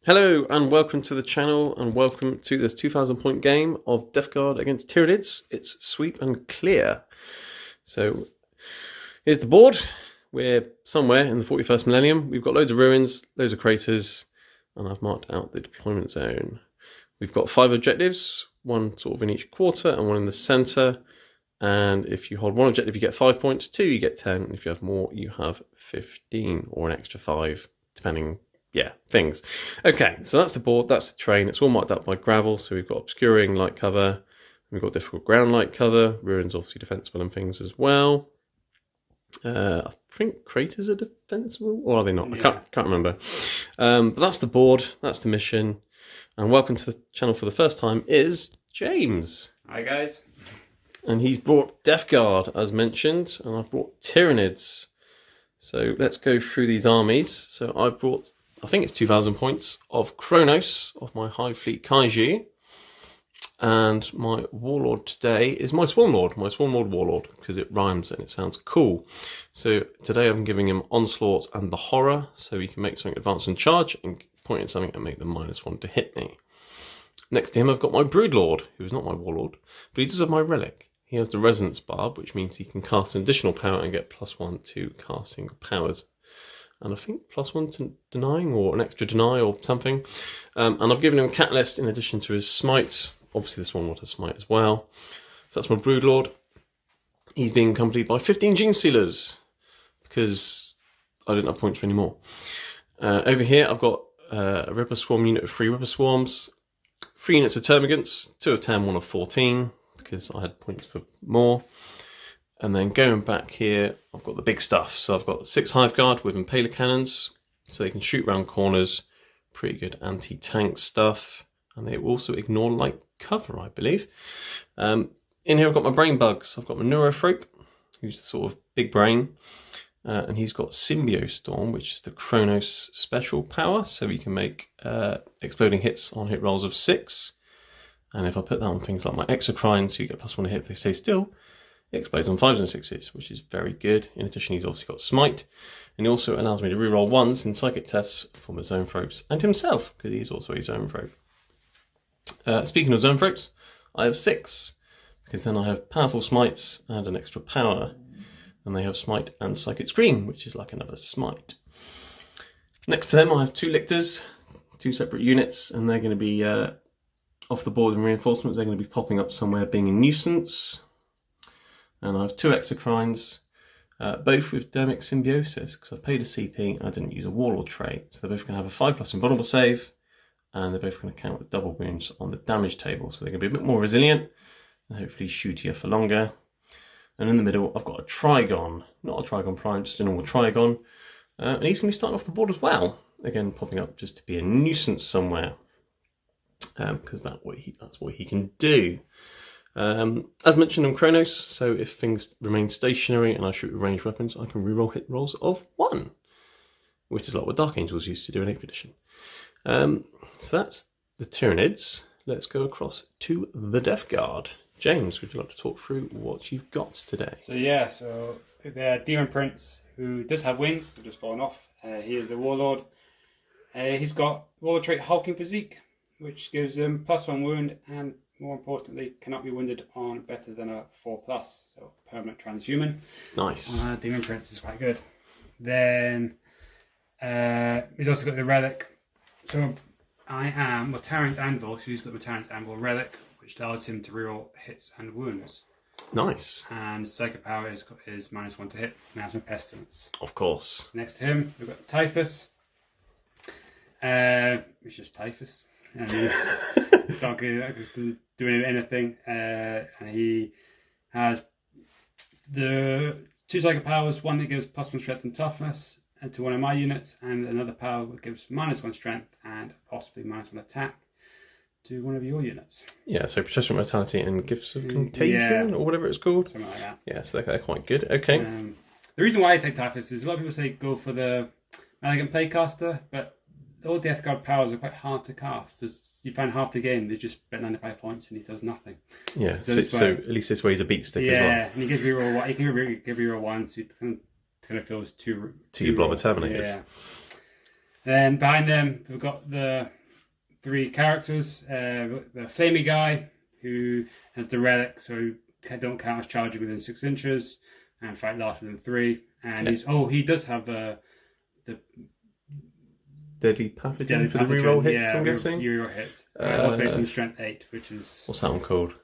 Hello and welcome to the channel and welcome to this 2000 point game of Death Guard against Tyranids. It's sweep and clear. So here's the board. We're somewhere in the 41st millennium. We've got loads of ruins, loads of craters, and I've marked out the deployment zone. We've got 5 objectives, one sort of in each quarter and one in the centre. And if you hold one objective, you get 5 points, 2 you get 10, and if you have more, you have 15 or an extra 5, depending. Yeah, things. Okay, so that's the board, that's the terrain. It's all marked up by gravel, so we've got obscuring light cover, we've got difficult ground light cover, ruins obviously defensible and things as well. I think craters are defensible, or are they not? Yeah. I can't remember. But that's the board, that's the mission, and welcome to the channel for the first time is James. Hi guys. And he's brought Death Guard, as mentioned, and I've brought Tyranids. So let's go through these armies. So I've brought, I think it's 2000 points of Kronos of my High Fleet Kaiju, and my Warlord today is my Swarmlord Warlord, because it rhymes and it sounds cool. So today I'm giving him Onslaught and the Horror, so he can make something advance and charge and point at something and make them -1 to hit me. Next to him I've got my Broodlord, who is not my Warlord, but he does have my Relic. He has the Resonance Barb, which means he can cast an additional power and get +1 to casting powers. And I think +1 to denying, or an extra deny or something. And I've given him a Catalyst in addition to his Smite. Obviously this one has Smite as well. So that's my Broodlord. He's being accompanied by 15 Gene Stealers, because I didn't have points for any more. Over here I've got a Ripper Swarm unit of 3 Ripper Swarms, 3 units of Termagants, 2 of 10, 1 of 14, because I had points for more. And then going back here, I've got the big stuff. So I've got 6 Hive Guard with Impaler Cannons, so they can shoot round corners. Pretty good anti-tank stuff. And they also ignore light cover, I believe. In here I've got my Brain Bugs. I've got my Neurothrope, who's the sort of big brain. And he's got Symbiostorm, which is the Kronos special power. So he can make exploding hits on hit rolls of 6. And if I put that on things like my Exocrine, so you get +1 to hit if they stay still, it explodes on 5s and 6s, which is very good. In addition, he's obviously got Smite, and he also allows me to reroll 1s in psychic tests for my Zoanthropes and himself, because he's also a Zoanthrope. Speaking of Zoanthropes, I have 6, because then I have powerful Smites and an extra power, and they have Smite and Psychic Scream, which is like another Smite. Next to them, I have 2 Lictors, 2 separate units, and they're going to be off the board in reinforcements. They're going to be popping up somewhere, being a nuisance. And I have 2 Exocrines, both with Dermic Symbiosis, because I've paid a CP and I didn't use a Warlord trait. So they're both going to have a 5+ invulnerable save, and they're both going to count with double wounds on the damage table. So they're going to be a bit more resilient, and hopefully shootier for longer. And in the middle, I've got a Trigon, not a Trigon Prime, just a normal Trigon. And he's going to be starting off the board as well. Again, popping up just to be a nuisance somewhere, because that's what he can do. As mentioned, I'm Kronos, so if things remain stationary and I shoot with ranged weapons, I can reroll hit rolls of 1, which is like what Dark Angels used to do in 8th edition. So that's the Tyranids. Let's go across to the Death Guard. James, would you like to talk through what you've got today? So the Demon Prince, who does have wings, they've just fallen off. He is the Warlord. He's got Warlord trait Hulking Physique, which gives him +1 wound, and more importantly, cannot be wounded on better than a 4+, so permanent transhuman. Nice. Demon Prince is quite good. Then he's also got the Relic. So I am Tyrann's Anvil, so he's got the Tyrann's Anvil Relic, which allows him to reroll hits and wounds. Nice. And psychic power is -1 to hit, and has some Pestilence. Of course. Next to him, we've got Typhus. It's just Typhus. And not doing anything, and he has the 2 psychic powers, one that gives +1 strength and toughness and to one of my units, and another power that gives -1 strength and possibly -1 attack to one of your units. Yeah, so Protection Mortality and Gifts of Contagion, or whatever it's called. Something like that. Yeah, so they're quite good. Okay. The reason why I take Typhus is a lot of people say go for the Elegant Playcaster, but all Death Guard powers are quite hard to cast. You find half the game they just bet 95 points and he does nothing. Yeah, so at least this way he's a beat stick as well. Yeah, and he gives reroll 1. He can give reroll 1, so it kind of feels two blob of Terminators. Yeah. Then behind them we've got the 3 characters. The Flamey guy, who has the relic, so don't count as charging within 6 inches, and fight lasts within 3. And he does have the Deadly Pathogen for the reroll hits, I'm guessing? Reroll hits. Also based on Strength 8, which is... What's that one called?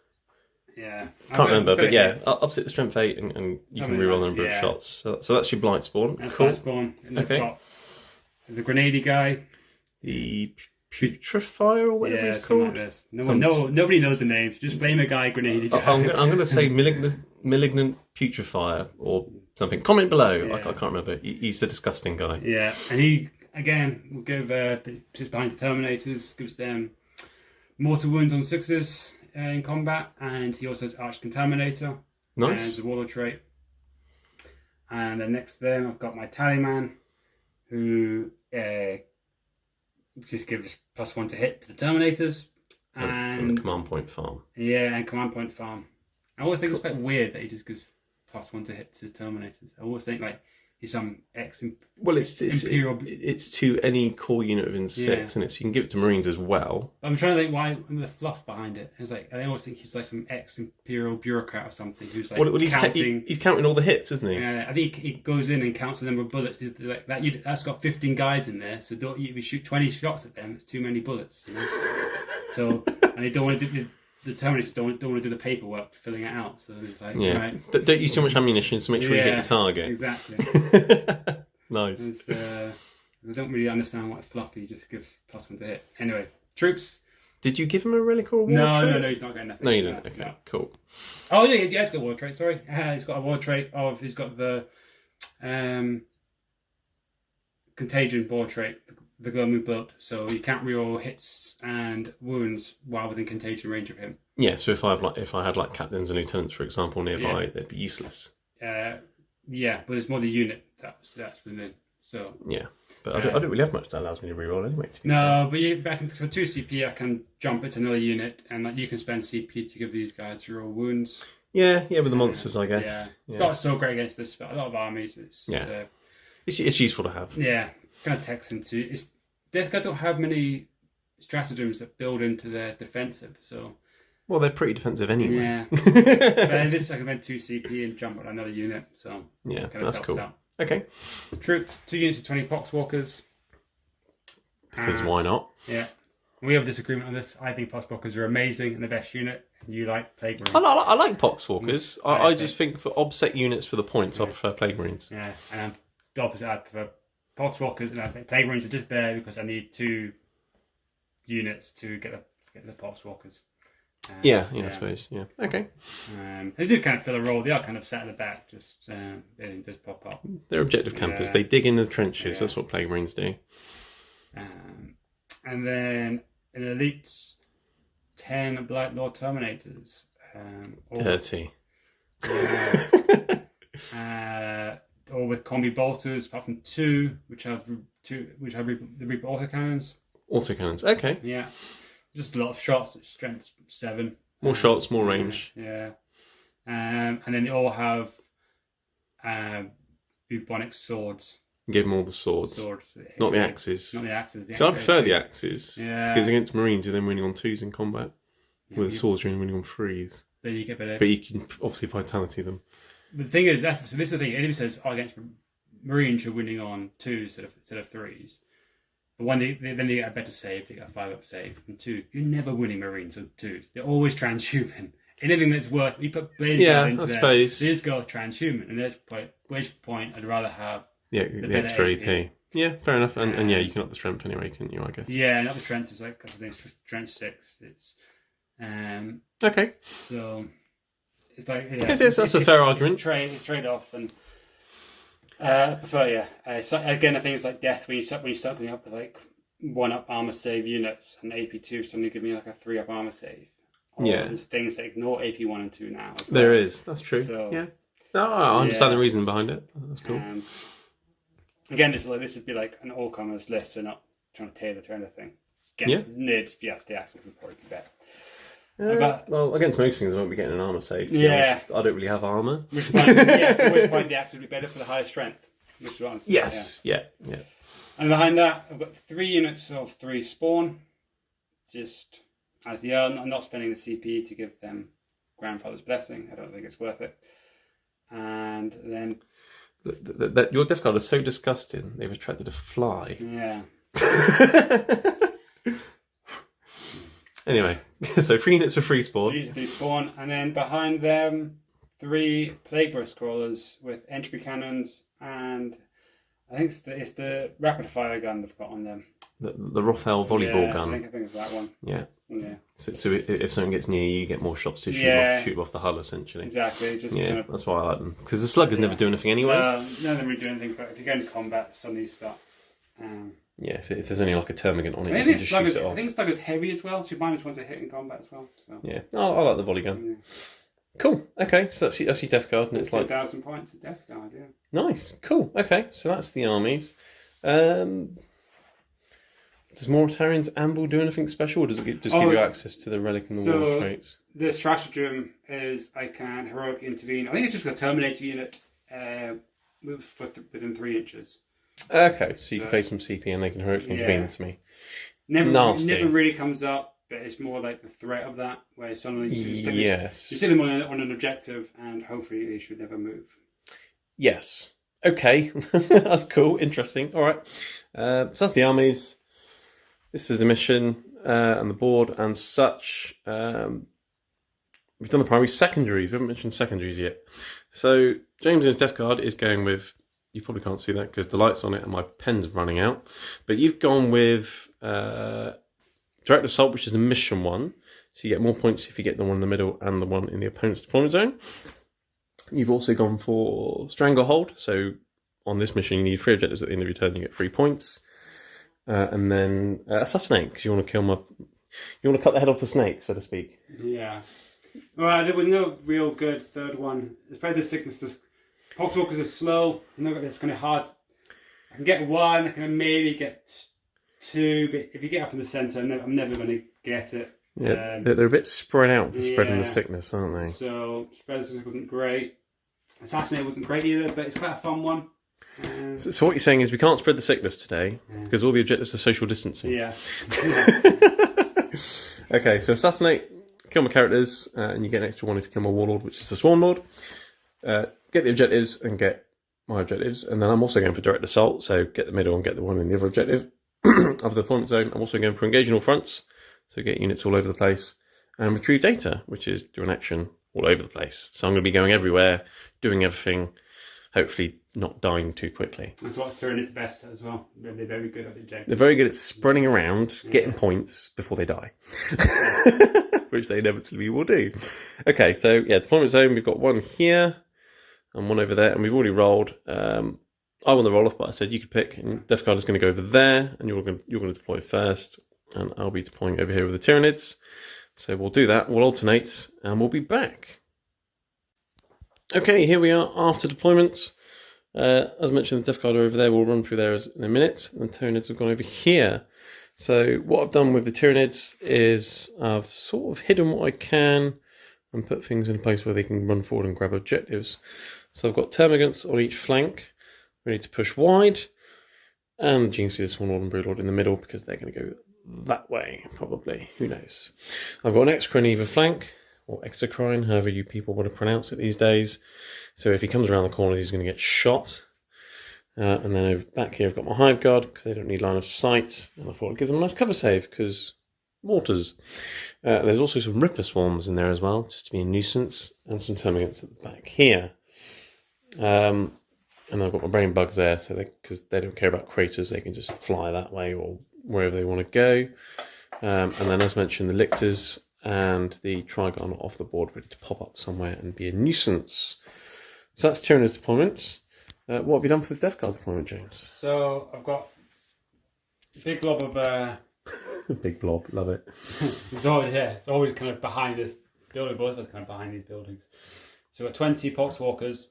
Yeah. Can't remember, but yeah, upset the Strength 8 and you can reroll the number of shots. So that's your Blightspawn. Cool. Blightspawn. And they've got the Grenady guy. The Putrefier or whatever it's called. Like this. Nobody knows the names. Just Flamer guy, Grenady guy. I'm going to say Malignant Putrefier or something. Comment below. Yeah. I can't remember. He's a disgusting guy. Yeah, and he... Again, we'll give sits behind the Terminators, gives them mortal wounds on 6s in combat, and he also has Arch Contaminator. Nice. As a warlord trait. And then next to them, I've got my Tallyman, who just gives +1 to hit to the Terminators. And the command point farm. Yeah, and command point farm. I always think it's quite weird that he just gives +1 to hit to the Terminators. I always think like he's some Imperial. It's to any core unit within 6, and you can give it to Marines as well. I'm trying to think why the fluff behind it. It's like I always think he's like some ex-Imperial bureaucrat or something who's like counting. He's counting all the hits, isn't he? Yeah, I think he goes in and counts the number of bullets. Like that's got 15 guys in there, so don't you shoot 20 shots at them? It's too many bullets. You know? So and they don't want to do the Terminators don't want to do the paperwork for filling it out. So it's like right. Don't use too much ammunition to make sure you hit the target. Exactly. Nice. I don't really understand why Fluffy just gives +1 to hit. Anyway, troops. Did you give him a relic or a war trait? No, he's not getting nothing. No, you didn't. Okay, cool. Oh, yeah, he's got a war trait, sorry. He's got a war trait he's got the Contagion war trait, the Glowing Blood, so you can't reroll hits and wounds while within contagion range of him. Yeah, so if I had captains and lieutenants, for example, nearby, they'd be useless. Yeah, but it's more the unit that's within. So yeah, but I don't really have much that allows me to reroll anyway. No, but back for 2 CP, I can jump it to another unit, and you can spend CP to give these guys reroll wounds. Yeah, with the monsters, I guess. It's not so great against this, but a lot of armies. It's useful to have. Yeah, kind of takes into Death Guard don't have many stratagems that build into their defensive, so. Well, they're pretty defensive anyway. Yeah. But in this, I can spend 2 CP and jump on another unit, so. Yeah, that's cool. Out. Okay. Troops, 2 units of 20 Pox Walkers. Because why not? Yeah. We have a disagreement on this. I think Pox Walkers are amazing and the best unit. You like Plague Marines. I like Pox Walkers. I just think for obsec units for the points, I prefer Plague Marines. Yeah, and the opposite, I prefer Pox Walkers, and I think Plague Marines are just there because I need 2 units to get the Pox Walkers. I suppose. Yeah. Okay. They do kind of fill a role. They are kind of set at the back, just they just pop up. They're objective campers. They dig in the trenches. That's what Plague Marines do. And then in Elites, 10 Blight Lord Terminators. Dirty. Or with combi bolters, apart from 2, which have the Reaper autocannons. Autocannons. Okay. Yeah. Just a lot of shots at strength 7. More shots, more range. Yeah. And then they all have bubonic swords. Give them all the swords. Not the axes. Not the axes. So I prefer the axes. Yeah. Because against Marines, you're then winning on 2s in combat. With the swords, you're winning on 3s. Then you get better. But you can obviously vitality them. But the thing is, this is the thing. Enemy says, against Marines, you're winning on 2s instead of 3s. But when they get a better save, they get a 5-up save. And 2, you're never winning Marines on 2s. They're always transhuman. Anything that's worth, you put Blade into there, they just go transhuman. And that's which point I'd rather have the extra AP. Yeah, fair enough. And you can up the strength anyway, couldn't you, I guess? Yeah, and up the strength is like, that's the thing, strength 6. It's okay. So it's like that's a fair argument. It's trade off, and I prefer so again, I think it's like death when you start me up with like 1-up armor save units and AP2 suddenly give me like a 3-up armor save. There's things that ignore AP1 and 2 now. As well. There is. That's true. So, yeah. No, I understand the reason behind it. That's cool. Again, this would be like an all-comers list, so not trying to tailor to anything. Against nids, the axle would probably be better. Well, against most things, I won't be getting an armor save. I don't really have armor. Which point the axe would be better for the higher strength. Which is what I'm saying. Yes, yeah. And behind that, I've got 3 units of 3 spawn. just as they are. I'm not spending the CP to give them Grandfather's Blessing. I don't think it's worth it. And then your Death Guard is so disgusting. They've attracted a fly. Yeah. Anyway, so 3 units of free spawn. 3 units of free spawn, and then behind them 3 plague burst crawlers with entry cannons, and I think it's the rapid fire gun they've got on them. The Rothel volleyball gun. I think it's that one. Yeah. Yeah. So if something gets near you, you get more shots to shoot off the hull, essentially. Exactly. That's why I like them, because the sluggers never do anything anyway. None of them really do anything, but if you go into combat, suddenly you start. If there's only like a termagant on it, I you can just shoot it off. I think slugger's heavy as well, so you minus 1 to hit in combat as well. So. Yeah, I like the volley gun. Yeah. Cool. Okay, so that's your Death Guard, and it's like 2,000 points of Death Guard. Yeah. Nice. Cool. Okay, so that's the armies. Does Mortarian's Anvil do anything special, or does it just give you access to the relic and the war traits? The stratagem is I can heroic intervene. I think it's just a Terminator unit within 3 inches. Okay, so you can play some CP and they can heroically intervene into me. Never really comes up, but it's more like the threat of that, where suddenly you sit them on an objective and hopefully they should never move. Yes. Okay, that's cool, interesting. All right, so that's the armies. This is the mission and the board and such. We've done the primary secondaries. We haven't mentioned secondaries yet. So James's Death Guard is going with, you probably can't see that because the light's on it and my pen's running out. But you've gone with Direct Assault, which is the mission one. So you get more points if you get the one in the middle and the one in the opponent's deployment zone. You've also gone for Stranglehold. So on this mission, you need 3 objectives at the end of your turn. You get 3 points. And then Assassinate, because you want to kill you want to cut the head off the snake, so to speak. Yeah. Well, there was no real good third one. It's probably the sickness. Pox Walkers are slow. It's kind of hard. I can get 1. I can maybe get 2, but if you get up in the centre, I'm never going to get it. Yeah, they're a bit spread out for spreading the sickness, aren't they? So spread the sickness wasn't great. Assassinate wasn't great either, but it's quite a fun one. So what you're saying is we can't spread the sickness today because all the objectives are social distancing. Yeah. Okay, so Assassinate, kill my characters, and you get an extra 1 if you kill my Warlord, which is the Swarm Lord. Get the objectives and get my objectives, and then I'm also going for Direct Assault, so get the middle and get the one in the other objective of the deployment zone. I'm also going for Engaging All Fronts, so get units all over the place, and Retrieve Data, which is do an action all over the place. So I'm going to be going everywhere, doing everything, hopefully not dying too quickly. That's what Tyranids best at as well. They're very good at the objective. They're very good at spreading around, getting points before they die. Which they inevitably will do. Okay, so deployment zone, we've got 1 here and 1 over there, and we've already rolled. I won the roll-off, but I said you could pick, and Death Guard is going to go over there, and you're going to deploy first, and I'll be deploying over here with the Tyranids. So we'll do that, we'll alternate, and we'll be back. Okay, here we are after deployment. As mentioned, the Death Guard are over there. We'll run through there in a minute. And the Tyranids have gone over here. So what I've done with the Tyranids is I've sort of hidden what I can and put things in place where they can run forward and grab objectives. So I've got termagants on each flank, ready to push wide. And you can see the Swan Lord and Broodlord in the middle because they're going to go that way, probably. Who knows? I've got an Exocrine either flank, or Exocrine, however you people want to pronounce it these days. So if he comes around the corner, he's going to get shot. And then over back here, I've got my Hive Guard, because they don't need line of sight. And I thought I'd give them a nice cover save, because mortars. There's also some Ripper Swarms in there as well, just to be a nuisance. And some Termagants at the back here. And I've got my Brain Bugs there, so because they don't care about craters, they can just fly that way or wherever they want to go. And then, as mentioned, the Lictors and the Trigon are off the board, ready to pop up somewhere and be a nuisance. So that's Tyrannous deployment. What have you done for the Death Guard deployment, James? So I've got a big blob of... Big blob, love it. It's always kind of behind this building, both of us kind of behind these buildings. So we've got 20 Pox Walkers.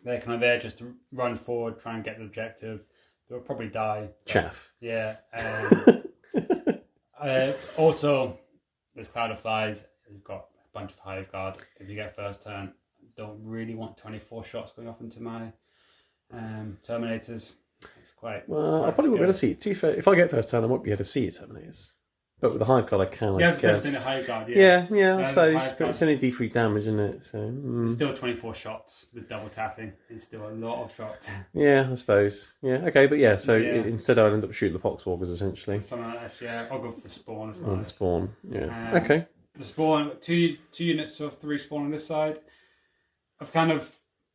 They're kind of there just to run forward, try and get the objective. They'll probably die. Chaff. Yeah. Also, there's Cloud of Flies. You've got a bunch of Hive Guard. If you get first turn, don't really want 24 shots going off into my Terminators. It's quite... Well, I probably won't be able to see it. To be fair, if I get first turn, I won't be able to see your Terminators. But with the Hive Guard, I can. Yeah, I it's the same guess. thing, the Hive Guard. Yeah, I The suppose. Hive But it's Guard's only D3 damage, isn't it? So. It's still 24 shots with double tapping. It's still a lot of shots. Yeah, I suppose. Yeah, okay, but yeah, so Yeah. instead I'd end up shooting the Pox Walkers, essentially. Something like that, yeah. I'll go for the spawn as well. Or the spawn, yeah. Okay. The spawn, two units of 3 spawn on this side. I've kind of,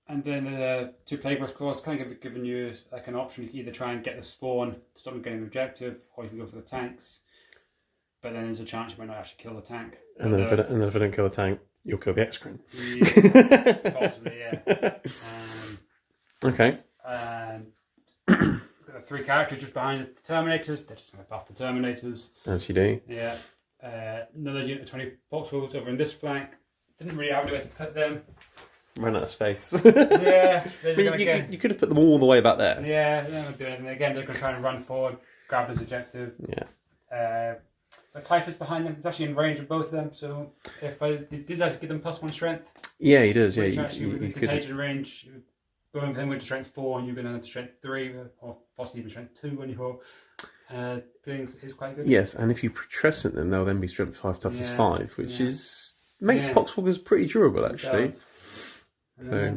and then the 2 Plagueburst Claws, kind of given you like an option. You can either try and get the spawn to stop them getting an objective, or you can go for the tanks. But then there's a chance you might not actually kill the tank. And then, if I don't kill the tank, you'll kill the Excrement. Yeah, possibly, yeah. Okay. Got the 3 characters just behind the Terminators. They're just going to buff the Terminators. As you do. Yeah. Another unit of 20 Pox Walkers over in this flank. Didn't really have anywhere to put them. Ran out of space. Yeah. You could have put them all the way back there. Yeah, they're not going to do anything. Again, they're going to try and run forward, grab this objective. Yeah. But Typhus behind them. It's actually in range of both of them. So if I did actually give them +1 strength. Yeah, he does. Yeah, Which actually with you contagion range, going with him with strength 4 and you're going to strength 3 or possibly even strength 2 when you roll things is quite good. Yes, and if you putrescent them, they'll then be strength 5, toughness 5, which makes Yeah. Pox Walkers pretty durable, actually. And So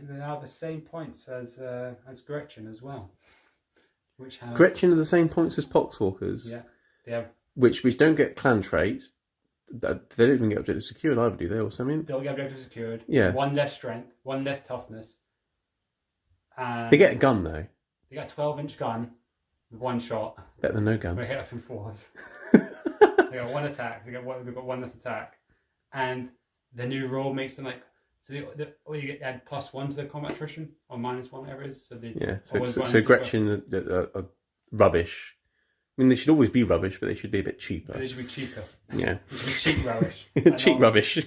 they are the same points as Gretchen as well. Which have Gretchen are the same points as Pox Walkers. Yeah, they have. Which don't get clan traits. They don't even get objective secured either, do they? Or something? They'll get objective secured. Yeah. 1 less strength, 1 less toughness. And They get a gun though. They got a 12-inch gun with 1 shot. Better than no gun. They hit us in 4s. They got 1 attack. They've got 1 less attack, and the new rule makes them like. So you add +1 to the combat attrition or -1, whatever it is. So So Gretchen are rubbish. I mean, they should always be rubbish, but they should be a bit cheaper. But they should be cheaper. Yeah. They should be cheap rubbish. Cheap rubbish.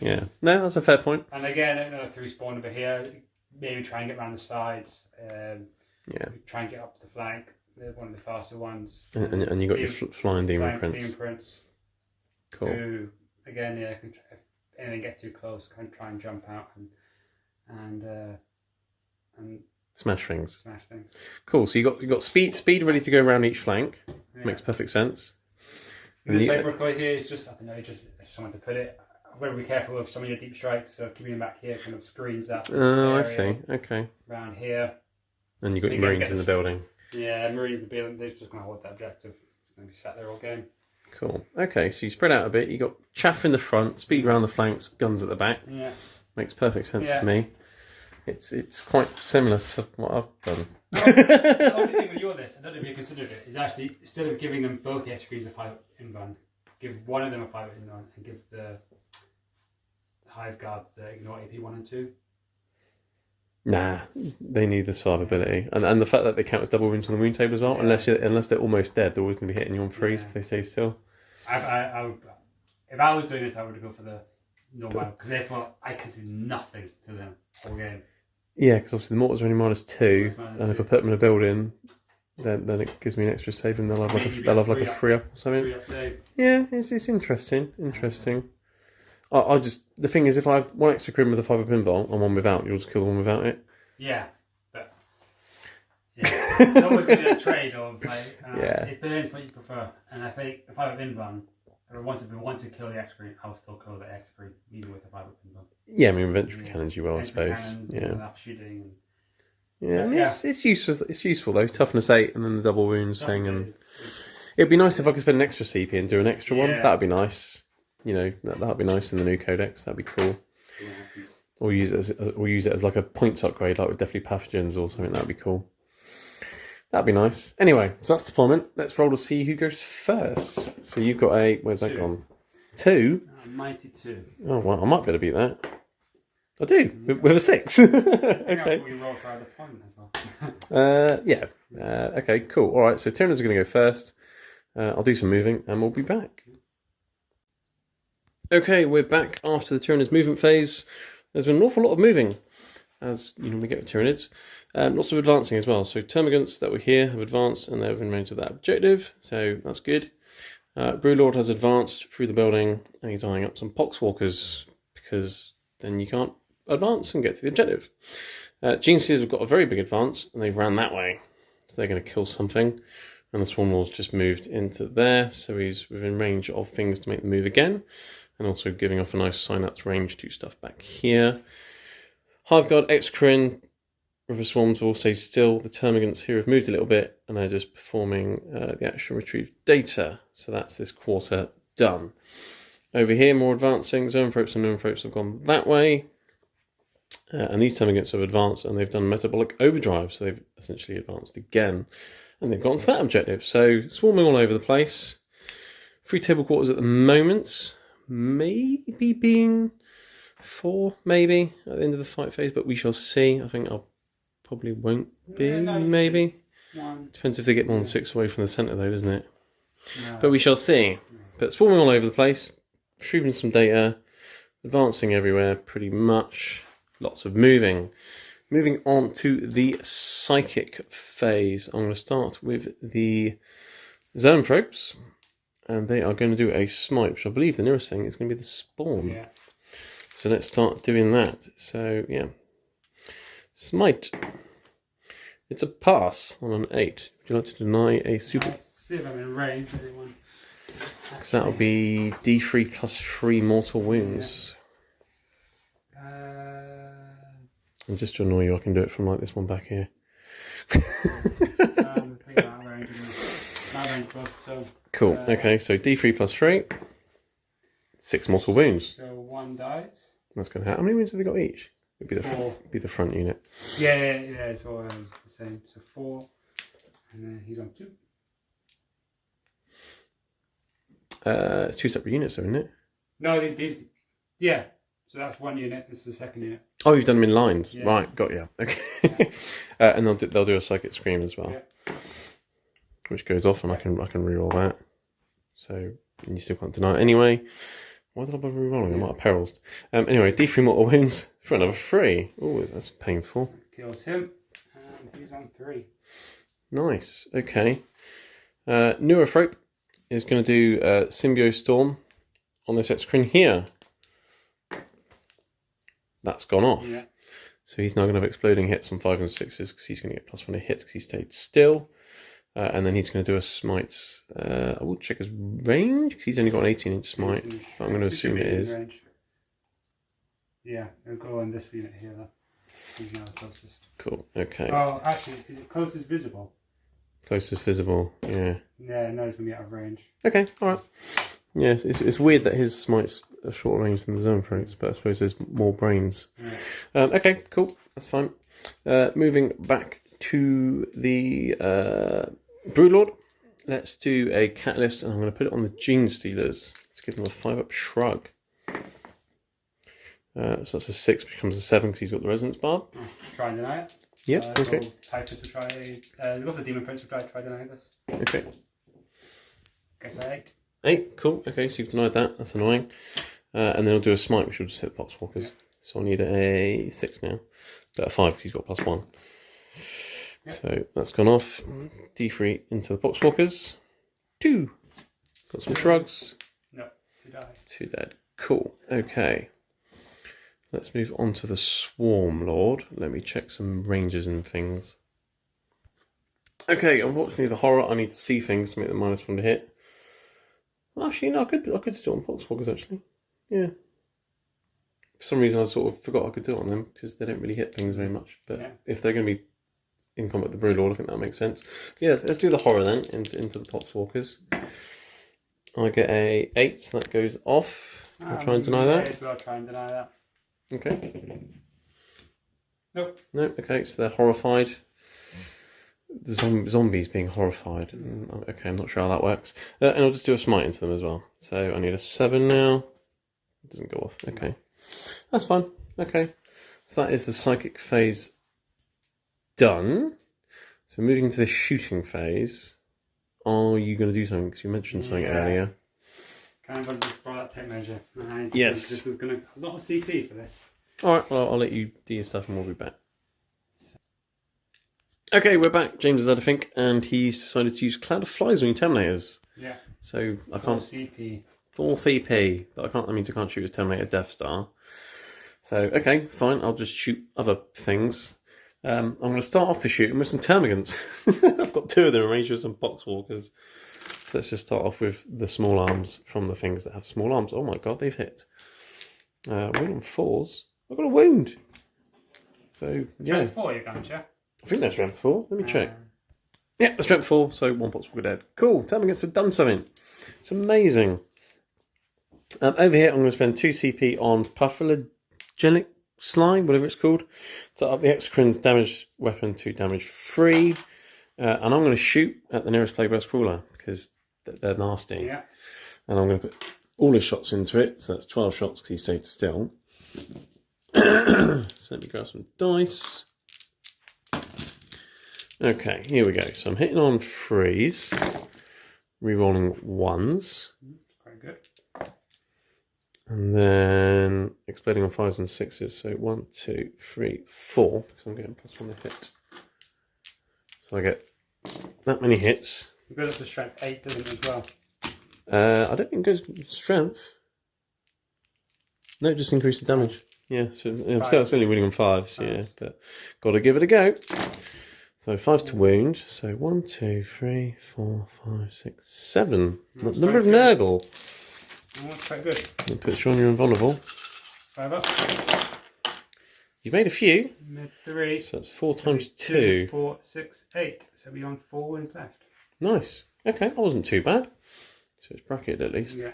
Yeah. No, that's a fair point. And again, another 3 spawn over here. Maybe try and get around the sides. Try and get up the flank. They're one of the faster ones. And you got your flying demon prince. Demon prince. Cool. Who, again, if anything gets too close, can try and jump out and smash things. Smash things. Cool. So you got speed ready to go around each flank. Yeah. Makes perfect sense. And this paper guy here is just, I don't know, just someone to put it. I've got to be careful with some of your deep strikes, so keeping them back here kind of screens that. Oh, I see. Okay. Around here. And you've got your Marines in the building. Yeah, Marines in the building. They're just going to hold that objective. It's going to be sat there all game. Cool. Okay, so you spread out a bit. You got chaff in the front, speed around the flanks, guns at the back. Yeah. Makes perfect sense to me. It's quite similar to what I've done. The only thing with your list, I don't know if you considered it, is actually instead of giving them both the executors a 5 inbound, give one of them a 5 inbound and give the Hive Guard the ignore AP 1 and 2. Nah, they need the survivability, and the fact that they count as double wounds on the wound table as well. Yeah. Unless they're almost dead, they're always going to be hitting you on 3s if they stay still. I would, if I was doing this, I would go for the normal because therefore I can do nothing to them all game. Yeah, because obviously the mortars are only -2, and if I put them in a building, then it gives me an extra save, and they'll have like a 3-up or something. 3-up save. Yeah, it's interesting. I just, the thing is, if I have 1 extra crim with a 5-up invul and 1 without, you'll just kill the 1 without it. Yeah, but it's always going to be a trade of like it depends what you prefer. And I think if I have invul, if I want to kill the X-Free, I'll still kill the X-Free even with a 5-up invul. Yeah, I mean, eventually cannons you will, I suppose. Shooting. It's useful. It's useful though. Toughness 8 and then the double wounds thing, and it'd be nice if I could spend an extra CP and do an extra one. That'd be nice. You know, that'd be nice in the new codex. That'd be cool. Yeah. Or use it as like a points upgrade, like with Deathly Pathogens or something. That'd be cool. That'd be nice. Anyway, so that's deployment. Let's roll to see who goes first. So you've got where's that gone? 2? Mighty 2. Oh, well, I might be able to beat that. I do, with a 6. Okay. We roll for our deployment as well. Yeah. Okay, cool. All right, so Tyranids are going to go first. I'll do some moving and we'll be back. Okay, we're back after the Tyranids movement phase. There's been an awful lot of moving, as you normally get with Tyranids. Lots of advancing as well. So Termagants that were here have advanced and they've been range to that objective, so that's good. Brewlord has advanced through the building and he's eyeing up some Pox Walkers because then you can't advance and get to the objective. Geneseers have got a very big advance and they've ran that way, so they're going to kill something. And the Swarm Lord's just moved into there, so he's within range of things to make the move again, and also giving off a nice Synapse range 2 stuff back here. Hiveguard, Exocrine, River Swarms will all stay still. The Termagants here have moved a little bit, and they're just performing the actual retrieve data. So that's this quarter done. Over here, more advancing. Zoanthropes and Neanthropes have gone that way. And these Termagants have advanced, and they've done Metabolic Overdrive, so they've essentially advanced again. And they've gotten to that objective. So, swarming all over the place. 3 table quarters at the moment. Maybe being 4, maybe, at the end of the fight phase, but we shall see. I think I'll probably won't be, maybe. 1. Depends if they get more than 6 away from the centre, though, doesn't it? No. But we shall see. But swarming all over the place, retrieving some data, advancing everywhere, pretty much. Lots of moving. Moving on to the psychic phase. I'm going to start with the Zoanthropes, and they are going to do a smite, which I believe the nearest thing is going to be the spawn. Yeah. So let's start doing that. So, yeah. Smite. It's a pass on an 8. Would you like to deny a super? Let's see if I'm in range. Anyone? Because that'll be D3 plus 3 mortal wounds. And just to annoy you, I can do it from like this one back here. Cool. Okay, so D3 plus 3. 6 mortal wounds. So 1 dies. That's going to hurt. How many wounds have they got each? It'd be the 4. Be the front unit. Yeah, it's all the same. So 4, and then he's on 2. It's 2 separate units, though, isn't it? No, these, yeah. So that's 1 unit. This is the second unit. Oh, you've done them in lines, Yeah. right? Got you. Okay. Yeah. And they'll do a psychic scream as well, Yeah. which goes off, and I can reroll that. So you still can't deny it anyway. Why did I bother rerolling? I might have perils. Anyway, D3 mortal wounds for another 3. Oh, that's painful. Kills him, and he's on 3. Nice. Okay. Neurofrope is going to do Symbio Storm on this X-Crin here. That's gone off. Yeah. So he's now going to have exploding hits on 5 and 6s because he's going to get +1 to hits because he stayed still. And then he's going to do a smite. I will check his range because he's only got an 18-inch smite. But I'm going to assume it is. Range. Yeah, it'll go on this unit here though. He's now the closest. Cool. Okay. Oh, actually, is it closest visible? Closest visible. Yeah. Yeah, no, it's going to be out of range. Okay. All right. Yeah, it's weird that his smite's a shorter range than the Zoanthropes, but I suppose there's more brains. Yeah. Okay, cool. That's fine. Moving back to the Broodlord. Let's do a Catalyst, and I'm going to put it on the Gene Stealers to give them a 5-up shrug. So that's a 6, becomes a 7 because he's got the Resonance Barb. Oh, try and deny it. Yep, okay. Typhus will try. We've got the Demon Prince will try deny this. Okay. Guess I 8. 8, cool. Okay, so you've denied that. That's annoying. And then I'll do a smite, which will just hit Pox Walkers. Yeah. So I need a 6 now. But a 5 because he's got +1. Yeah. So that's gone off. D3 into the Pox Walkers. 2. Got some shrugs. No, 2 die. 2 dead. Cool. Okay. Let's move on to the Swarm Lord. Let me check some ranges and things. Okay, unfortunately the horror, I need to see things to make the -1 to hit. Actually, no, I could still on Pox Walkers, actually. Yeah. For some reason, I sort of forgot I could do it on them, because they don't really hit things very much. But yeah. if they're going to be in combat with the Broodlord, I think that makes sense. Yes, let's do the horror then, into the Pox Walkers. I get a 8, so that goes off. I'll try and deny that. I'll try and deny that. Okay. Nope. No, okay, so they're horrified. The zombies being horrified. Okay, I'm not sure how that works. And I'll just do a smite into them as well. So I need a 7 now. It doesn't go off. Okay. That's fine. Okay. So that is the psychic phase done. So moving into the shooting phase. Are you going to do something? Because you mentioned something earlier. Kind of just brought that tape measure. Yes. This is going to a lot of CP for this. Alright, well, I'll let you do your stuff and we'll be back. Okay, we're back. James is I think, and he's decided to use Cloud of Flies on your Terminators. Yeah. So I can't. CP. Full CP, but I can't. That means I can't shoot his Terminator Death Star. So okay, fine. I'll just shoot other things. I'm going to start off the shooting with some termagants. I've got 2 of them arranged with some Pox Walkers. So let's just start off with the small arms from the things that have small arms. Oh my god, they've hit. Wound on 4s. I've got a wound. So, yeah. Strength 4 you're going, yeah? I think that's strength 4. Let me check. Yeah, that's strength 4, so 1 Pox Walker dead. Cool, termagants have done something. It's amazing. Over here, I'm going to spend 2 CP on Pathogenic Slime, whatever it's called, to up the Exocrine's damage weapon to damage 3. And I'm going to shoot at the nearest Plagueburst Crawler because they're nasty. Yeah. And I'm going to put all his shots into it, so that's 12 shots because he stayed still. So let me grab some dice. Okay, here we go. So I'm hitting on 3s, rerolling 1s. Very good. And then exploding on 5s and 6s. So 1, 2, 3, 4, because I'm getting +1 to hit. So I get that many hits. It goes up to strength 8, doesn't it, as well? I don't think it goes strength. No, just increase the damage. Yeah, so I'm still winning on 5s, yeah, but got to give it a go. So 5s to wound. So 1, 2, 3, 4, 5, 6, 7. Number of Nurgle. Oh, that's quite good. It puts you on your invulnerable. 5 up. You've made a few. Mid 3. So that's 4 times 2. 4, 6, 8. So we're on 4 wounds left. Nice. Okay, that wasn't too bad. So it's bracketed at least. Yeah.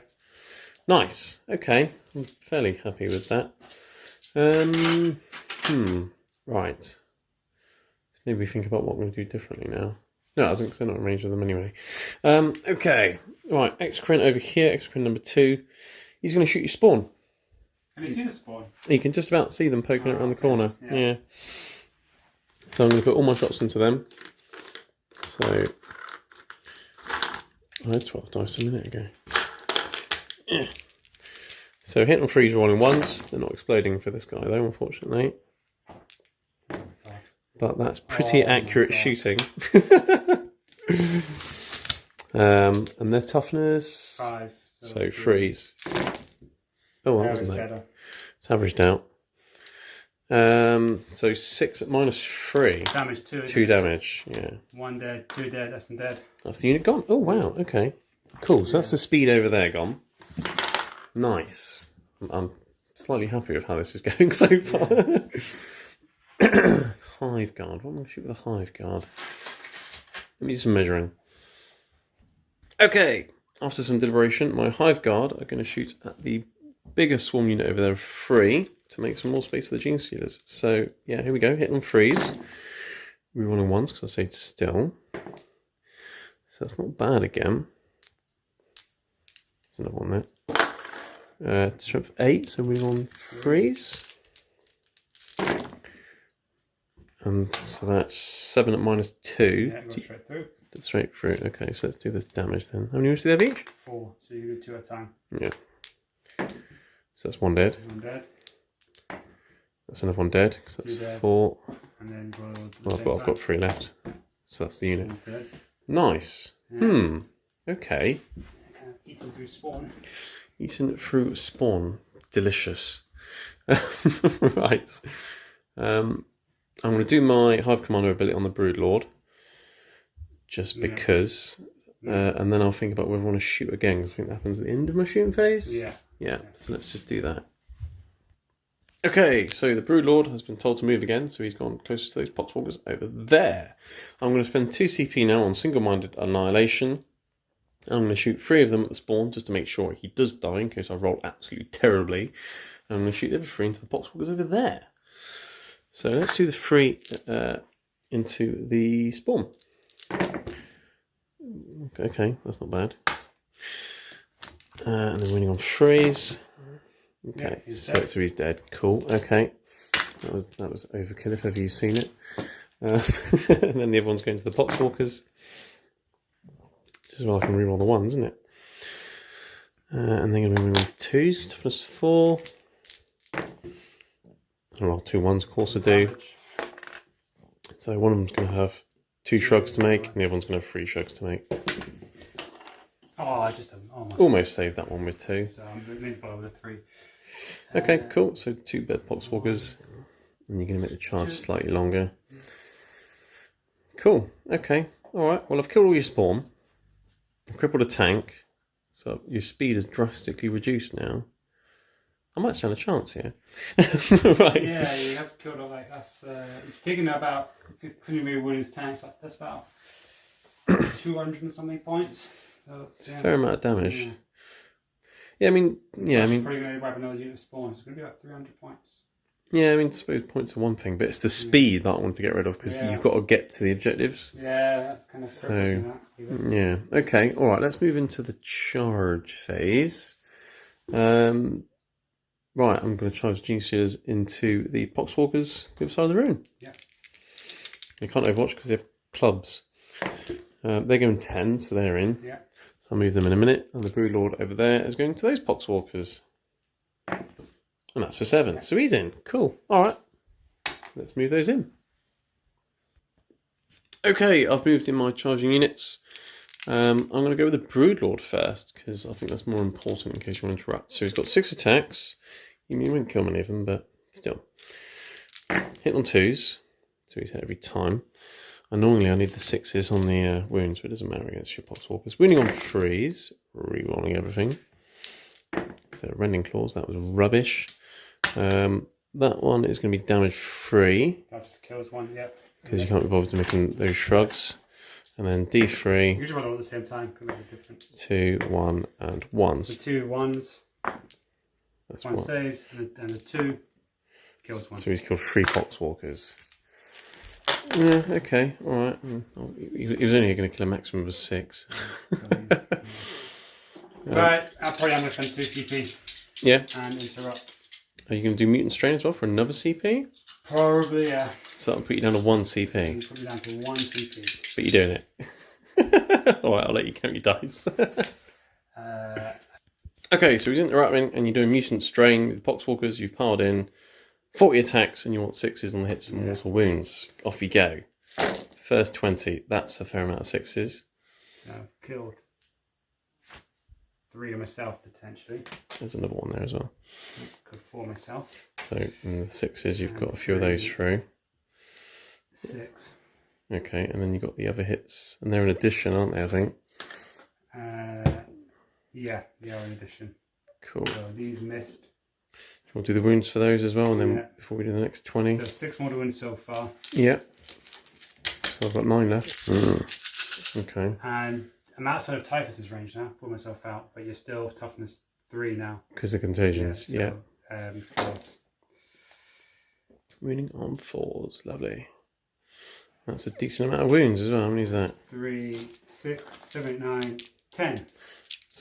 Nice. Okay, I'm fairly happy with that. Right. Maybe think about what I'm going to do differently now. No, I think they're not in range of them anyway. Okay. Right, Exocrine over here. Exocrine number 2. He's going to shoot your spawn. Have you seen the spawn? You can just about see them poking around the corner. Yeah. So I'm going to put all my shots into them. So I had 12 dice a minute ago. Yeah. So hit on 3s, rolling 1s. They're not exploding for this guy though, unfortunately. But that's pretty accurate shooting. And their toughness 5. So 3s. Oh, that wasn't that. Better. It's averaged out. So 6 at -3. Damage 2. 2 damage. Yeah. 1 dead, 2 dead. That's dead. That's the unit gone. Oh wow. Okay. Cool. So that's the speed over there gone. Nice. I'm slightly happy with how this is going so far. Hive guard. What am I going to shoot with a hive guard? Let me do some measuring. Okay. After some deliberation, my hive guard are going to shoot at the bigger swarm unit over there of 3 to make some more space for the gene stealers. So yeah, here we go. Hitting on 3s. Rerolling 1s because I stayed still. So that's not bad again. There's another one there. Strength 8, so we're on 3s. And so that's 7 at -2. Yeah, go straight through. Straight through. Okay, so let's do this damage then. How many wounds do they have each? 4. So you do 2 at a time. Yeah. So that's 1 dead. 1 dead. That's another 1 dead. So that's 4. And then Well, I've got 3 left. So that's the unit. Dead. Nice. Yeah. Okay. Eating through spawn. Eaten through spawn. Delicious. Right. I'm going to do my Hive Commander ability on the Broodlord. Just because. And then I'll think about whether I want to shoot again, because I think that happens at the end of my shooting phase. Yeah, so let's just do that. Okay, so the Broodlord has been told to move again, so he's gone closer to those Pox Walkers over there. I'm going to spend 2 CP now on Single-Minded Annihilation. I'm going to shoot 3 of them at the spawn, just to make sure he does die, in case I roll absolutely terribly. And I'm going to shoot the other 3 into the Pox Walkers over there. So let's do the 3 into the spawn. Okay, that's not bad. And then winning on 3s. Okay, yeah, so he's dead. Cool. Okay, that was overkill if ever you've seen it. And then the other one's going to the Pox Walkers. Just as well I can reroll the 1s, isn't it? And then going to be winning on 2s. Toughness 4. I roll 2 1s, of course I do. So one of them's going to have 2 shrugs to make, and the other one's going to have 3 shrugs to make. Oh, I just almost saved that one with 2. So I'm moving forward with 3. Okay, cool. So 2 bed Pox Walkers. And you're going to make the charge slightly longer. Cool. Okay. Alright. Well, I've killed all your spawn. I've crippled a tank. So your speed is drastically reduced now. I might stand a chance here. Right. Yeah, you have killed all like that's taken about including me wounds tanks, that's about 200 and something points. So it's a fair amount of damage. Yeah, I mean probably going to wipe another unit of spawn. It's going to be about 300 points. Yeah, I mean, I suppose points are one thing, but it's the speed that I want to get rid of because you've got to get to the objectives. Yeah, that's kind of so. Yeah. Okay. All right. Let's move into the charge phase. Right, I'm going to charge Gene Stealers into the Pox Walkers the other side of the room. Yeah. They can't overwatch because they have clubs. They're going 10, so they're in. Yeah. So I'll move them in a minute. And the Broodlord over there is going to those Pox Walkers. And that's a 7. Yeah. So he's in. Cool. All right. Let's move those in. Okay, I've moved in my charging units. I'm going to go with the Broodlord first because I think that's more important in case you want to interrupt. So he's got 6 attacks. You won't kill many of them, but still. Hit on 2s, so he's hit every time. And normally I need the 6s on the wounds, but it doesn't matter against your Pox Walkers. Wounding on 3s, rerolling everything. So Rending Claws, that was rubbish. That one is going to be damage free. That just kills one, yep. Because you can't be bothered making those shrugs. And then D3. You usually run them at the same time because they're different. 2, 1, and 1s. So 2 1s. That's one saves, and a 2 kills one. So he's killed 3 Pox Walkers. Yeah, okay, alright. He was only going to kill a maximum of 6. Right, I probably am going to spend 2 CP. Yeah. And interrupt. Are you going to do Mutant Strain as well for another CP? Probably, yeah. So that'll put you down to 1 CP. Put me down to 1 CP. But you're doing it. Alright, I'll let you count your dice. Okay, so he's interrupting and you're doing Mutant Strain with the Pox Walkers. You've piled in 40 attacks and you want 6s on the hits from mortal wounds. Off you go. First 20, that's a fair amount of 6s. So I've killed 3 of myself potentially. There's another one there as well. Could 4 myself. So in the 6s, you've got a few of those through. 6. Okay, and then you've got the other hits, and they're in addition, aren't they? I think. Yeah, they are in addition. Cool. So these missed. We'll do the wounds for those as well, and then before we do the next 20. So 6 more to win so far. Yeah. So I've got 9 left. Okay. And I'm outside of Typhus's range now. Put myself out, but you're still toughness 3 now. Because of contagions. Yeah. So, 4s. Wounding on 4s, lovely. That's a decent amount of wounds as well. How many is that? 3, 6, 7, 8, 9, 10.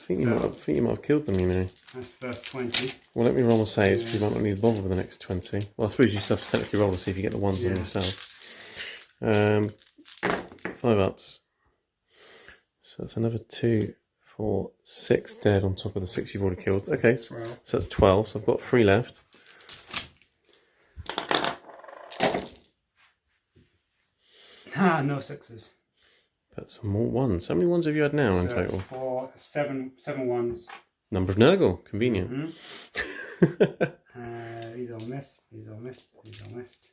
I think you might have killed them, you know. That's first 20. Well, let me roll my saves because you might not need to bother with the next 20. Well, I suppose you still have to technically roll to see if you get the ones on yourself. 5 ups. So that's another 2, 4, 6 dead on top of the 6 you've already killed. Okay, so that's 12. So I've got 3 left. No 6s. But some more 1s. How many 1s have you had now in total? 4, 7 1s. Number of Nurgle. Convenient. These all missed. These all missed. These all missed.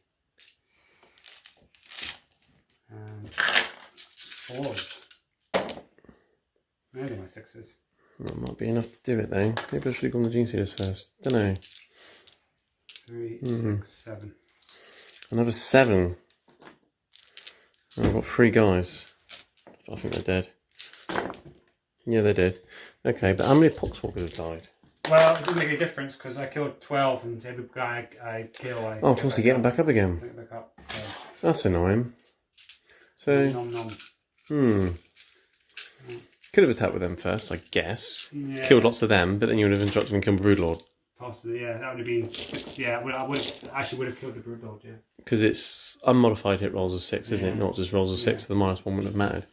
And 4s. They're my 6s. That might be enough to do it though. Maybe I should have gone the Gene Stealers first. Don't know. 3, 6, 7. Another 7. I've got 3 guys. I think they're dead. Yeah, they're dead. Okay, but how many Pox Walkers have died? Well, it doesn't make a difference because I killed 12 and every guy I kill, I of course, you get them back up again. Back up, so. That's annoying. So, nom. Could have attacked with them first, I guess. Yeah. Killed lots of them, but then you would have interrupted and killed Broodlord. Possibly, yeah. That would have been 6. Yeah, I would have killed the Broodlord, yeah. Because it's unmodified hit rolls of 6, isn't it? Not just rolls of 6, so the -1 wouldn't have mattered.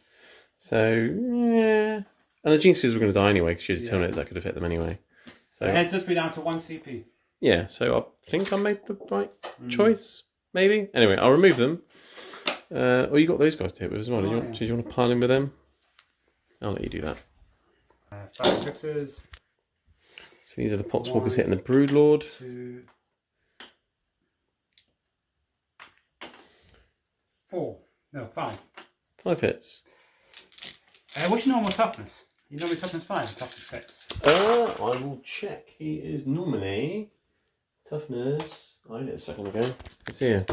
So, yeah. And the Gene Stealers were going to die anyway, because you determined that could have hit them anyway. So and it does be down to 1 CP. Yeah, so I think I made the right choice, maybe. Anyway, I'll remove them. Oh, you got those guys to hit with as well. Did you want to pile in with them? I'll let you do that. 5 6s. So these are the Pox Walkers hitting the Broodlord. 2, 4. No, 5. 5 hits. What's your normal toughness? You normally toughness 5, toughness 6. I will check. He is normally toughness. I did it a second ago. It's here.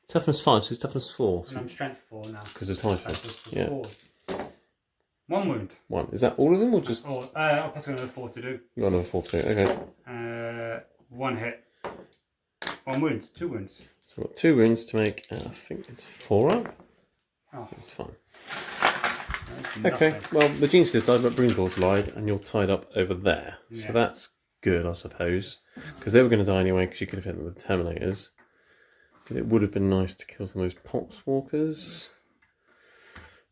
Toughness 5, so he's toughness 4. And I'm strength 4 now. Because of Typhus. Yeah. 1 wound. 1. Is that all of them or just? I'll pass another 4 to do. You got another 4 too. Okay. 1 hit. 1 wound. 2 wounds. So we've got 2 wounds to make. I think it's 4 up. Oh, It's fine. nothing. Okay. Well, the geniuses died, but Broomlord's lied, and you're tied up over there. Yeah. So that's good, I suppose, because they were going to die anyway. Because you could have hit them with the Terminators. But it would have been nice to kill some of those Pox Walkers.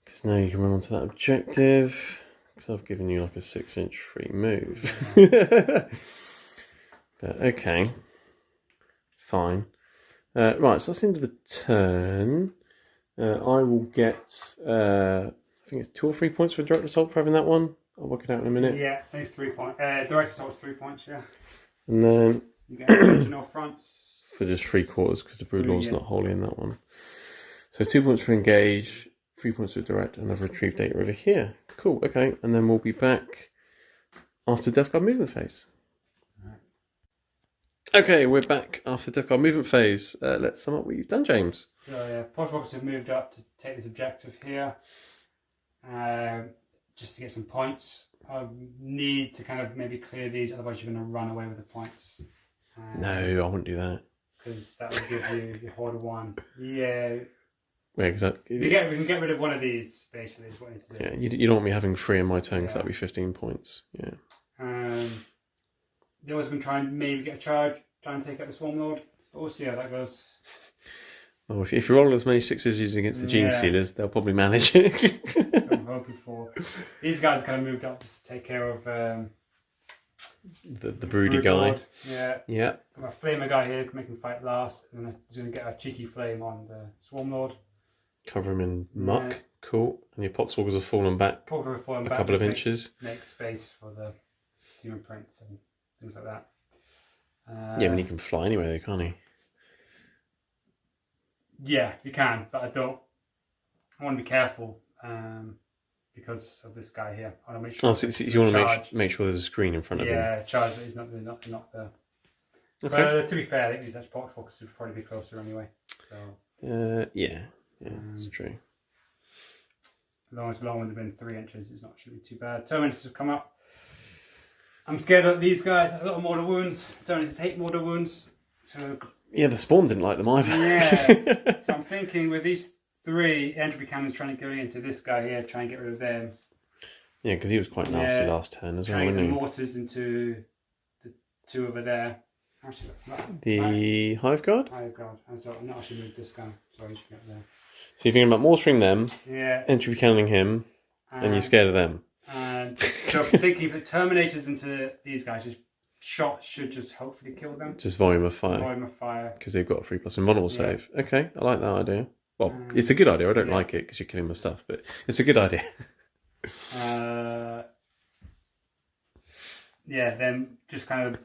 Because now you can run onto that objective. Because I've given you like a 6-inch free move. Yeah. But okay. Fine. Right, so that's the end of the turn. I will get, I think it's 2 or 3 points for direct assault for having that one. I'll work it out in a minute. Yeah, I think it's 3 points. Direct assault's 3 points, yeah. And then You get original front. for just 3/4 because the Broodlord's yeah. not wholly in that one. So 2 points for engage, 3 points for direct, and I've retrieved data over here. Cool, okay, and then we'll be back after Death Guard movement phase. Okay, we're back after Death Guard movement phase. Let's sum up what you've done, James. So yeah, Pox Walkers have moved up to take this objective here. Just to get some points. I need to kind of maybe clear these, otherwise you're going to run away with the points. No, I wouldn't do that. Because that will give you your Horde 1. Yeah. Wait, exactly. We can get rid of one of these, basically, is what I need to do. Yeah, you don't want me having 3 in my turn because Yeah. that'd be 15 points. Yeah. They always been trying to maybe get a charge, try and take out the Swarm Lord. But we'll see how that goes. Well, if you roll as many 6s as you do against the Gene Yeah. Stealers, they'll probably manage it. So I'm hoping for. These guys kind of moved up to take care of the broody Brood guy. Lord. Yeah. Yeah. Got my Flamer guy here to make him fight last, and then he's going to get a cheeky flame on the Swarm Lord. Cover him in muck. Yeah. Cool. And your Pox Walkers have fallen back Probably falling a back couple of just inches. Make space for the human prints and things like that. Yeah, I mean, he can fly anyway, though, can't he? Yeah, you can, but I want to be careful because of this guy here. I want to make sure. Oh, so you want to make sure there's a screen in front of him. Yeah, charge, but he's not the. Okay. To be fair, I think these Pox Walkers would probably be closer anyway. So. Yeah, that's true. As long as the long one would have been 3 inches, it's not should be too bad. Tyranids have come up. I'm scared of these guys. A lot of mortar wounds. Tyranids hate mortar wounds. So Yeah, the Spawn didn't like them either. yeah. So I'm thinking with these 3 entropy cannons trying to go into this guy here, try and get rid of them. Yeah, because he was quite nasty last turn as well, Trying to wasn't get he? the mortars into the 2 over there. Actually, The Hive Guard? Oh god, I'm not actually moved this guy. Sorry, I should get there. So you're thinking about mortaring them, Yeah. entropy cannoning him, and you're scared of them. And so I'm thinking if it Terminators into these guys, just shots should just hopefully kill them. Just volume of fire. Volume of fire. Because they've got a 3+ invulnerable Yeah. save. Okay, I like that idea. Well, it's a good idea. I don't like it because you're killing my stuff, but it's a good idea. Yeah, then just kind of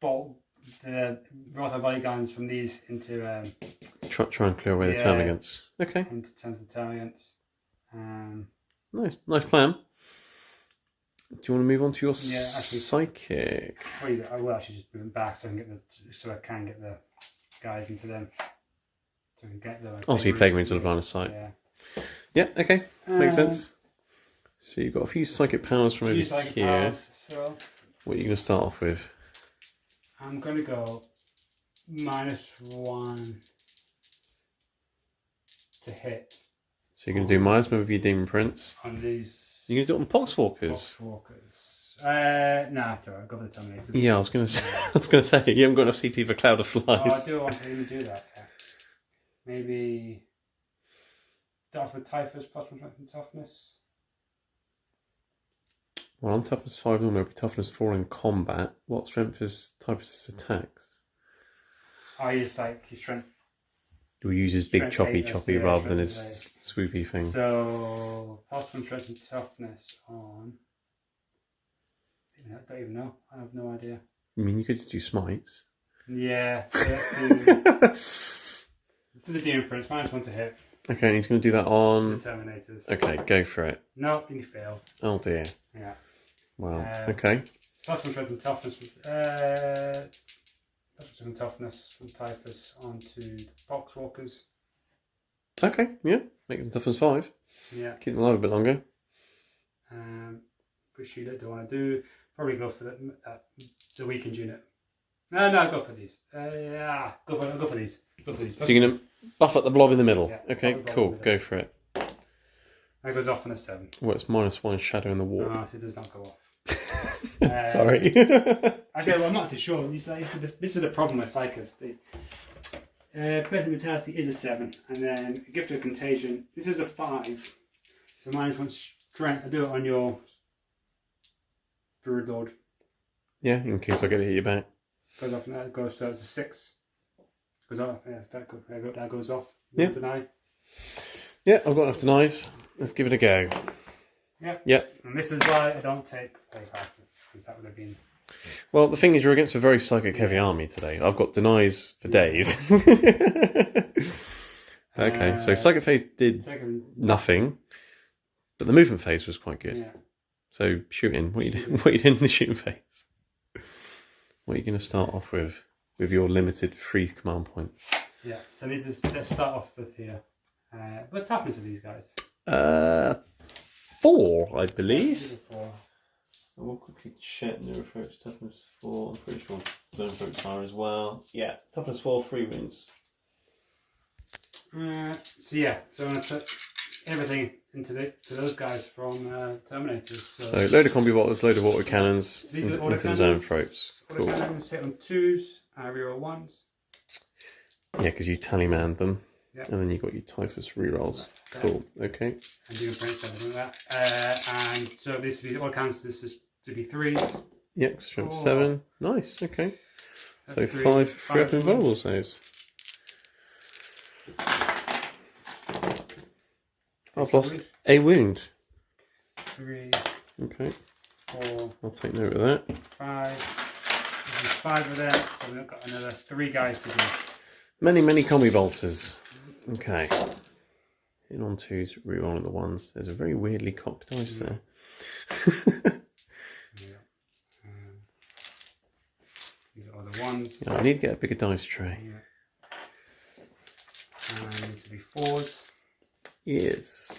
bolt the Rotha Valley guns from these into Try and clear away the termagants. Okay, into terms of termagants. nice plan. Do you want to move on to your Yeah, actually- psychic? I will actually just move them back so I can get the guys into them. So I can get the. Oh, so you're playing into the line of sight. Yeah. Yeah. Okay, makes sense. So you've got a few psychic powers from over here. Powers, so What are you going to start off with? I'm going to go -1 to hit So you're going to do -1 with your Demon Prince. on these. You're going to do it on Pox Walkers. Pox Walkers. Nah, I'll go for the Terminators. Yeah, I was going to say you haven't got enough CP for Cloud of Flies. Oh, I do want to even do that. Yeah. Maybe start with Typhus plus 1 strength and toughness. Well, I'm toughness 5 normal, but toughness 4 in combat. What strength is Typhus' attacks? I use like his strength. Do we use his big Strength 8, choppy yeah, rather than strength his swoopy thing? So plus 1 strength and toughness on. I don't even know. I have no idea. I mean, you could just do smites. Yeah. So let's do To the Demon Prince, -1 to hit. Okay, and he's going to do that The on... Terminators. Okay, go for it. No, and he fails. Oh dear. Yeah. Well, okay. +1 strength and toughness. +1 and toughness from Typhus onto the Pox Walkers. Okay, yeah. Make them tough as 5. Yeah. Keep them alive a bit longer. Which unit do I want to do? Probably go for the weakened unit. No, go for these. Yeah, go for these. Go for these. So you're going to buff up the blob in the middle. Yeah, okay, cool. Go for it. That goes off on a 7. Well, it's -1 shadow in the wall. Oh, so it does not go off. Sorry. Actually, well, I'm not too sure. This is the problem with Psychers. Present Mentality is a 7, and then Gift of Contagion. This is a 5. So -1 strength. I do it on your Druid Lord. Yeah, in case I get to hit you back. Goes off, and that goes, so it's a 6. Goes off, yes, that goes off. Yeah. Deny. Yeah, I've got enough denies. Let's give it a go. Yeah. Yep. And this is why I don't take play passes, because that would have been. Well, the thing is, you're against a very psychic heavy army today. I've got denies for days. Okay, so psychic phase did nothing, but the movement phase was quite good. Yeah. So shooting, what are you doing in the shooting phase? What are you going to start off with your limited free command points? Yeah. So let's start off with here. What toughness are these guys? 4, I believe. 4. I will quickly check their approach. Toughness 4. I'm pretty sure zone approach are as well. Yeah, toughness 4, 3 wounds. So yeah, so I'm going to put everything into those guys from Terminators. So load of combi bolters, load of water cannons these are into the zone throats. Cool. Cannons hit on 2s, reroll 1s. Yeah, because you tally-manned them. Yep. And then you got your Typhus rerolls. Okay. Cool, okay. And Demon Prince, everything like that. And so this is all counts. This is to be 3s. Yep, strength 7. Nice, okay. That's So 3, 5 free up invulnerable saves. I've lost a wound. 3, Okay. 4, I'll take note of that. 5. There's 5 of that, so we've got another 3 guys to do. Many combi bolters. Okay. Hitting on 2s, rerolling the 1s. There's a very weirdly cocked dice there. Yeah. These are the 1s. Yeah, I need to get a bigger dice tray. Yeah. And these will be 4s. Yes.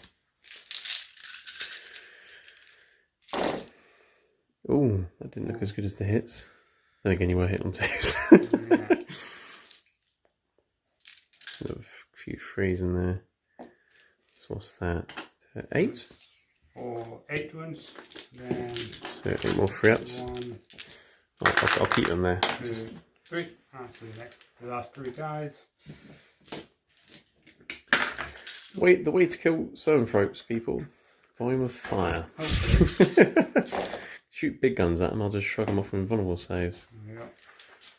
Oh, that didn't look as good as the hits. Then again, you were hit on 2s. Yeah. A few 3s in there. So what's that? 8? 4, 8 ones. Then So 8 more free ups. 1, I'll keep them there. 2, 3. So the last 3 guys. The way to kill zoanthropes, people. Volume of fire. Shoot big guns at them, I'll just shrug them off with invulnerable saves. Yeah.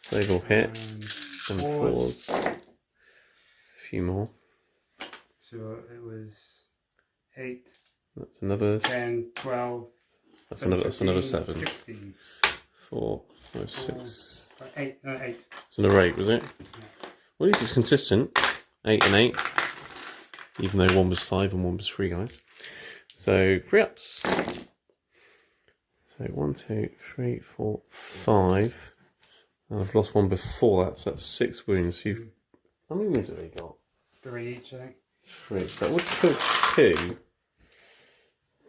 So they've all hit. And Some 4s. 4s. A few more. So it was 8, That's another. 10, 12. That's another 7. 16. 4, 5, 6. 8. No, 8. It's another 8, was it? Well, at least it's consistent. 8 and 8. Even though one was 5 and one was 3, guys. So, 3 ups. So, 1, 2, 3, 4, 5. And I've lost one before that, so that's 6 wounds. So how many wounds have they got? 3 each, I think. 3. So that would kill 2.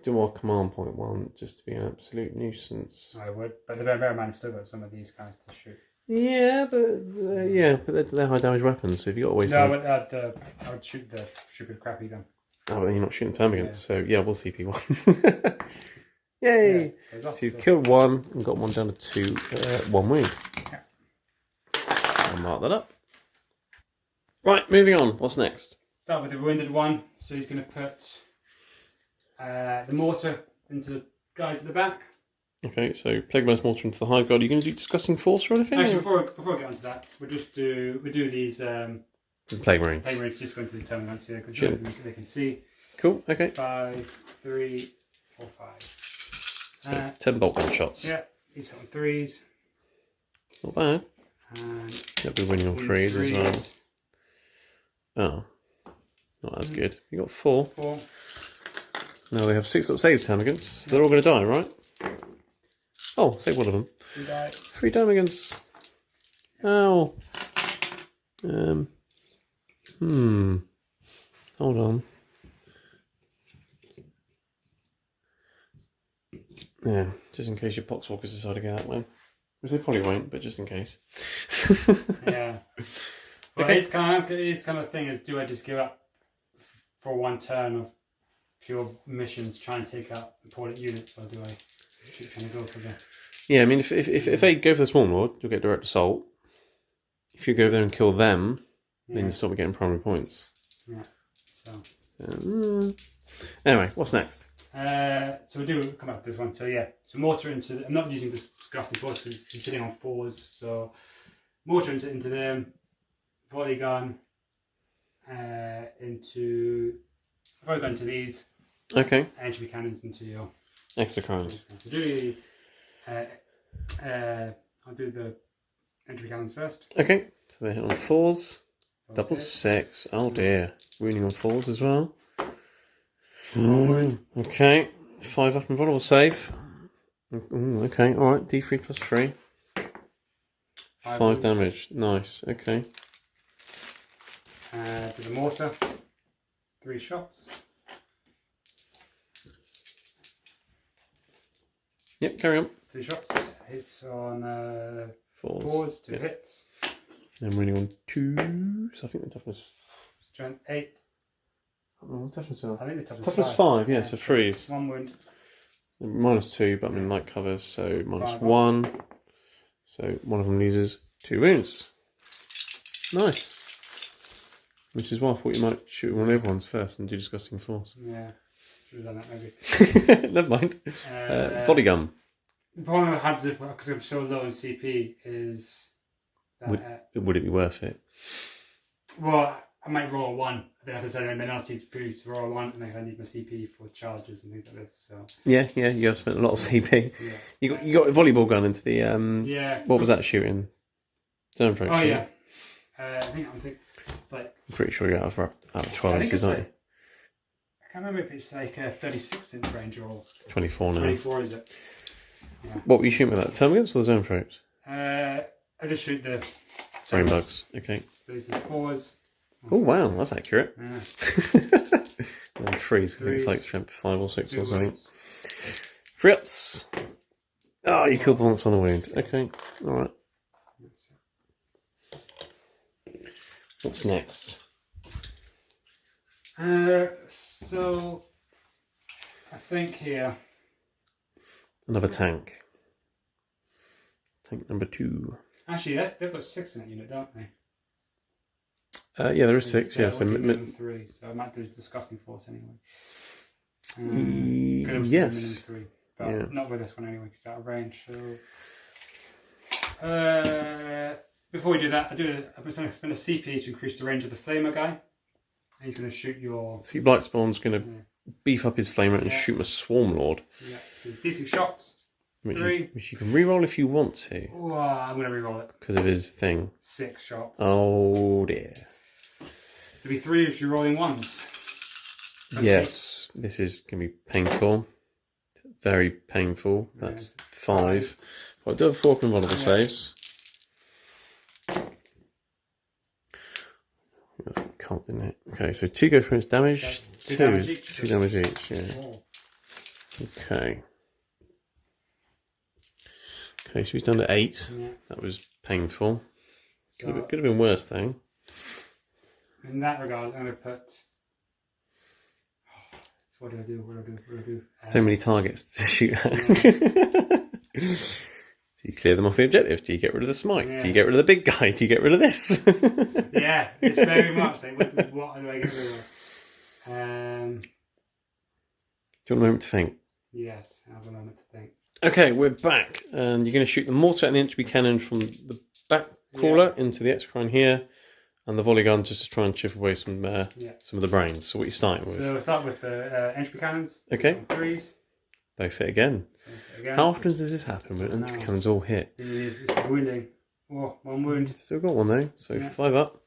Do our command point 1 just to be an absolute nuisance. I would, but the bear man still got some of these guys to shoot. Yeah, but they're high damage weapons, so if you got to waste. No, I would shoot the stupid crappy gun. Oh, but then you're not shooting termagants, so yeah, we'll CP1. Yay! Yeah, So you've killed 1 and got 1 down to 2, 1 wound. Yeah. I'll mark that up. Right, moving on. What's next? Start with the wounded one. So he's going to put the mortar into the guys at the back. Okay, so Plague Burst Mortar into the Hive Guard. Are you going to do Disgusting Force or anything? Actually, before I get onto that, we do these Plague Marines. Plague Marines just going to the terminals here because Sure. they can see. Cool, okay. 5, 3, 4, 5. So 10 bolt gun shots. Yeah, he's on 3s. Not bad. And He'll be winning on 3s as well. Oh, not as good. You got 4. 4. Now they have 6 up save termagants. So they're all going to die, right? Oh, save one of them. 3 die. 3 termagants. Ow. Hold on. Yeah, just in case your Pox Walkers decide to go that way. Which they probably won't, but just in case. Yeah. Well, Okay. his kind of thing is, do I just give up for 1 turn of pure missions, try and take out important units, or do I keep trying to go for the... Yeah, I mean, if they go for the Swarm Lord, you'll get direct assault. If you go over there and kill them, then you stop getting primary points. Yeah, so... Anyway, what's next? So we do come up with this one. So yeah, so mortar into... I'm not using this disgusting force because it's sitting on 4s. So mortar into them, volley gun into... volley gun into these. Okay. Entry cannons into your... Extra crowns. So do I'll do the entry cannons first. Okay, so they hit on 4s. Double 6. Oh dear. Wounding on 4s as well. Okay. 5 up and vulnerable save. Okay, alright. D3 plus 3. 5 damage. Nice. Okay. To the mortar. 3 shots. Yep, carry on. 3 shots. Hits on 4s. 4s, 2 hits. And running on 2s. I think the toughness. Strength 8. Oh, toughness I think the toughness, toughness 5, yeah, so 3s. 1 wound. -2, but I'm in light cover, so Five. -1. So one of them loses 2 wounds. Nice. Which is why I thought you might shoot one of the other ones first and do disgusting force. Yeah, should have done that maybe. Never mind. Body gun. The problem I have because I'm so low in CP is that Would it be worth it? well, I might roll a 1. Then I have to say my nasty to roll a 1, and then I need my CP for charges and things like this. So Yeah, you have spent a lot of CP. yeah. You got a volleyball gun into the yeah. What was that shooting? Zone approach. Oh yeah. I think it's like. I'm pretty sure you're out of 12 inches, aren't you? I can't remember if it's like a 36-inch range or It's 24 now. 24, is it? Yeah. What were you shooting with that? Termagants or the zone approach? I just shoot the Brain bugs. Okay. So this is 4s. Oh wow, that's accurate. Yeah. And 3s. I think it's like Threes. strength 5 or 6 or 2 something. wounds. 3 ups. Oh, you killed the one that's on the wound. Okay, alright. What's next? So I think here. Another tank. Tank number 2. Actually, they've got 6 in that unit, don't they? Yeah, there is 6. Yeah, so 3, so I might do disgusting force anyway. Could have yes. 3, but Yeah. not with this one anyway, because it's out of range. So before we do that, I'm going to spend a CP to increase the range of the flamer guy. And he's going to shoot your. See, Blightspawn's going to beef up his flamer and shoot my Swarm Lord. Yeah, so it's decent shots. Which you can reroll if you want to. Oh, I'm going to reroll it. Because of his thing. 6 shots. Oh dear. So it'll be 3 if you're rolling 1s. Okay. Yes, this is going to be painful. Very painful. That's 5. I'll do a 4 vulnerable saves. That's a cult, isn't it? Okay, so 2 go for its damage. 2 damage each. 2 damage each, yeah. Oh. Okay. Okay, so he's done to 8. Yeah. That was painful. So, Could have been worse, though. in that regard, I'm going to put. So what do I do? So many targets to shoot at. Do you clear them off the objective? Do you get rid of the smite? Yeah. Do you get rid of the big guy? Do you get rid of this? Yeah, it's very much like what do I get rid of? Do you want a moment to think? Yes, I have a moment to think. Okay, we're back, and you're going to shoot the mortar and the entry cannon from the back crawler into the exocrine here, and the volley gun just to try and chip away some of the brains. So what are you starting with? So we'll start with the entry cannons. Okay. 3s. Both hit again. How often does this happen when entry cannons all hit? It's wounding. Oh, 1 wound. Still got one though, so 5 up.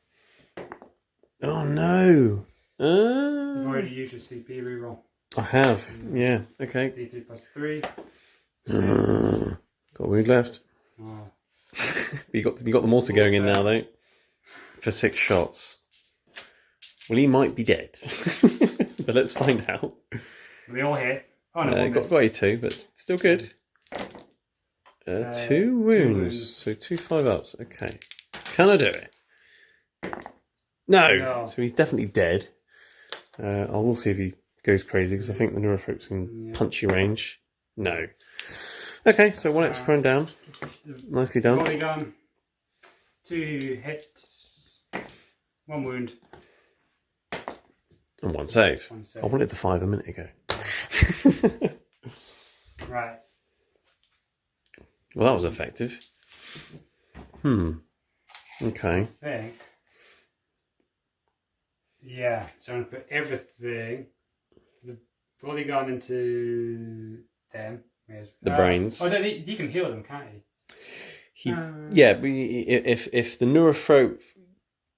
Oh no! You've already used your CP reroll. I have. Yeah. Okay. D3 plus 3. Got a wound left. Oh. you got the mortar going in now though. For 6 shots. Well, he might be dead. But let's find out. We all hit. Oh no, got you 2, but still good. 2 wounds. So 2 5-ups. Okay. Can I do it? No. So he's definitely dead. I will see if he goes crazy because I think the neurophobes can punchy range. No. Okay, so 1 extra prone down. Nicely done. Body gun. 2 hits. 1 wound. And 1 save. 1 save. I wanted the 5 a minute ago. Right. Well, that was effective. Okay. I think. Yeah, so I'm going to put everything, the body gun into them. The brains. Oh, no, he can heal them, can't he? Yeah, if the neurophrope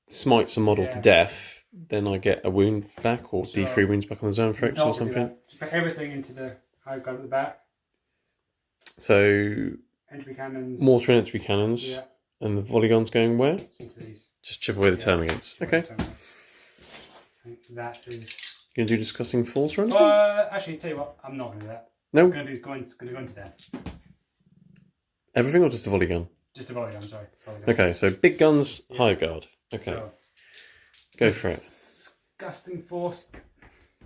smites a model to death, then I get a wound back or D3 wounds back on the zoanthropes or something. Just put everything into the high gun at the back. So, entry cannons. Mortar and entry cannons. Yeah. And the volley guns going where? Into these. Just chip away the termagates. Okay. I think that is. You gonna do discussing force or anything? Actually, tell you what, I'm not going to do that. No. I'm going to go into that. Everything or just a volley gun? Just a volley gun, sorry. Volley gun. Okay, so big guns, high guard. Okay. So, go for it. Disgusting force.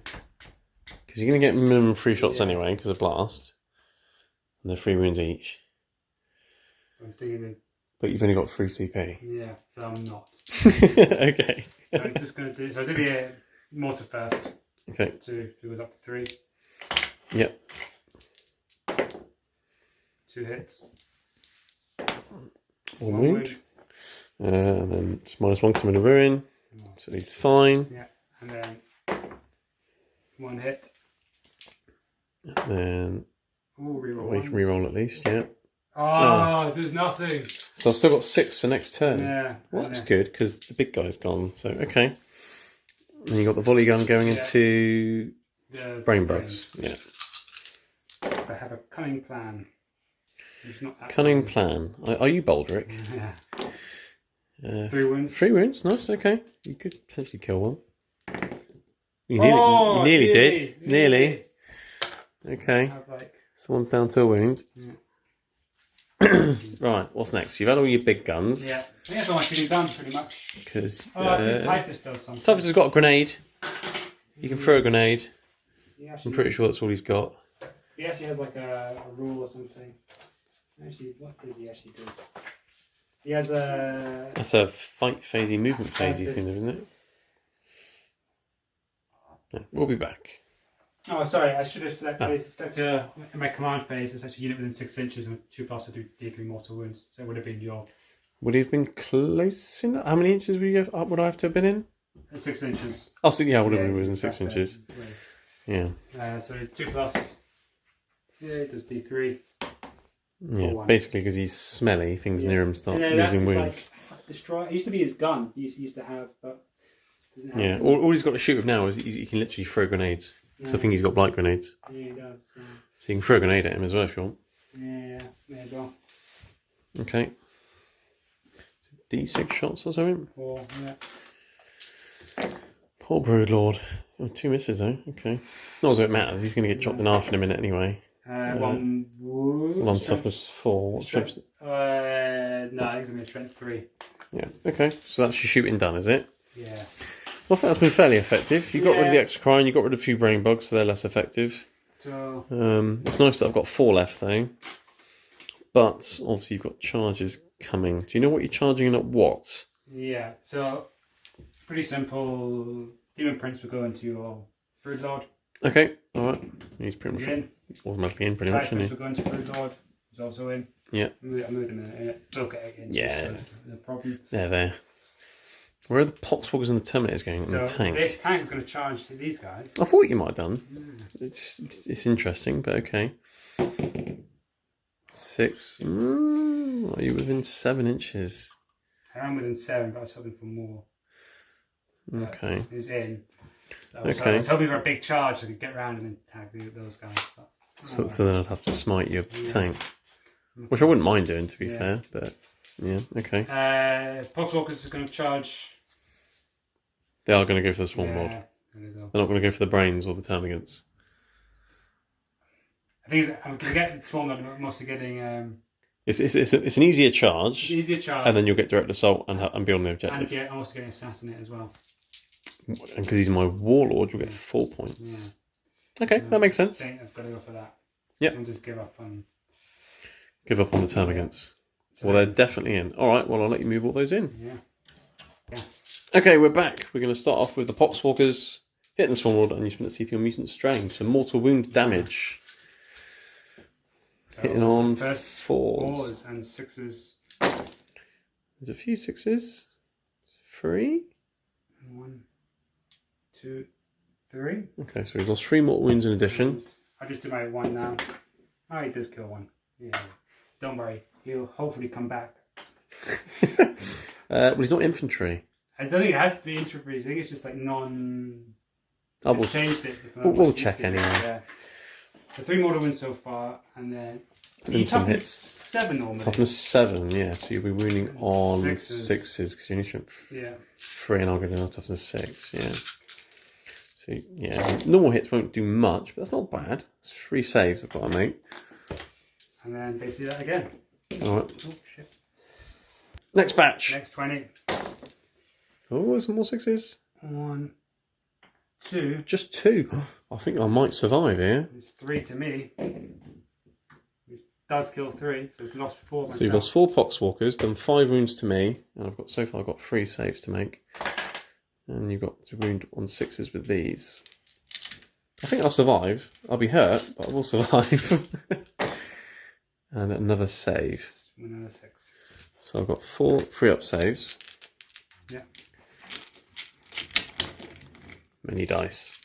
Because you're going to get minimum 3 shots anyway, because of blast. And they're 3 wounds each. I'm thinking. But you've only got 3 CP. Yeah, so I'm not. Okay. So I'm just going to do. So I do the mortar first. Okay. 2 goes up to 3. Yep. 2 hits. 1 wound. And then it's -1 coming to ruin. So he's fine. Yeah. And then 1 hit. And then reroll at least, yeah. Oh, there's nothing. So I've still got 6 for next turn. Yeah. Well, that's good because the big guy's gone. So okay. And you got the volley gun going into brain bugs. Yeah. So I have a cunning plan. Cunning plan. Are you Baldric? Yeah. 3 wounds. 3 wounds. Nice. Okay. You could potentially kill one. You nearly did. Nearly. Okay. Someone's down to a wound. Yeah. Right, what's next? You've had all your big guns. Yeah, I think that's all my shooting done, pretty much. Because I think Typhus does something. Typhus has got a grenade. You can throw a grenade. I'm pretty sure that's all he's got. He actually has like a rule or something. Actually, what does he actually do? He has a... That's a fight phasey, movement phasey thing, isn't it? Yeah, we'll be back. Oh, sorry, I should have selected in my command phase, it's actually a unit within 6 inches and 2+ to do D3 mortal wounds. So it would have been your... Would he have been close enough? How many inches would I have to have been in? 6 inches. Oh, so, yeah, I would have been within 6 inches. Yeah. So 2+. Yeah, it does D3. Yeah, basically because he's smelly, things near him start losing wounds. Like, destroy. It used to be his gun. He used to have, but yeah. All he's got to shoot with now is he can literally throw grenades. So I think he's got blight grenades. Yeah, he does. So you can throw a grenade at him as well if you want. Yeah, may as well. Okay. So D6 shots or something. 4. Yeah. Poor Broodlord. Oh, 2 misses though. Okay. Not as it matters. He's going to get chopped in half in a minute anyway. 1 wound. 1 toughness 4. What strength? No, it's going to be a strength 3. Yeah. Okay. So that's your shooting done, is it? Yeah. Well, I think that's been fairly effective. You got rid of the extra crying, you got rid of a few brain bugs, so they're less effective. So, it's nice that I've got 4 left though. But obviously you've got charges coming. Do you know what you're charging and at what? Yeah, so pretty simple. Demon Prince will go into your Broodlord. Okay, alright. He's pretty much automatically in pretty much, isn't he? Typhus will go into Broodlord. He's also in. Yeah. I'll move them in. They'll get in. Yeah. No problem. They're there. Where are the Pox Walkers and the Terminators going? So the tank? this tank's going to charge these guys. I thought you might have done. It's interesting, but okay. 6. Are you within 7 inches? I am within 7, but I was hoping for more. Okay. Is in. So Okay. I was hoping for a big charge so I could get around and then tag those guys. But, So then I'd have to smite your tank. Which I wouldn't mind doing, to be fair, but yeah, okay. Pox Walkers are going to charge. They are going to go for the Swarm Lord. They're not going to go for the brains or the termagants. I think I'm going to get Swarm Lord, I'm mostly getting. It's an easier charge. Easier charge. And then you'll get direct assault and be on the objective. And I'm also getting Assassinate as well. And because he's my Warlord, you'll get 4 points. Yeah. Okay, that makes sense. I think I've got to go for that. Yep. And just give up on. Give up on the termagants. Well, they're definitely in. All right, well, I'll let you move all those in. Yeah. Okay, we're back. We're going to start off with the Pox Walkers, hitting the Swarm Lord, and you spend the CP on Mutant Strain. So mortal wound damage. So hitting on fours and sixes. There's a few sixes. 3. 1, 2, 3. Okay, so he's lost 3 mortal wounds in addition. I'll just do my 1 now. Oh, he does kill 1. Yeah. Don't worry. He'll hopefully come back. Well, he's not infantry. I don't think it has to be infantry. I think it's just like non... We'll changed it. We'll check anyway. Yeah. So 3 mortal wins so far, and then... Some hits. 7 normally. Toughness 7, yeah. So you'll be wounding on 6s because you need to 3 and I'll go down to toughness 6, yeah. So, yeah. Normal hits won't do much, but that's not bad. It's 3 saves I've got to make. And then basically that again. Alright. Oh, shit. Next batch. Next 20. Oh, some more 6s. 1, 2. Just 2. I think I might survive here. It's 3 to me. Which does kill 3, so we've lost 4 myself. So you've lost 4 Pox Walkers, done 5 wounds to me, and so far I've got 3 saves to make. And you've got to wound on 6s with these. I think I'll survive. I'll be hurt, but I will survive. And another save. Another 6. So I've got 4 free-up saves. Yeah. Many dice.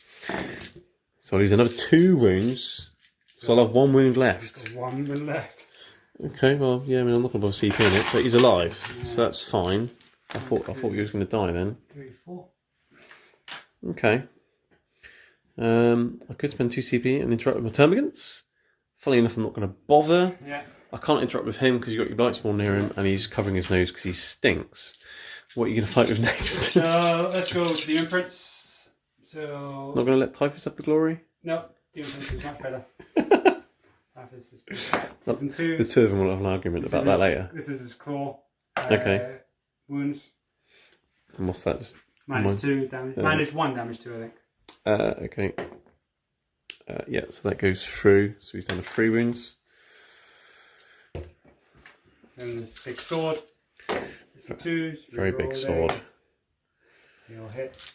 So I'll lose another 2 wounds. So I'll have 1 wound left. 1 wound left. Okay, well, yeah, I mean, I'm not going to bother CP in it, but he's alive, so that's fine. I thought he was going to die then. 3, 4. Okay. I could spend 2 CP and interact with my termagants. Funnily enough, I'm not going to bother. Yeah. I can't interact with him because you've got your blight spawn near him and he's covering his nose because he stinks. What are you going to fight with next? So let's go to the imprints. So Not going to let Typhus have the glory? no, the imprints is much better. Typhus is better. Season 2. The 2 of them will have an argument about that later. This is his claw. Okay. Wounds. And what's that? Just Minus 2 damage. Minus 1 damage to, I think. okay. Yeah, so that goes through. So he's done 3 wounds. Then there's a big sword. There's 2s. Very big sword. You'll hit.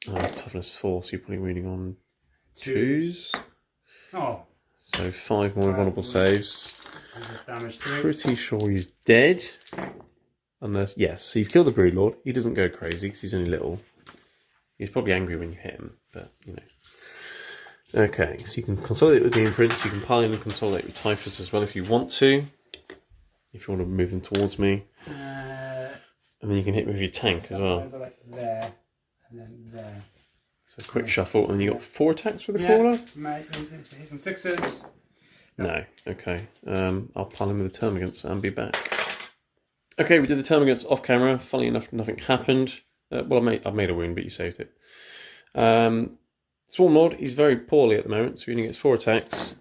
Toughness 4, so you're probably wounding on 2s. Oh. So 5 more invulnerable saves. Damage 3. Pretty sure he's dead. Unless, yes, so you've killed the Broodlord. He doesn't go crazy because he's only little. He's probably angry when you hit him, but you know. Okay, so you can consolidate with the imprints. You can pile in and consolidate with Typhus as well if you want to. If you want to move them towards me. And then you can hit with your tank as well. Like there, and then there. So quick shuffle, and you got 4 attacks with the crawler? He's on 6s. No, okay. I'll pile him with the termagants and be back. Okay, we did the termagants off camera. Funnily enough, nothing happened. Well, I've made a wound, but you saved it. Swarm Lord, he's very poorly at the moment, so he only gets 4 attacks.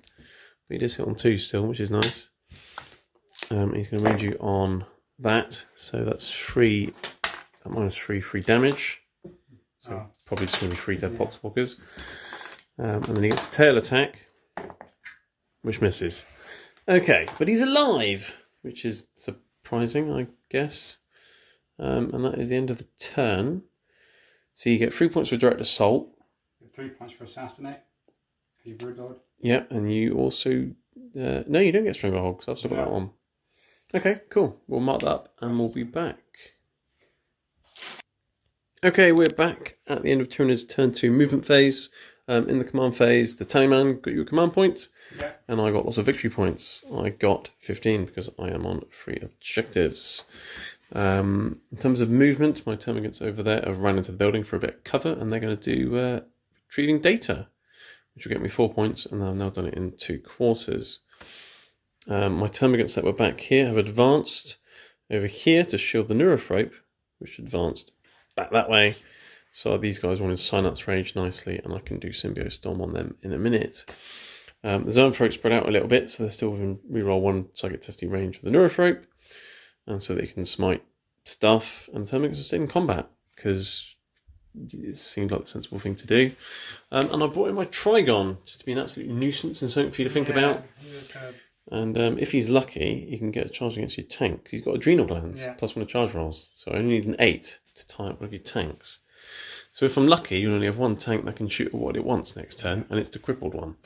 But he does hit on 2 still, which is nice. He's going to wound you on that, so that's 3, minus 3 damage. So probably just going to be 3 dead Pox Walkers. And then he gets a tail attack, which misses. Okay, but he's alive, which is surprising, I guess. And that is the end of the turn. So you get 3 points for direct assault. 3 points for assassinate. For your Broodlord. Yep, and you also... no, you don't get Stranglehold, because I've still got that one. Okay, cool. We'll mark that up, and we'll be back. Okay, we're back at the end of Tyranids' turn 2 movement phase. In the command phase, the Tallyman got you a command point, and I got lots of victory points. I got 15 because I am on 3 objectives. In terms of movement, my termagants over there have run into the building for a bit of cover, and they're going to do retrieving data, which will get me 4 points, and I've now done it in 2 quarters. My termagants that were back here have advanced over here to shield the Neurophrope, which advanced back that way. So these guys are in Synapse range nicely, and I can do Symbiote Storm on them in a minute. The Zoanthrope spread out a little bit, so they're still within reroll 1 psychic testing range for the Neurophrope, and so they can smite stuff, and termagants are staying in combat, because it seemed like the sensible thing to do. And I brought in my Trigon, just to be an absolute nuisance and something for you to think about. And if he's lucky, he can get a charge against your tank, because he's got adrenal glands, plus 1 of charge rolls. So I only need an 8 to tie up one of your tanks. So if I'm lucky, you only have 1 tank that can shoot at what it wants next turn, and it's the crippled one.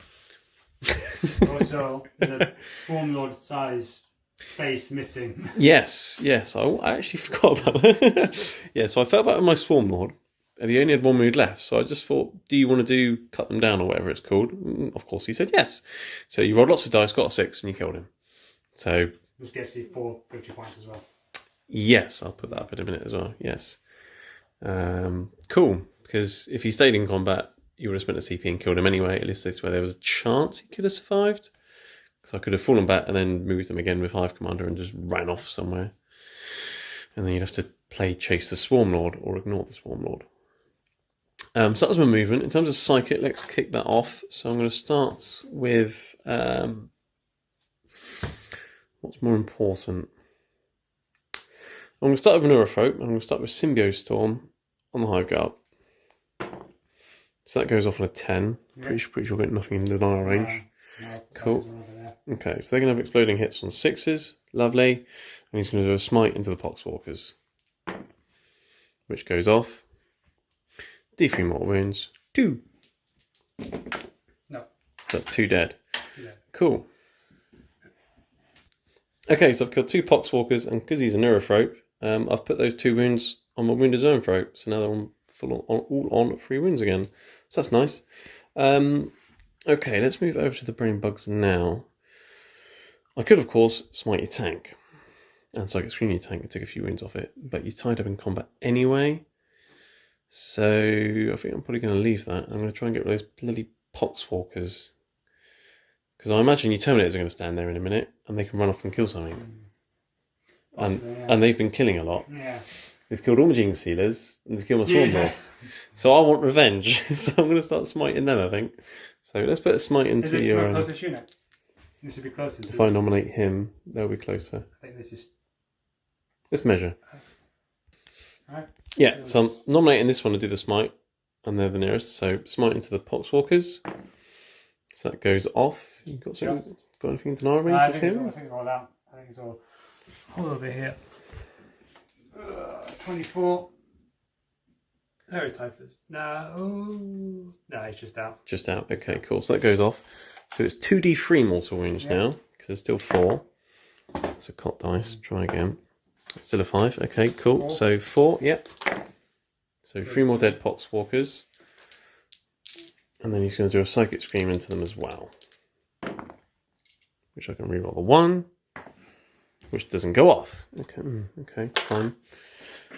Also, there's a Swarm Lord sized space missing. Yes, I actually forgot about that. Yeah, so I felt about my Swarm Lord, and he only had 1 mood left, so I just thought, do you want to cut them down or whatever it's called? Of course he said yes. So you rolled lots of dice, got a 6, and you killed him. So which gets you 4 victory points as well. Yes, I'll put that up in a minute as well, yes. Cool, because if he stayed in combat, you would have spent a CP and killed him anyway. At least this way there was a chance he could have survived. Because I could have fallen back and then moved him again with Hive Commander and just ran off somewhere. And then you'd have to play Chase the Swarm Lord or ignore the Swarm Lord. So that was my movement. In terms of Psychic, let's kick that off. So I'm going to start with... what's more important? I'm going to start with Neurophrope, and I'm going to start with Symbiote Storm on the Hive Guard. So that goes off on a 10. Pretty sure we'll get nothing in denial range. No, cool. Okay, so they're going to have exploding hits on 6s. Lovely. And he's going to do a smite into the Pox Walkers, which goes off. D3 more wounds. 2. No. So that's 2 dead. Yeah. Cool. Okay, so I've killed 2 Pox Walkers, and because he's a Neurophrope, I've put those 2 wounds on my wounded Zoanthrope, so now they're all on 3 wounds again. So that's nice. Okay, let's move over to the Brain Bugs now. I could, of course, smite your tank, and Psychic Scream your tank and take a few wounds off it, but you're tied up in combat anyway, so I think I'm probably going to leave that. I'm going to try and get rid of those bloody Pox Walkers, because I imagine your Terminators are going to stand there in a minute, and they can run off and kill something. And they've been killing a lot. Yeah. They've killed all my Gene Sealers, and they've killed my Swarm Lord. So I want revenge, so I'm going to start smiting them, I think. So let's put a smite into your... closest unit? This should be closest. If I nominate him, they'll be closer. I think this is... Let's measure. Alright. Yeah, so I'm nominating this one to do the smite, and they're the nearest. So smite into the Pox Walkers. So that goes off. You got anything in denial range with him? I think it's all out. I think it's all over here. 24. There is Typhus. No, it's just out. Just out. Okay, cool. So that goes off. So it's 2d3 mortal wounds now, because there's still 4. So cot dice. Try again. Still a 5. Okay, cool. 4. So 4. Yep. So 3 more dead Pox Walkers. And then he's going to do a Psychic Scream into them as well, which I can reroll the 1, which doesn't go off. Okay, fine.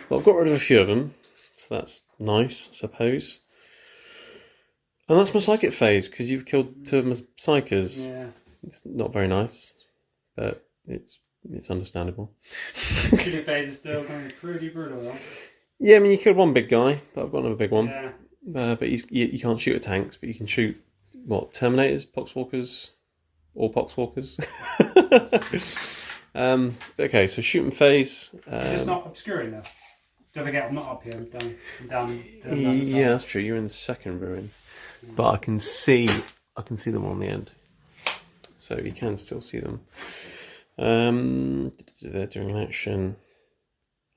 Well, I've got rid of a few of them, so that's nice, I suppose. And that's my Psychic phase, because you've killed 2 of my Psychers. Yeah. It's not very nice, but it's understandable. Shooting phase is still going to be pretty brutal, though. Yeah, I mean, you killed 1 big guy, but I've got another big one. Yeah. But you can't shoot at tanks, but you can shoot, what, Terminators, Pox Walkers, all Pox Walkers? Okay, so shooting phase. It's just not obscuring, though. Don't forget, I'm not up here, I'm down. Yeah, that's true, you're in the second ruin. But I can see them on the end. So you can still see them. They're doing an action.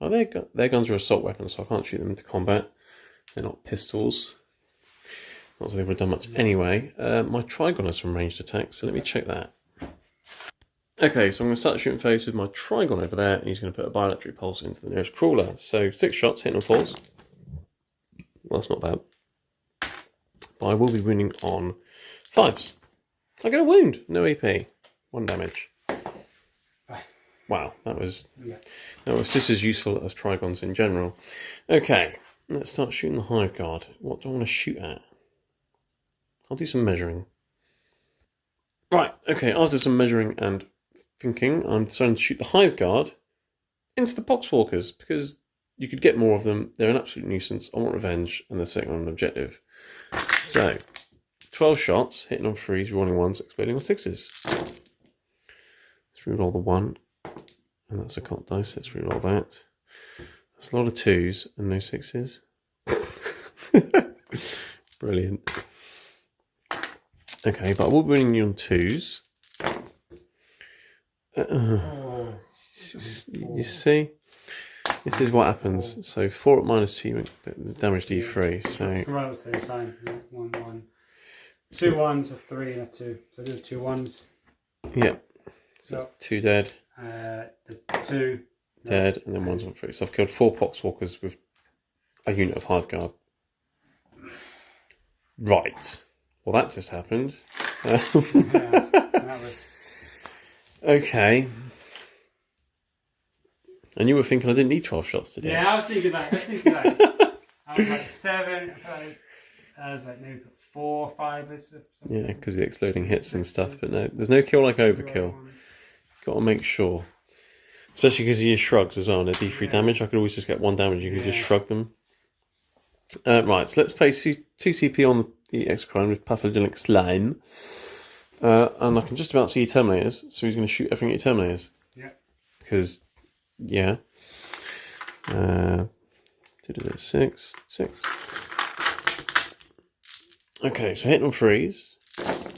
Oh, their guns are assault weapons, so I can't shoot them into combat. They're not pistols. Not that they would have done much anyway. My Trigon has some ranged attacks, so let me check that. Okay, so I'm going to start the shooting phase with my Trigon over there, and he's going to put a bioelectric pulse into the nearest crawler. So 6 shots, hitting on 4s. Well, that's not bad. But I will be wounding on 5s. I get a wound, no AP. 1 damage. Wow, that was Yeah. just as useful as Trigons in general. Okay, let's start shooting the Hive Guard. What do I want to shoot at? I'll do some measuring. Right, okay, after some measuring and thinking, I'm deciding to shoot the Hive Guard into the Pox Walkers, because you could get more of them. They're an absolute nuisance. I want revenge, and they're sitting on an objective. So, 12 shots, hitting on 3s, rolling 1s, exploding on 6s. Let's reroll the 1, and that's a cot dice. Let's reroll that. That's a lot of 2s and no 6s. Brilliant. Okay, but I will be winning you on 2s. You see? This is what happens. So 4 at -2, but damage D3. So Right at the same time. Yeah, 1, 1. 2 1s, a 3, and a 2. So there's 2 1s. Yeah. So 2 dead. The 2 dead, and then 1's on 3. So I've killed 4 Pox Walkers with a unit of Hive Guard. Right. Well, that just happened. Yeah, that was... Okay. And you were thinking I didn't need 12 shots today. Yeah, I was thinking that. I was like 7. I was like maybe 4 or 5 or something. Yeah, because of the exploding hits and stuff. But no, there's no kill like overkill. Got to make sure. Especially because you use shrugs as well, and they're D3 damage. I could always just get 1 damage. You could just shrug them. Right, so let's place 2 CP on the Exocrine with Pathogenic Slime. And I can just about see your Terminators, so he's going to shoot everything at your Terminators. Yeah. Because, yeah. 6. Okay, so hitting on 3s,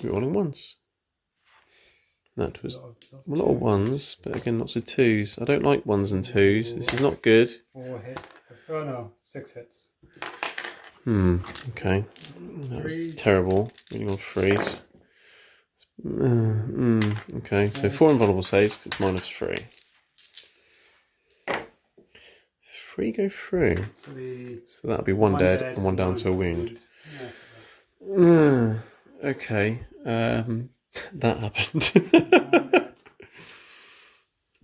rolling 1s. That was a lot of 1s, but again, lots of 2s. I don't like 1s and 2s. This is not good. 4 hits. Oh no, 6 hits. Okay. That was terrible. Reading on 3s. Okay, so 4 invulnerable saves, it's -3. 3 go through. So that'll be 1 dead and 1 down to a wound. Okay. That happened.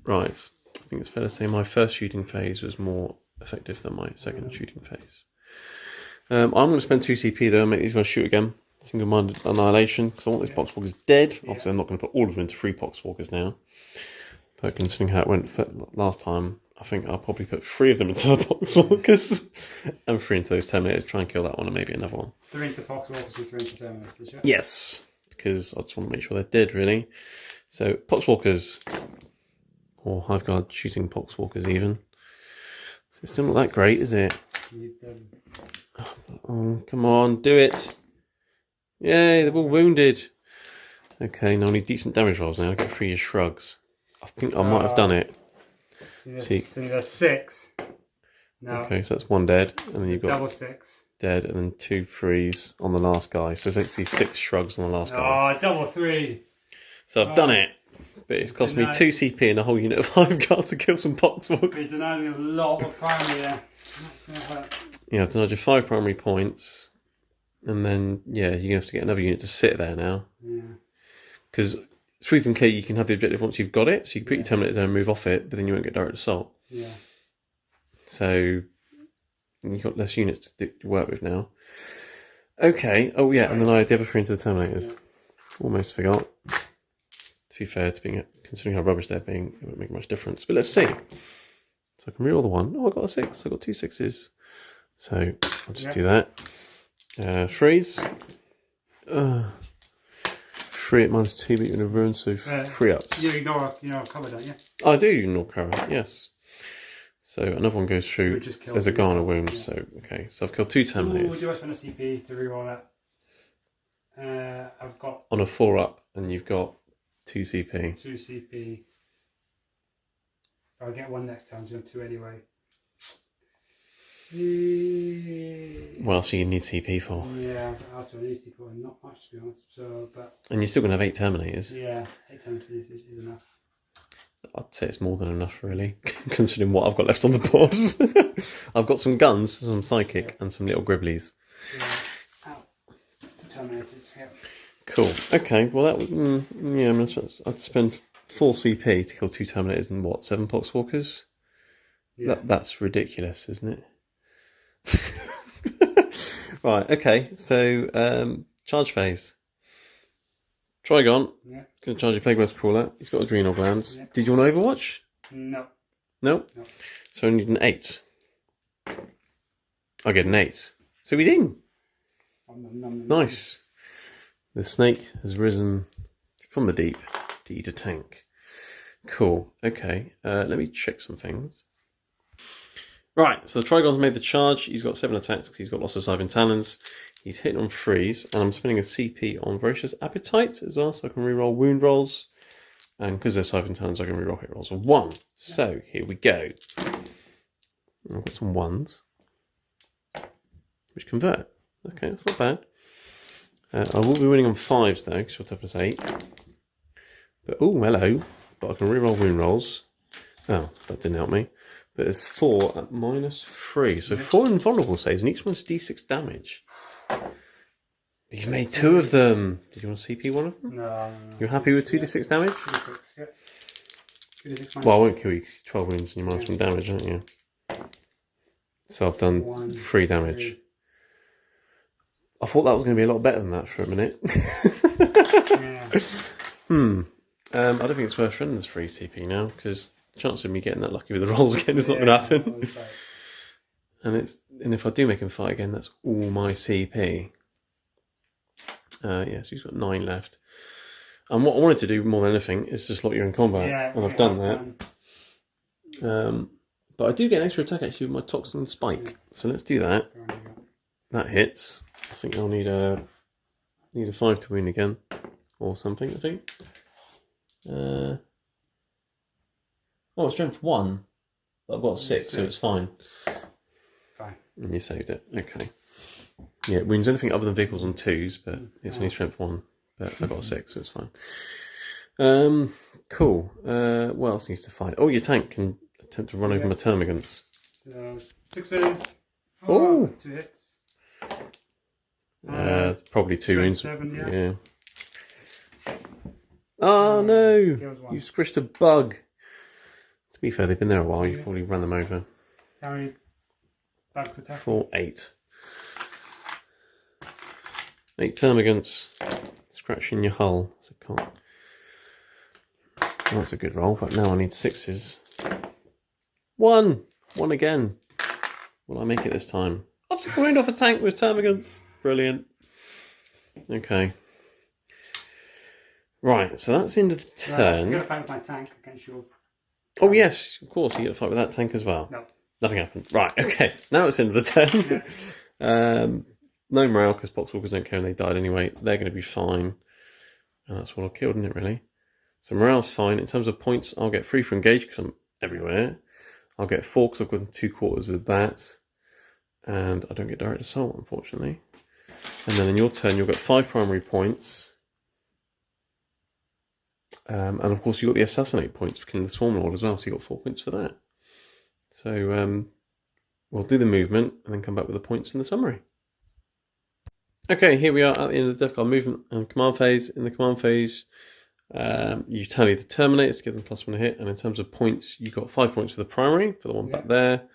Right. I think it's fair to say my first shooting phase was more effective than my second shooting phase. I'm going to spend 2 CP though and make these guys shoot again. Single-minded annihilation, because I want those Pox Walkers dead. Obviously I'm not going to put all of them into 3 Pox Walkers now. But considering how it went last time, I think I'll probably put 3 of them into the Pox Walkers and 3 into those Terminators, try and kill that one and maybe another one. 3 into Pox Walkers and 3 into Terminators, yeah? Yes, because I just want to make sure they're dead, really. So, Pox Walkers, or Hive Guard shooting Pox Walkers even. So it's still not that great, is it? Oh, come on, do it. Yay, they're all wounded. Okay, now I need decent damage rolls now. I've got 3 shrugs. I think I might have done it. See, there's 6. No. Okay, so that's 1 dead, and then you've got double 6 dead, and then 2 3s on the last guy. So effectively 6 shrugs on the last guy. Oh, double 3. So I've done it, but it's cost me 2 CP and a whole unit of Hive Guard to kill some Pox Walkers. You're denying a lot of primary there. That's going to hurt. Yeah, I've denied you 5 primary points, and then yeah, you're gonna have to get another unit to sit there now. Yeah. Because Sweep and clear, you can have the objective once you've got it, so you can put your Terminators there and move off it, but then you won't get direct assault. Yeah. So you've got less units to work with now. Okay. Oh yeah, and then I had the other 3 into the Terminators. Yeah. Almost forgot. To be fair, considering how rubbish they're being, it won't make much difference. But let's see. So I can reroll the 1. Oh, I got a 6. I got 2 6s. So I'll just do that. 3s. 3 at -2, but you're going to ruin, so 3 up. You ignore cover, don't you? I do ignore cover, yes. So another one goes through. There's a Garner wound, so okay. So I've killed 2 Terminators. Do I spend a CP to reroll that? I've got on a 4 up, and you've got 2 CP. 2 CP. I'll get 1 next time, so 2 anyway. Well, so you need CP for. Yeah, I need CP for not much to be honest. So, but and you're still going to have 8 Terminators. Yeah, 8 Terminators is enough. I'd say it's more than enough, really, considering what I've got left on the board. I've got some guns, some psychic, and some little gribblies. Yeah, Terminators. Yeah. Cool. Okay. Well, that would. Yeah, I'd spend 4 CP to kill 2 Terminators and what, 7 Pox Walkers? Yeah. That's ridiculous, isn't it? Right, okay, so charge phase. Trigon, Yeah. going to charge your Plague West Crawler. He's got adrenal glands. Yeah. Did you want Overwatch? No. No? No. So I need an 8. I get an 8. So he's in. Nice. The snake has risen from the deep to eat a tank. Cool. Okay, let me check some things. Right, so the Trigon's made the charge. He's got 7 attacks because he's got lots of Scythe Talons. He's hitting on freeze, and I'm spending a CP on Voracious Appetite as well, so I can reroll wound rolls. And because they're Scythe Talons, I can reroll hit rolls of 1. So here we go. I've got some 1s, which convert. Okay, that's not bad. I will be winning on 5s though, because you're toughness 8. But oh, hello. But I can reroll wound rolls. Oh, that didn't help me. But it's 4 at -3. So 4 invulnerable saves, and each one's d6 damage. You've made 2 of them. Did you want to CP one of them? No. You're happy with 2d6 damage? 2d6, yeah. 2d6 Well, I won't kill you. 12 wounds and you minus 1 damage, aren't you? So I've done 3 damage. 3. I thought that was going to be a lot better than that for a minute. Yeah. I don't think it's worth running this free CP now, because the chance of me getting that lucky with the rolls again is not going to happen. And if I do make him fight again, that's all my CP. Yeah, so he's got 9 left. And what I wanted to do more than anything is just lock you in combat, and I've done that. But I do get an extra attack actually with my Toxin Spike, so let's do that. That hits. I think I'll need a 5 to win again, or something. I think. Oh, strength 1. But I've got 6, so it's fine. Fine. And you saved it. Okay. Yeah, it wounds anything other than vehicles on 2s, but it's only strength 1. But I got a 6, so it's fine. Cool. What else needs to fight? Oh, your tank can attempt to run over my termagants. 6s. Oh! 2 hits. Probably 2 wounds. 7, Yeah. Oh no! You squished a bug. To be fair, they've been there a while. You've probably run them over. How many bugs attack? 4, 8. 8 termagants. Scratching your hull. So can't. That's a good roll, but now I need 6s. 1! 1 again. Will I make it this time? I've just wound off a tank with termagants. Brilliant. Okay. Right, so that's the end of the turn. I'm going to fight with my tank against your... Oh yes, of course, you get to fight with that tank as well. No. Nothing happened. Right, okay. Now it's the end of the turn. Yeah. No morale, because Pox Walkers don't care and they died anyway. They're going to be fine. And that's what I killed, isn't it, really? So morale's fine. In terms of points, I'll get 3 for engage, because I'm everywhere. I'll get 4, because I've got 2 quarters with that. And I don't get direct assault, unfortunately. And then in your turn, you'll get 5 primary points. And of course, you got the assassinate points for killing the Swarm Lord as well, so you got 4 points for that. So we'll do the movement and then come back with the points in the summary. Okay, here we are at the end of the Death Guard movement and command phase. In the command phase, you tally the Terminators to give them +1 hit, and in terms of points, you got 5 points for the primary, for the one back there.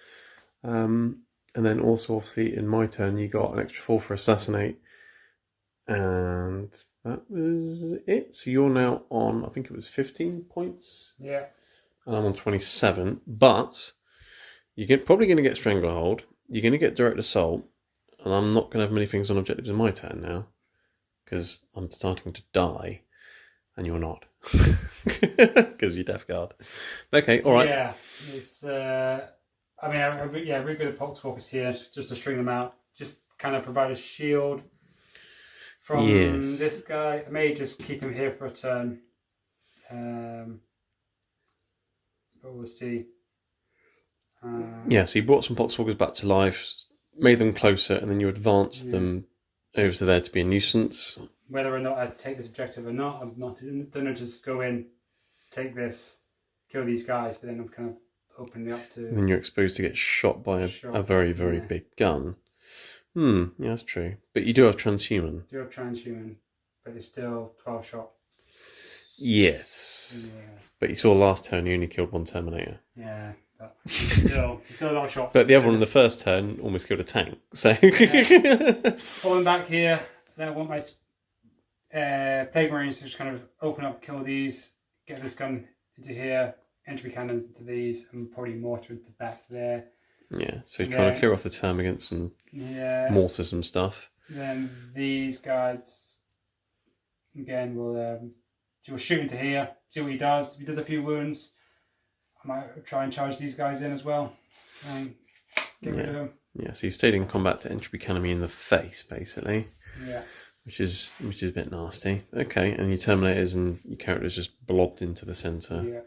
And then also, obviously, in my turn, you got an extra 4 for assassinate, and that was it. So you're now on, I think it was 15 points. Yeah. And I'm on 27. But you're probably going to get Stranglehold. You're going to get Direct Assault. And I'm not going to have many things on objectives in my turn now. Because I'm starting to die. And you're not. Because you're Death Guard. Okay, alright. Yeah. It's, I mean, really good at Pox Walkers here, just to string them out. Just kind of provide a shield from this guy. I may just keep him here for a turn. But we'll see. Yeah, so you brought some Pox Walkers back to life, made them closer, and then you advance them over to there to be a nuisance. Whether or not I take this objective or not, I'm not going to just go in, take this, kill these guys, but then I'm kind of opening it up to... And then you're exposed to get shot by a very, very big gun. Yeah, that's true. But you do have transhuman. Do have transhuman, but it's still 12 shot. Yes. points. Yeah. But you saw last turn, you only killed one Terminator. Yeah, but still a lot of shots. But the other one in the first turn almost killed a tank. So Falling back here, then I want my Plague Marines to just kind of open up, kill these, get this gun into here, entry cannons into these, and probably mortar into the back there. yeah, so you're trying to clear off the term against some mortars and stuff. Then these guys, again, will shoot into here, see what he does. If he does a few wounds, I might try and charge these guys in as well. And get rid of them. Yeah, so you stayed in combat to entry cannon me in the face, basically. Yeah. Which is a bit nasty. Okay, and your Terminators and your characters just blobbed into the centre,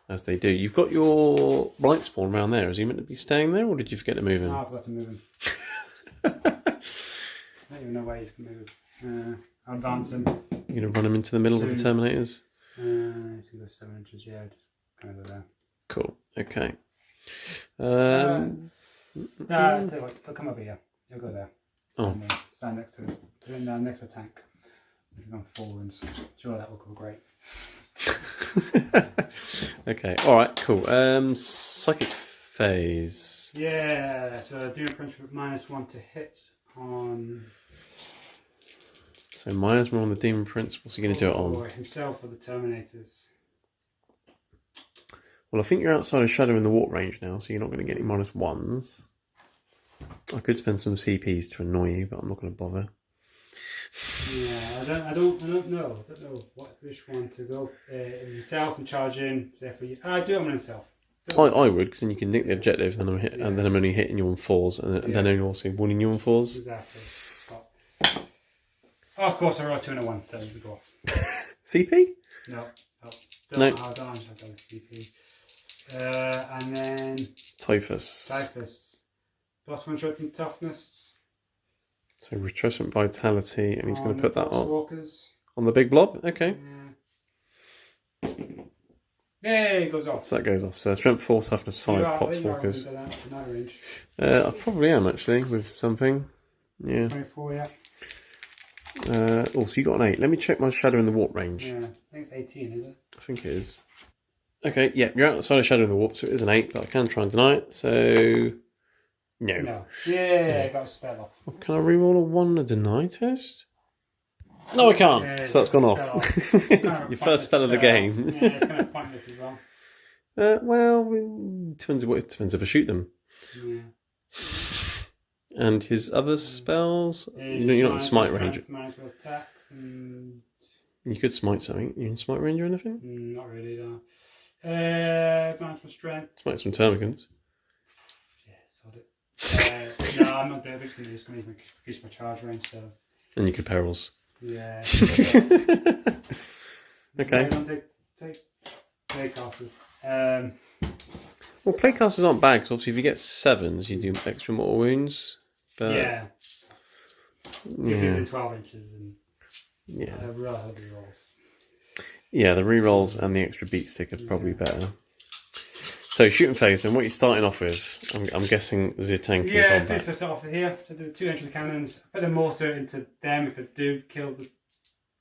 as they do. You've got your Blight Spawn around there. Is he meant to be staying there, or did you forget to move him? No, I forgot to move him. I don't even know where he's going to move. I'll advance him. You're going to run him into the middle of the Terminators? He's going to go 7 inches, yeah, just kind of go there. Cool, okay. No, I'll tell you what, he'll come over here. He'll go there. Stand next to next to a tank. We've gone 4 wounds. Sure, that will go great. Okay, alright, cool. Psychic Phase. Yeah, so Demon Prince with -1 to hit on... So -1 on the Demon Prince. What's he going to do it on? Himself or the Terminators. Well, I think you're outside of Shadow in the Warp range now, so you're not going to get any -1s. I could spend some CPs to annoy you, but I'm not going to bother. Yeah, I don't know which one to go. Himself and charge in. Therefore, do it on himself. I would, because then you can nick the objective, and then I'm only hitting you on 4s, and then I'm also warning you on 4s. Exactly. Oh, of course, I rolled 2 and a 1, so you go off. CP? No. Don't know how I've done CP. And then Typhus. +1 stroke and toughness. So retrenchment vitality, and he's going to put that Pox Walkers. on the big blob. Okay. Yeah, it goes off. So that goes off. So strength 4, toughness 5, Pox Walkers. I probably am actually with something. Yeah. 24, yeah. So you got an 8. Let me check my Shadow in the Warp range. Yeah, I think it's 18, is it? I think it is. Okay, yeah, you're outside of Shadow in the Warp, so it is an 8, but I can try and deny it. So no. Yeah, got a spell off. Well, can I reroll a 1 a deny test? No, I can't. Yeah, so that's gone off. Your first spell of the game. Yeah, it's kind of pointless as well. Well, it depends if I shoot them. Yeah. And his other spells, you're not in smite range. Attacks and... You could smite something. You in smite range or anything? Not really, no. Minus for strength. Smite some termagants. Yeah, sod it. No, I'm not doing it. It's going to increase my charge range, so... And you could perils. Yeah. Okay. Take playcasters. Well, playcasters aren't bad, because obviously if you get 7s, you do extra mortal wounds. But yeah. If you're in 12 inches and real heavy rolls. Yeah, the rerolls and the extra beat stick are probably better. So shooting phase, and what you're starting off with, I'm guessing the tank in combat. So start off with here. So do 2 entry cannons. Put the mortar into them if it do kill the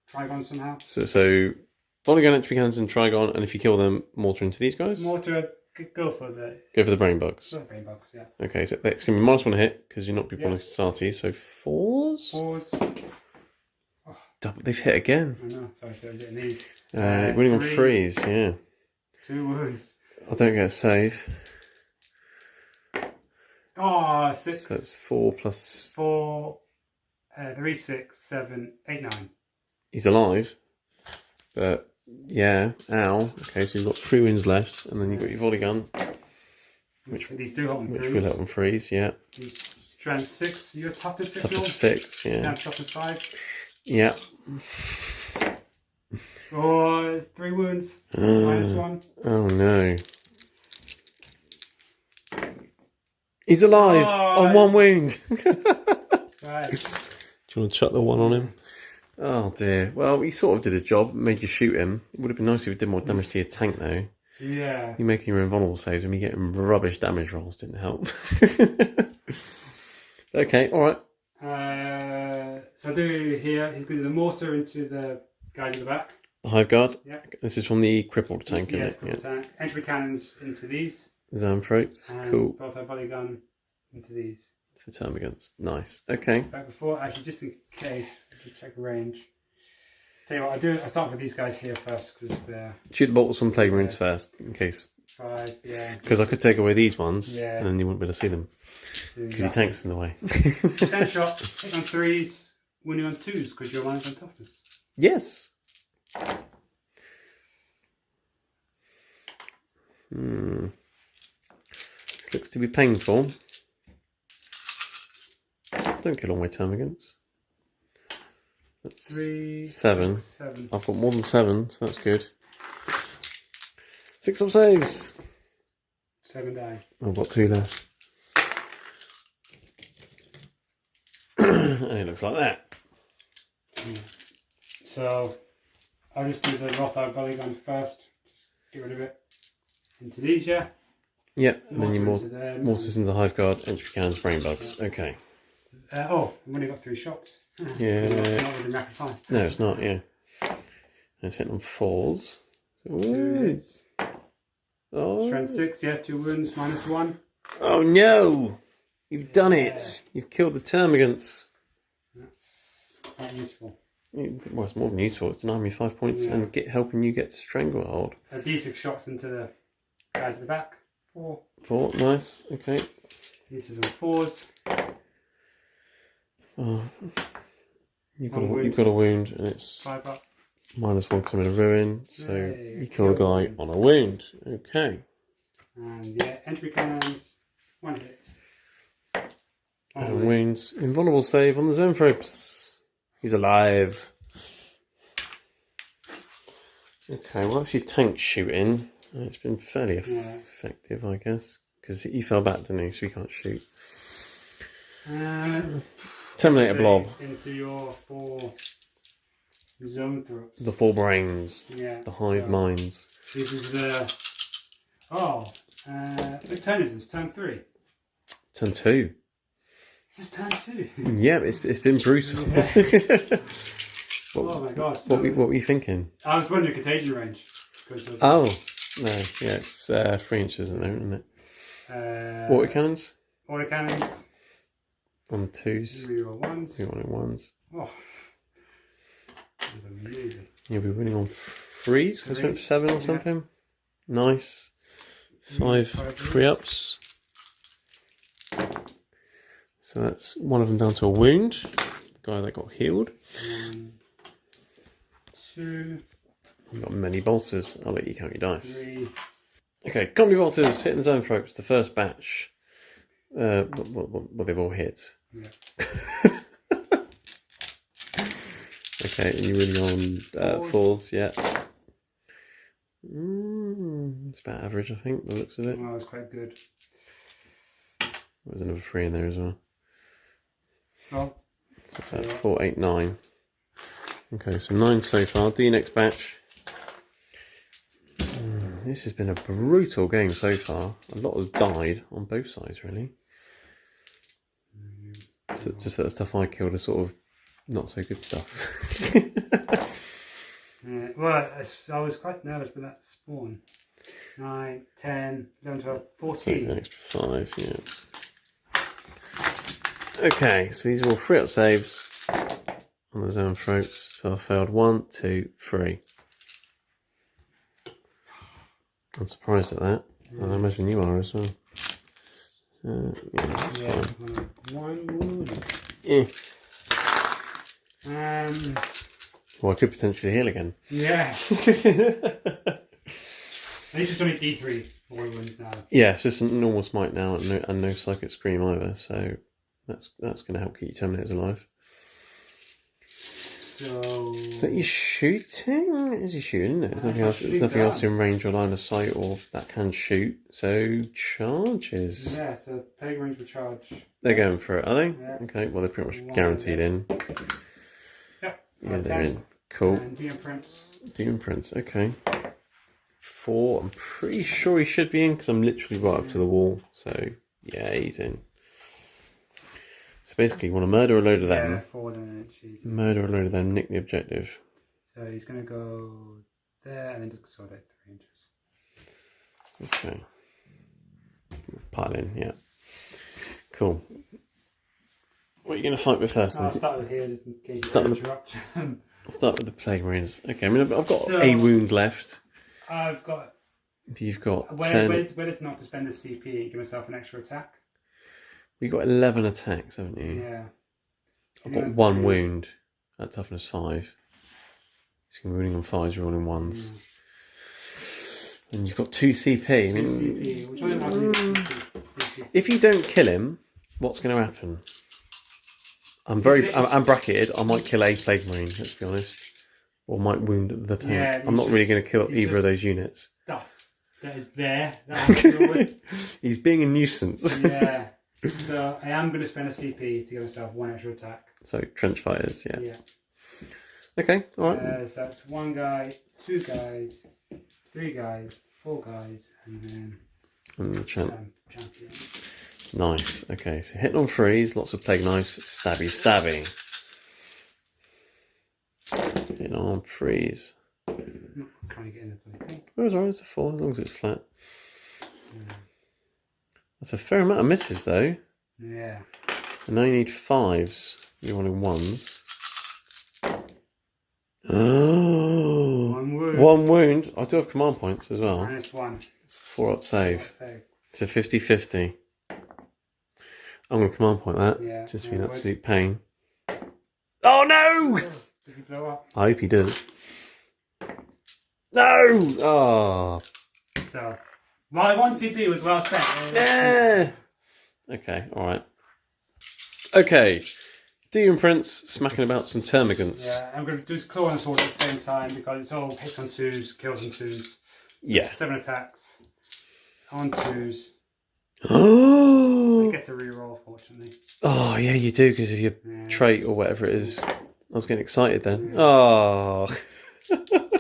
Trigon somehow. So Polygon entry cannons and Trigon, and if you kill them, mortar into these guys? Mortar, go for the brain bugs. Go for the brain bugs, yeah. Okay, so it's going to be -1 to hit, because you're not people on Sarti, so 4s? 4s. Oh. They've hit again. I know, sorry, I'm getting these. Winning on 3s, yeah. 2 wounds. I don't get a save. Oh, 6. So it's 4 plus... 4, 3, 6, 7, 8, 9. He's alive. But, yeah, ow. Okay, so you've got 3 wounds left, and then you've got your volley gun. These do help on 3s. Which will help on 3s, yeah. Strength 6, you're toughness 6. Toughness 6, yeah. Toughness 5. Yeah. Oh, it's 3 wounds. -1. Oh no. He's alive on 1 wound. Right. Do you want to chuck the 1 on him? Oh dear. Well, he sort of did his job, made you shoot him. It would have been nice if he did more damage to your tank though. Yeah. You making your invulnerable saves and me getting rubbish damage rolls didn't help. Okay, alright. So I do here, he's going to do the mortar into the guys in the back. The Hive Guard. Yeah. This is from the crippled tank, isn't it? Crippled tank. Entry cannons into these. Xanthrotes. And Cool. both our body gun into these. For termagants. Nice. Okay. Back before, actually, just in case, just check range. Tell you what, I start with these guys here first because they're Shoot the bolts on plague runes first, in case. 5, yeah. Because I could take away these ones, Yeah. and then you wouldn't be able to see them. Because your tank's in the way. 10 shots, hit on 3s, winning on 2s because you're minus on toughness. Yes. This looks to be painful. Don't kill all my termagants. That's 3, 7. 6, 7. I've got more than 7, so that's good. 6 up saves. 7 die. I've got 2 left. And it looks like that. Yeah. So I'll just do the Rothar Gully Gun first. Just get rid of it. Into these, yeah? Yep, and then your Mortar into them. mortars into the Hive Guard, entry cannons, brain bugs. Okay. We've only got 3 shots. Yeah. Not with the rapid fire. No, it's not, yeah. It's hitting on 4s. Two Ooh. hits. Oh. Strength 6, yeah, 2 wounds, -1. Oh no! You've done it! You've killed the termagants. That's quite useful. Well, it's more than useful. It's denying me 5 points and helping you get Stranglehold. D6 shots into the guys at the back. 4. 4, nice, okay. This is on 4s. Oh. You've One got a wound and it's 5 up. -1 because I'm in a ruin, so Yay. you kill a guy on a wound. Okay. And yeah, entry cannons. 1 hit. And wounds. Invulnerable save on the Xanthropes. He's alive. Okay, well, that's your tank shooting. It's been fairly effective, I guess. Because he fell back, didn't he? So he can't shoot. Terminator blob. Into your 4 zone throats. The 4 brains. Yeah. The hive minds. This is the. What turn is this? Turn 3. Turn 2. This is turn 2. Yeah, it's been brutal. Oh my god. What were you thinking? I was wondering contagion range. Oh, no. Yeah, it's 3 inches in there, isn't it? Water cannons? Water cannons. On 2s. Reroll 1s. Reroll 1s. Oh. That was amazing. You'll be winning on 3s because I went 7 or something. Nice. 5 3-ups. So that's one of them down to a wound. The guy that got healed. 1, 2. You've got many bolters. I'll let you count your dice. 3. Okay, combi bolters hitting the Xanthropes. The first batch. Well, they've all hit. Yeah. Okay, and you're really on 4s, yeah. It's about average, I think, the looks of it. Well, that was quite good. There's another 3 in there as well. Well, So what's that? 4, 8, 9. Okay, so 9 so far. Do your next batch. This has been a brutal game so far. A lot has died on both sides, really. So just that the stuff I killed is sort of not so good stuff. well, I was quite nervous with that spawn. 9, 10, 11, 12, 14. So an extra 5, yeah. Okay, so these are all 3-up saves on the Xanthropes. So I failed 1, 2, 3. I'm surprised at that. I imagine you are as well. Yeah, that's fine. 1 wound. Yeah. Well, I could potentially heal again. Yeah. At least it's only D3 all wounds now. Yeah, it's just a normal smite now and no psychic scream either, so that's going to help keep your Terminators alive. So Is that you shooting? It is you shooting, isn't it? There's nothing else in range or line of sight or that can shoot. So charges. yeah, so Pilgrims will charge. They're going for it, are they? Yeah. Okay, well they're pretty much guaranteed in. Yep. Yeah, they're in. Cool. And Demon Prince. Demon Prince, okay. 4, I'm pretty sure he should be in because I'm literally right up to the wall. So yeah, he's in. So basically you want to murder a load of them. Yeah, 4 damage. Murder a load of them, nick the objective. So he's going to go there and then just consolidate 3 inches. Okay. Pile in, yeah. Cool. What are you going to fight with first? I'll start with here just in case you Start with- interrupt. I'll start with the Plague Marines. Okay, I mean, I've got So- a wound left. I've got... You've got Where 10. it's not to spend the CP, give myself an extra attack. You've got 11 attacks, haven't you? Yeah. I've got 1 wound at toughness 5. He's going to be wounding on 5s, rolling 1s. And you've got 2 CP. I mean, CP. Which one am I CP? if you don't kill him, what's going to happen? I'm bracketed. I might kill a Plague Marine, let's be honest. Or might wound the tank. Yeah, I'm not really going to kill he's either of those units. Stuff that is there that I have to deal with. He's being a nuisance. Yeah. So I am going to spend a CP to give myself 1 extra attack. So, trench fighters, yeah. Yeah. Okay, alright. So that's 1 guy, 2 guys, 3 guys, 4 guys, and then And the champion. Nice. Okay, so hitting on 3s, lots of plague knives, stabby, stabby. Hitting on 3s. Not trying to get in the bloody thing. Oh, it's alright, it's a 4, as long as it's flat. That's a fair amount of misses, though. Yeah. And now you need 5s. You're running 1s. Oh, 1 wound. 1 wound. I do have command points as well. -1. It's a 4-up save. Save. It's a 50-50. I'm going to command point that. Yeah, Just yeah, be an would. absolute pain. Oh no! Does he blow up? I hope he does. No! Oh. So, my 1 CP was well spent. Yeah. Okay, alright. Okay. Demon Prince smacking about some termagants. Yeah, I'm going to do his claw and sword at the same time because it's all hits on 2s, kills on 2s. Yeah. 7 attacks on 2s. I Oh, get to reroll, fortunately. yeah, you do because of your Yeah. trait or whatever it is. I was getting excited then. Oh.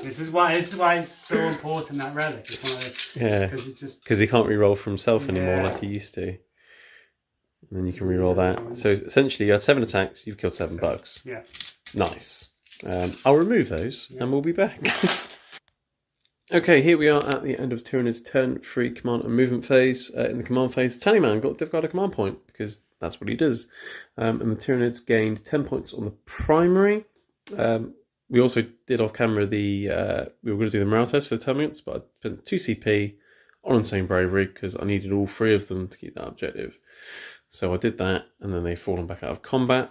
This is why it's so important, that relic. It's one of the, Yeah. because it just Because he can't re-roll for himself anymore Yeah. like he used to. And then you can re-roll that. So essentially you had 7 attacks, you've killed 7 bugs. yeah. Nice. I'll remove those and we'll be back. Okay, here we are at the end of Tyranids' turn 3 command and movement phase. In the command phase, Tallyman got difficult a command point because that's what he does. And the Tyranids gained 10 points on the primary. We also did off camera we were going to do the morale test for the Termagants, but I spent 2 CP on Insane Bravery because I needed all 3 of them to keep that objective. So I did that, and then they've fallen back out of combat.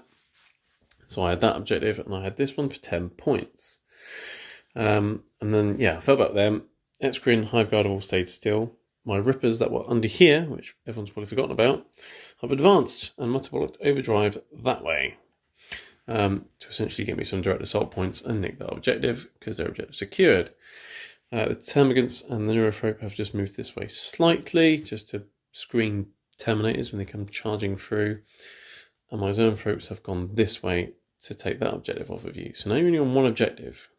So I had that objective, and I had this one for 10 points. And then, yeah, I felt about them. Excrin, Hive Guard have all stayed still. My Rippers that were under here, which everyone's probably forgotten about, have advanced and metabolic overdrive that way. To essentially get me some direct assault points and nick that objective, because their objective secured. The Termagants and the Neurophrope have just moved this way slightly, just to screen Terminators when they come charging through. And my Zoanthropes have gone this way to take that objective off of you. So now you're only on 1 objective.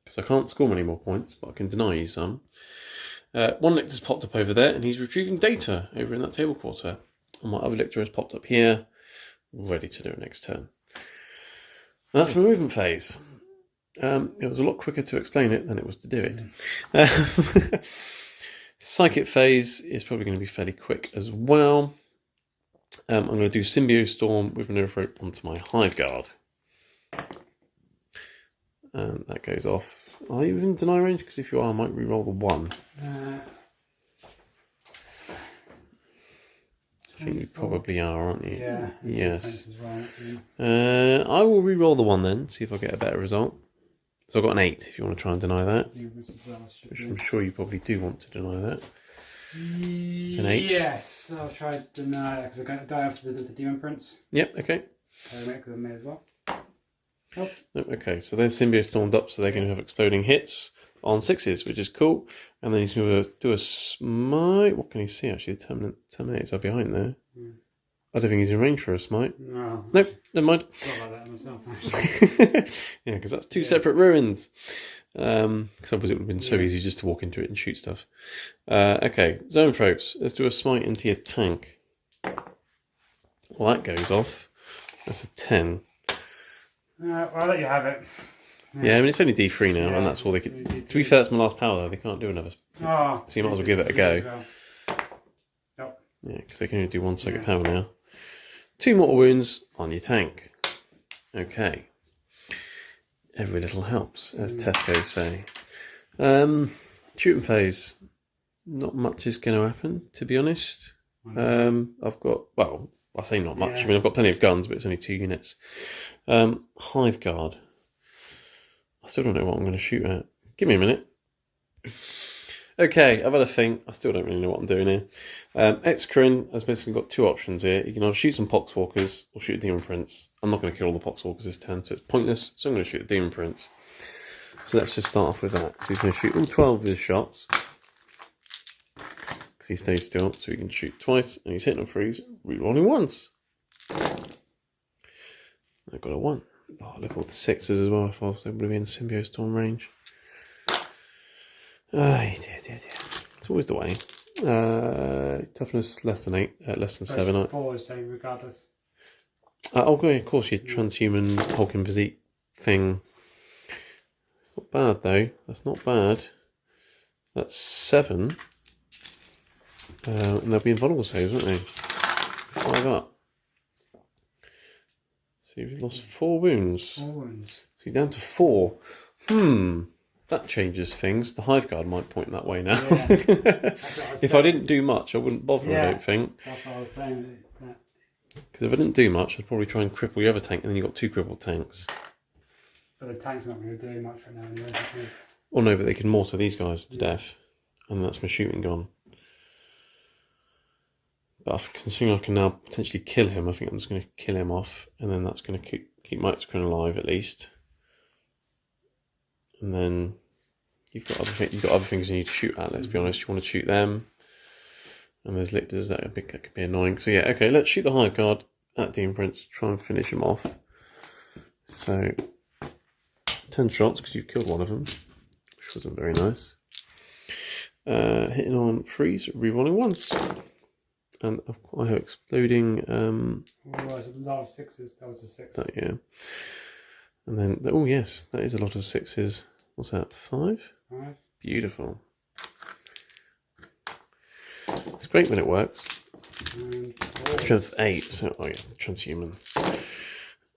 Because I can't score many more points, but I can deny you some. 1 Lictor's popped up over there, and he's retrieving data over in that table quarter. And my other Lictor has popped up here, ready to do it next turn. And that's my movement phase. It was a lot quicker to explain it than it was to do it. Psychic phase is probably going to be fairly quick as well. I'm going to do Symbio Storm with Maneuver Rope onto my Hive Guard. And that goes off. Are you within deny range? Because if you are, I might re-roll the 1. I think you probably are, aren't you? Yeah. Yes. As well, yeah. I will re-roll the 1 then, see if I get a better result. So I've got an 8 if you want to try and deny that. Movements as well, should Which be. I'm sure you probably do want to deny that. It's an 8. Yes, I'll try to deny because I'm going to die after the Demon Prince. Yep, okay. Make them as well. Nope, okay, so they're Symbio Stormed up, so they're going to have exploding hits on 6s, which is cool. And then he's going to do a smite. What can he see actually? The Terminators are behind there. I don't think he's in range for a smite. No. Nope, never mind. Thought about that myself, actually. Yeah, because that's 2 separate ruins. Because otherwise it would have been so easy just to walk into it and shoot stuff. Okay, Zoanthropes. Let's do a smite into your tank. Well, that goes off. That's a 10. Well, I'll let you have it. Yeah, I mean, it's only D3 now, and that's all they could... To be fair, that's my last power, though. They can't do another. Oh, So you might as well give it a go. Yep. Yeah, because they can only do 1 second power now. 2 mortal wounds on your tank. Okay. Every little helps, as Tesco say. Shooting phase. Not much is going to happen, to be honest. I've got, well, I say not much. I mean, I've got plenty of guns, but it's only 2 units. Hive Guard. I still don't know what I'm going to shoot at. Give me a minute. Okay, I've had a think. I still don't really know what I'm doing here. Exocrine has basically got 2 options here. You can either shoot some Pox Walkers or shoot a Demon Prince. I'm not going to kill all the Pox Walkers this turn, so it's pointless. So I'm going to shoot a Demon Prince. So let's just start off with that. So he's going to shoot all 12 of his shots. Because he stays still, so he can shoot twice. And he's hitting on 3s, rerolling once. I got a 1. Oh, look at all the 6s as well, if I was able to be in Symbiote Storm range. Dear. It's always the way. Toughness less than 8, less than 7. 4 is same regardless. Okay, of course, your transhuman hulking physique thing. It's not bad though. That's not bad. That's 7. And they'll be invulnerable saves, won't they? 5 up. So you've lost 4 wounds. 4 wounds. So you're down to 4. That changes things. The Hive Guard might point that way now. Yeah. If I didn't do much, I wouldn't bother, I don't think. That's what I was saying. Because if I didn't do much, I'd probably try and cripple your other tank, and then you've got 2 crippled tanks. But the tank's not going to do much for now anyway. Oh no, but they can mortar these guys to death. And that's my shooting gone. But considering I can now potentially kill him, I think I'm just going to kill him off. And then that's going to keep my Exocrine alive at least. And then you've got other things you need to shoot at, let's be honest. You want to shoot them. And there's lictors that could be annoying. So yeah, okay, let's shoot the Hive Guard at Demon Prince, try and finish him off. So 10 shots, because you've killed one of them, which wasn't very nice. Hitting on 3s, rerolling once. And I have exploding. There's a lot of 6s. That was a 6. Yeah. And then, oh yes, that is a lot of 6s. What's that, 5? 5. Beautiful. It's great when it works. Strength 8, so, oh yeah, transhuman.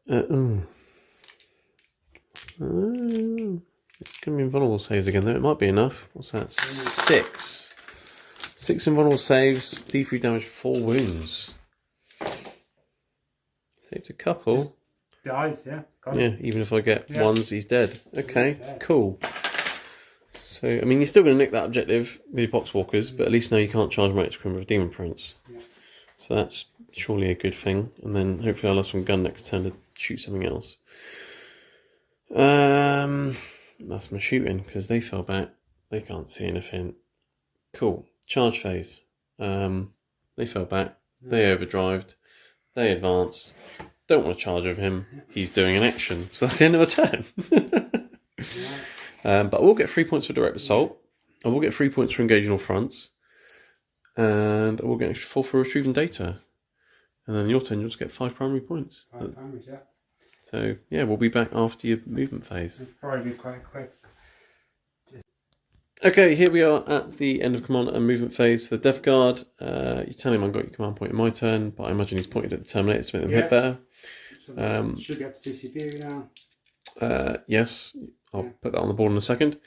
It's going to be invulnerable saves again, though. It might be enough. What's that? 6. 6 invulnerable saves, D3 damage, 4 wounds. Saved a couple. Just dies, yeah. Yeah, even if I get 1s, he's dead. Okay, cool. So, I mean, you're still going to nick that objective with your Pox Walkers, but at least now you can't charge my Exocrine with a Demon Prince. Yeah. So that's surely a good thing. And then hopefully I'll have some gun next turn to shoot something else. That's my shooting, because they fell back. They can't see anything. Cool. Charge phase. They fell back. They overdrived. They advanced. Don't want to charge of him. He's doing an action. So that's the end of a turn. But I will get 3 points for direct assault. I will get 3 points for engaging all fronts. And I will get an extra 4 for retrieving data. And then your turn, you'll just get 5 primary points. 5 primaries, yeah. So, yeah, we'll be back after your movement phase. It'll probably be quite quick. Okay, here we are at the end of command and movement phase for the Death Guard. You tell him I've got your command point in my turn, but I imagine he's pointed at the Terminators to make them hit better. So should get to PCB now. Yes, I'll put that on the board in a second.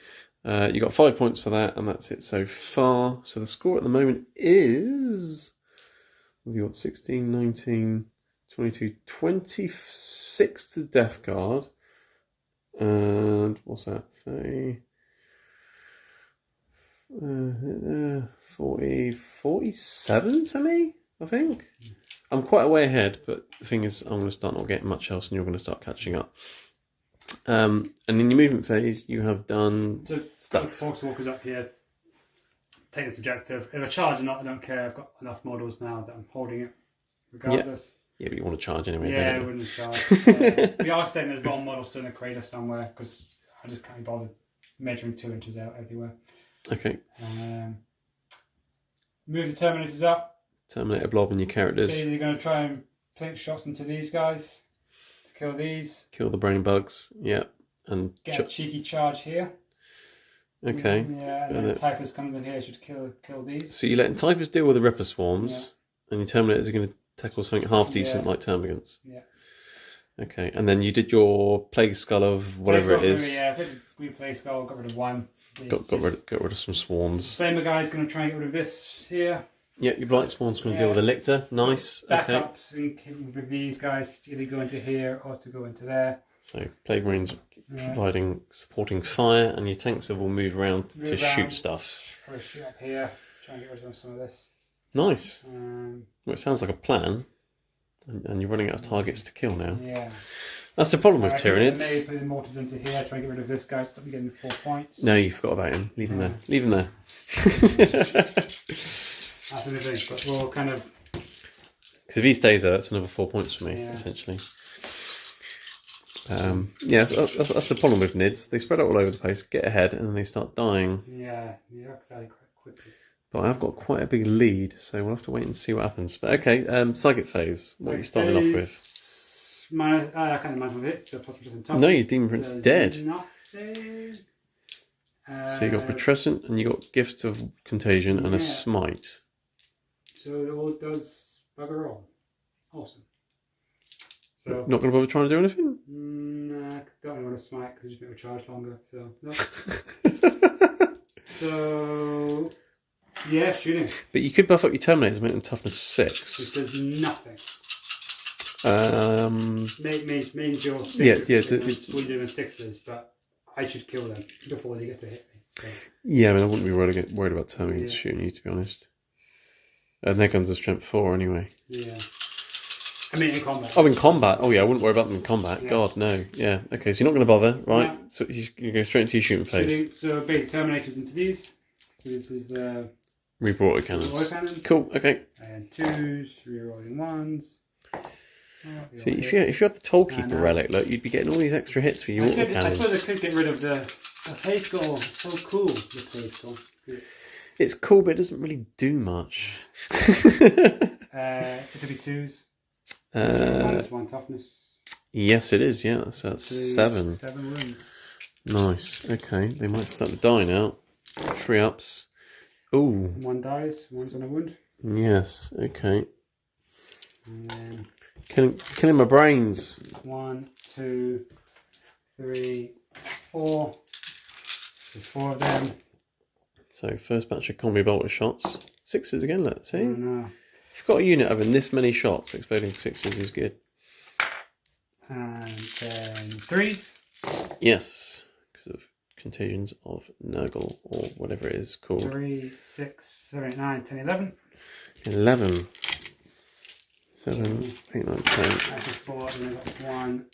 You got 5 points for that, and that's it so far. So the score at the moment is... We've got 16, 19, 22, 26 to Death Guard. And what's that? 40, 47 to me, I think. I'm quite a way ahead, but the thing is, I'm going to start not getting much else, and you're going to start catching up. And in your movement phase, you have done stuff. Pox Walkers up here. Take this objective. If I charge or not, I don't care. I've got enough models now that I'm holding it, regardless. Yeah, but you want to charge anyway. Yeah, I wouldn't charge. We are saying there's one model still in the crater somewhere, because I just can't be bothered measuring 2 inches out everywhere. Okay. Move the Terminators up. Terminator blob and your characters. They're going to try and plink shots into these guys to kill these. Kill the brain bugs. Yeah. and get a cheeky charge here. Okay. Yeah, and then Typhus comes in here, should kill these. So you're letting Typhus deal with the Ripper Swarms, and your Terminators are going to tackle something half decent like Termagants. Yeah. Okay, and then you did your Plague Skull of whatever it is. Yeah, we Plague Skull, got rid of one. Got rid of some swarms. Flamer guy's going to try and get rid of this here. Yeah, your Blight Spawn's going to deal with a Lictor. Nice. Backups with these guys to either go into here or to go into there. So Plague Marines providing supporting fire, and your tanks will move around to shoot stuff. Probably shoot up here, try and get rid of some of this. Nice. Well, it sounds like a plan, and you're running out of targets to kill now. Yeah. That's the problem with Tyranids. Maybe put the mortars into here, try and get rid of this guy, stop me getting 4 points. No, you forgot about him. Leave him there. Leave him there. That's the thing, but we'll kind of... Because if he stays there, that's another 4 points for me, essentially. Yeah, that's the problem with Nids. They spread out all over the place, get ahead, and then they start dying. Yeah, fairly quite quickly. But I've got quite a big lead, so we'll have to wait and see what happens. But okay, Psychic Phase. What are you starting off with? I can't imagine what it is. So no, your Demon Prince is dead. Nothing. So you got Putrescent, and you got Gift of Contagion, and a Smite. So it all does bugger all. Awesome. So not going to bother trying to do anything? Nah, don't really want to smite because it's just going to charge longer. So no. So yeah, shooting. But you could buff up your Terminators, make them toughness 6. Which does nothing. Means your 6 we're doing 6s, but I should kill them before they get to hit me. So. Yeah, I mean, I wouldn't be worried about Terminators shooting you, to be honest. And their guns are strength 4 anyway. Yeah. I mean, in combat. Oh, in combat? Oh, yeah, I wouldn't worry about them in combat. Yeah. God, no. Yeah, okay, so you're not going to bother, right? Yeah. So you go straight into your shooting phase. So, big Terminators into these. So, this is the... Rebrought cannons. Cool, okay. And 2s, rerolling 1s. See, if you had the Tollkeeper relic, look, you'd be getting all these extra hits for your auto cannons. I suppose I could get rid of the Plague Skull. It's so cool, the Plague Skull. It's cool, but it doesn't really do much. This would be 2s. -1 toughness. Yes, it is. Yeah, that's 7. 7 wounds. Nice. Okay, they might start to die now. 3 ups. Ooh. 1 dies. 1's on a wound. Yes. Okay. And then killing my brains. 1, 2, 3, 4. There's 4 of them. So first batch of combi bolter shots. 6s again. Let's see. Oh, no. If you've got a unit having this many shots, exploding 6s is good. And then 3s. Yes, because of contagions of Nurgle or whatever it is called. 3, 6, 7, 8, 9, 10, 11. 11. 7, 8, 9, 10. That's 4, and then I've got 1.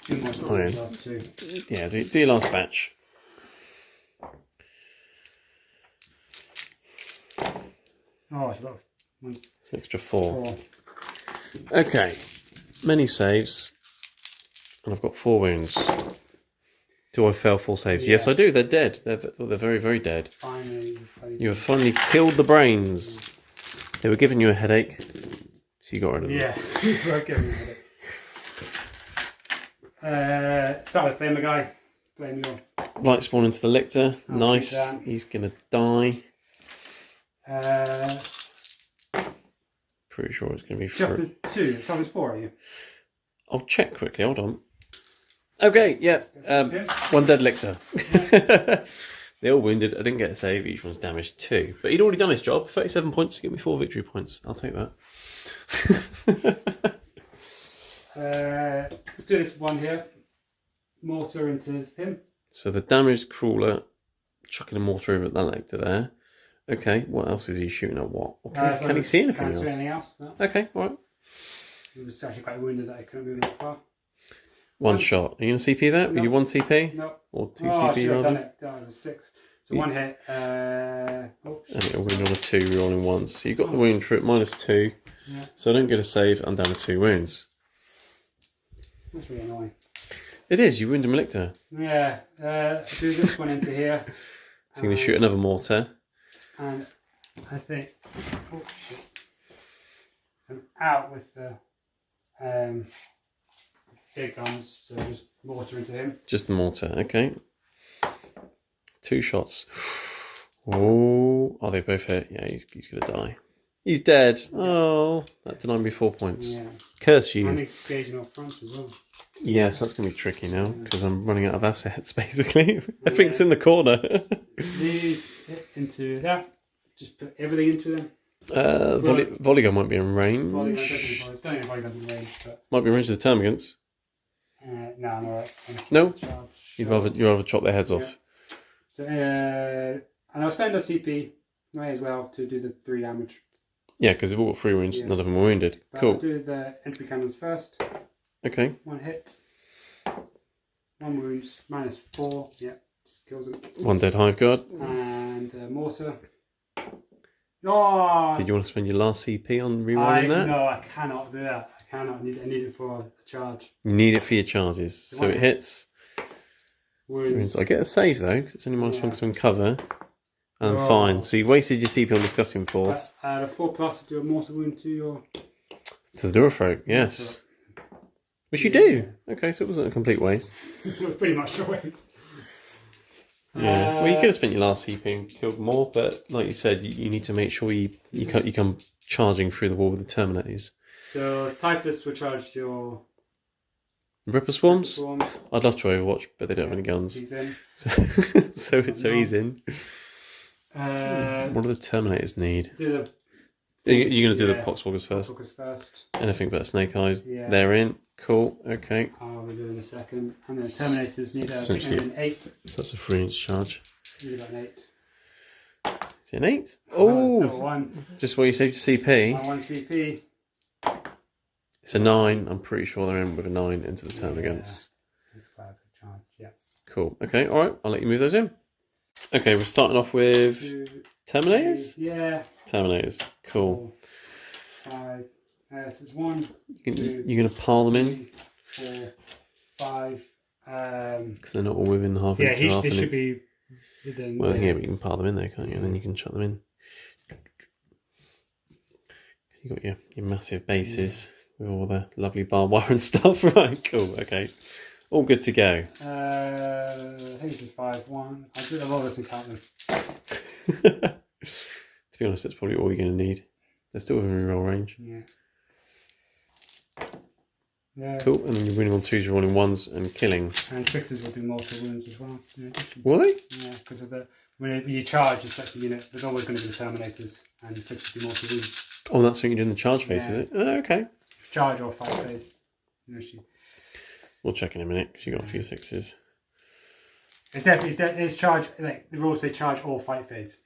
2 more. Oh, yeah. Last 2. Yeah, do your last batch. Oh, I've got 1. It's an extra 4. Okay, many saves, and I've got 4 wounds. Do I fail 4 saves? Yes, I do. They're dead. They're very, very dead. Finally, you have finally killed the brains. They were giving you a headache, so you got rid of them. Yeah, you were giving me a headache. Start with Flamer guy. Flame your. Light spawn into the Lictor. Nice. He's gonna die. Pretty sure it's going to be 2. Toughness 4, are you? I'll check quickly. Hold on. Okay, yeah. 1 dead Lictor. They're all wounded. I didn't get a save. Each one's damaged 2. But he'd already done his job. 37 points to give me 4 victory points. I'll take that. Let's do this one here. Mortar into him. So the damaged crawler, chucking a mortar over at that Lictor there. Okay, what else is he shooting at? What? Okay. Can he see anything else? Can't see anything else. No. Okay, alright. He was actually quite wounded that I couldn't move that far. 1 shot. Are you going to CP that? No. Are you 1 CP? No. Or 2 CP CP I should have rather? done it. That was a 6. So 1 hit. And it'll wound on a 2, rolling 1. So you got the wound for it, -2. Yeah. So I don't get a save, I'm down to 2 wounds. That's really annoying. It is, you wound a Lictor. Yeah. Do this one into here. So you're going to shoot another mortar. And I think, oh shit. So I'm out with the big guns, so just mortar into him. Just the mortar, okay. 2 shots. Oh, they both hit? Yeah, he's going to die. He's dead. Oh, that denied me 4 points. Yeah. Curse you. And engaging off front as well. Yes, that's going to be tricky now, because I'm running out of assets, basically. Everything's in the corner. These hit into that. Just put everything into them. Volley gun might be in range. Don't think volley gun's in range, but... Might be in range of the termagants. No, I'm alright. No? You'd rather chop their heads off. So, and I'll spend a CP, may as well, to do the 3 damage. Yeah, because they've all got 3 wounds, none of them are wounded. But Cool. I'll do the entry cannons first. Okay. 1 hit. 1 wound, -4. Yeah, just kills them. 1 dead hive guard. And mortar. Oh! Did you want to spend your last CP on rerolling that? No, I cannot do that. I cannot. I need it for a charge. You need it for your charges. So it hits. Wounds. I get a save though, because it's only -1 because I'm in cover. And fine. So you wasted your CP on discussing force. A 4+ to do a mortar wound to your... To the Durafroak, yes. Which you do. Okay, so it wasn't a complete waste. It was pretty much a waste. Yeah. Well, you could have spent your last CP and killed more, but like you said, you need to make sure you come charging through the wall with the Terminators. So Typhus will charge your... Ripper Swarms? I'd love to Overwatch, but they don't have any guns. He's in. So he's in. What do the Terminators need? You're going to do the Pox Walkers first. Anything but Snake Eyes. Yeah. They're in. Cool. Okay. I'll do in a second. And then Terminators need an 8. So that's a 3-inch charge. Need about an 8. Is it an 8? Oh! 1. Just what you saved your CP. 1 CP. It's a 9. I'm pretty sure they're in with a 9 into the Termagants. That's quite a good charge, yeah. Cool. Okay, alright. I'll let you move those in. Okay, we're starting off with Terminators? Yeah. Terminators. Cool. 5. This is 1. You're going to pile them in? 3, 4, 5. Because they're not all within half an inch. Yeah, they should be within... Well, yeah, but you can pile them in there, can't you? And then you can chuck them in. You've got your massive bases with all the lovely barbed wire and stuff. Right, cool, okay. All good to go. I think this is 5, 1. I'll do a lot of this and count them. To be honest, that's probably all you're going to need. They're still within reroll range. Yeah. Cool, and then you're winning on 2s, you're rolling 1s and killing. And 6s will do mortal wounds as well. Will they? Yeah, because of when you charge a special unit, there's always going to be the Terminators, and 6 will do mortal wounds. Oh, that's what you do in the charge phase, is it? Oh, okay. Charge or fight phase. We'll check in a minute, because you've got a few 6s. It's charge, like, the rules say charge or fight phase.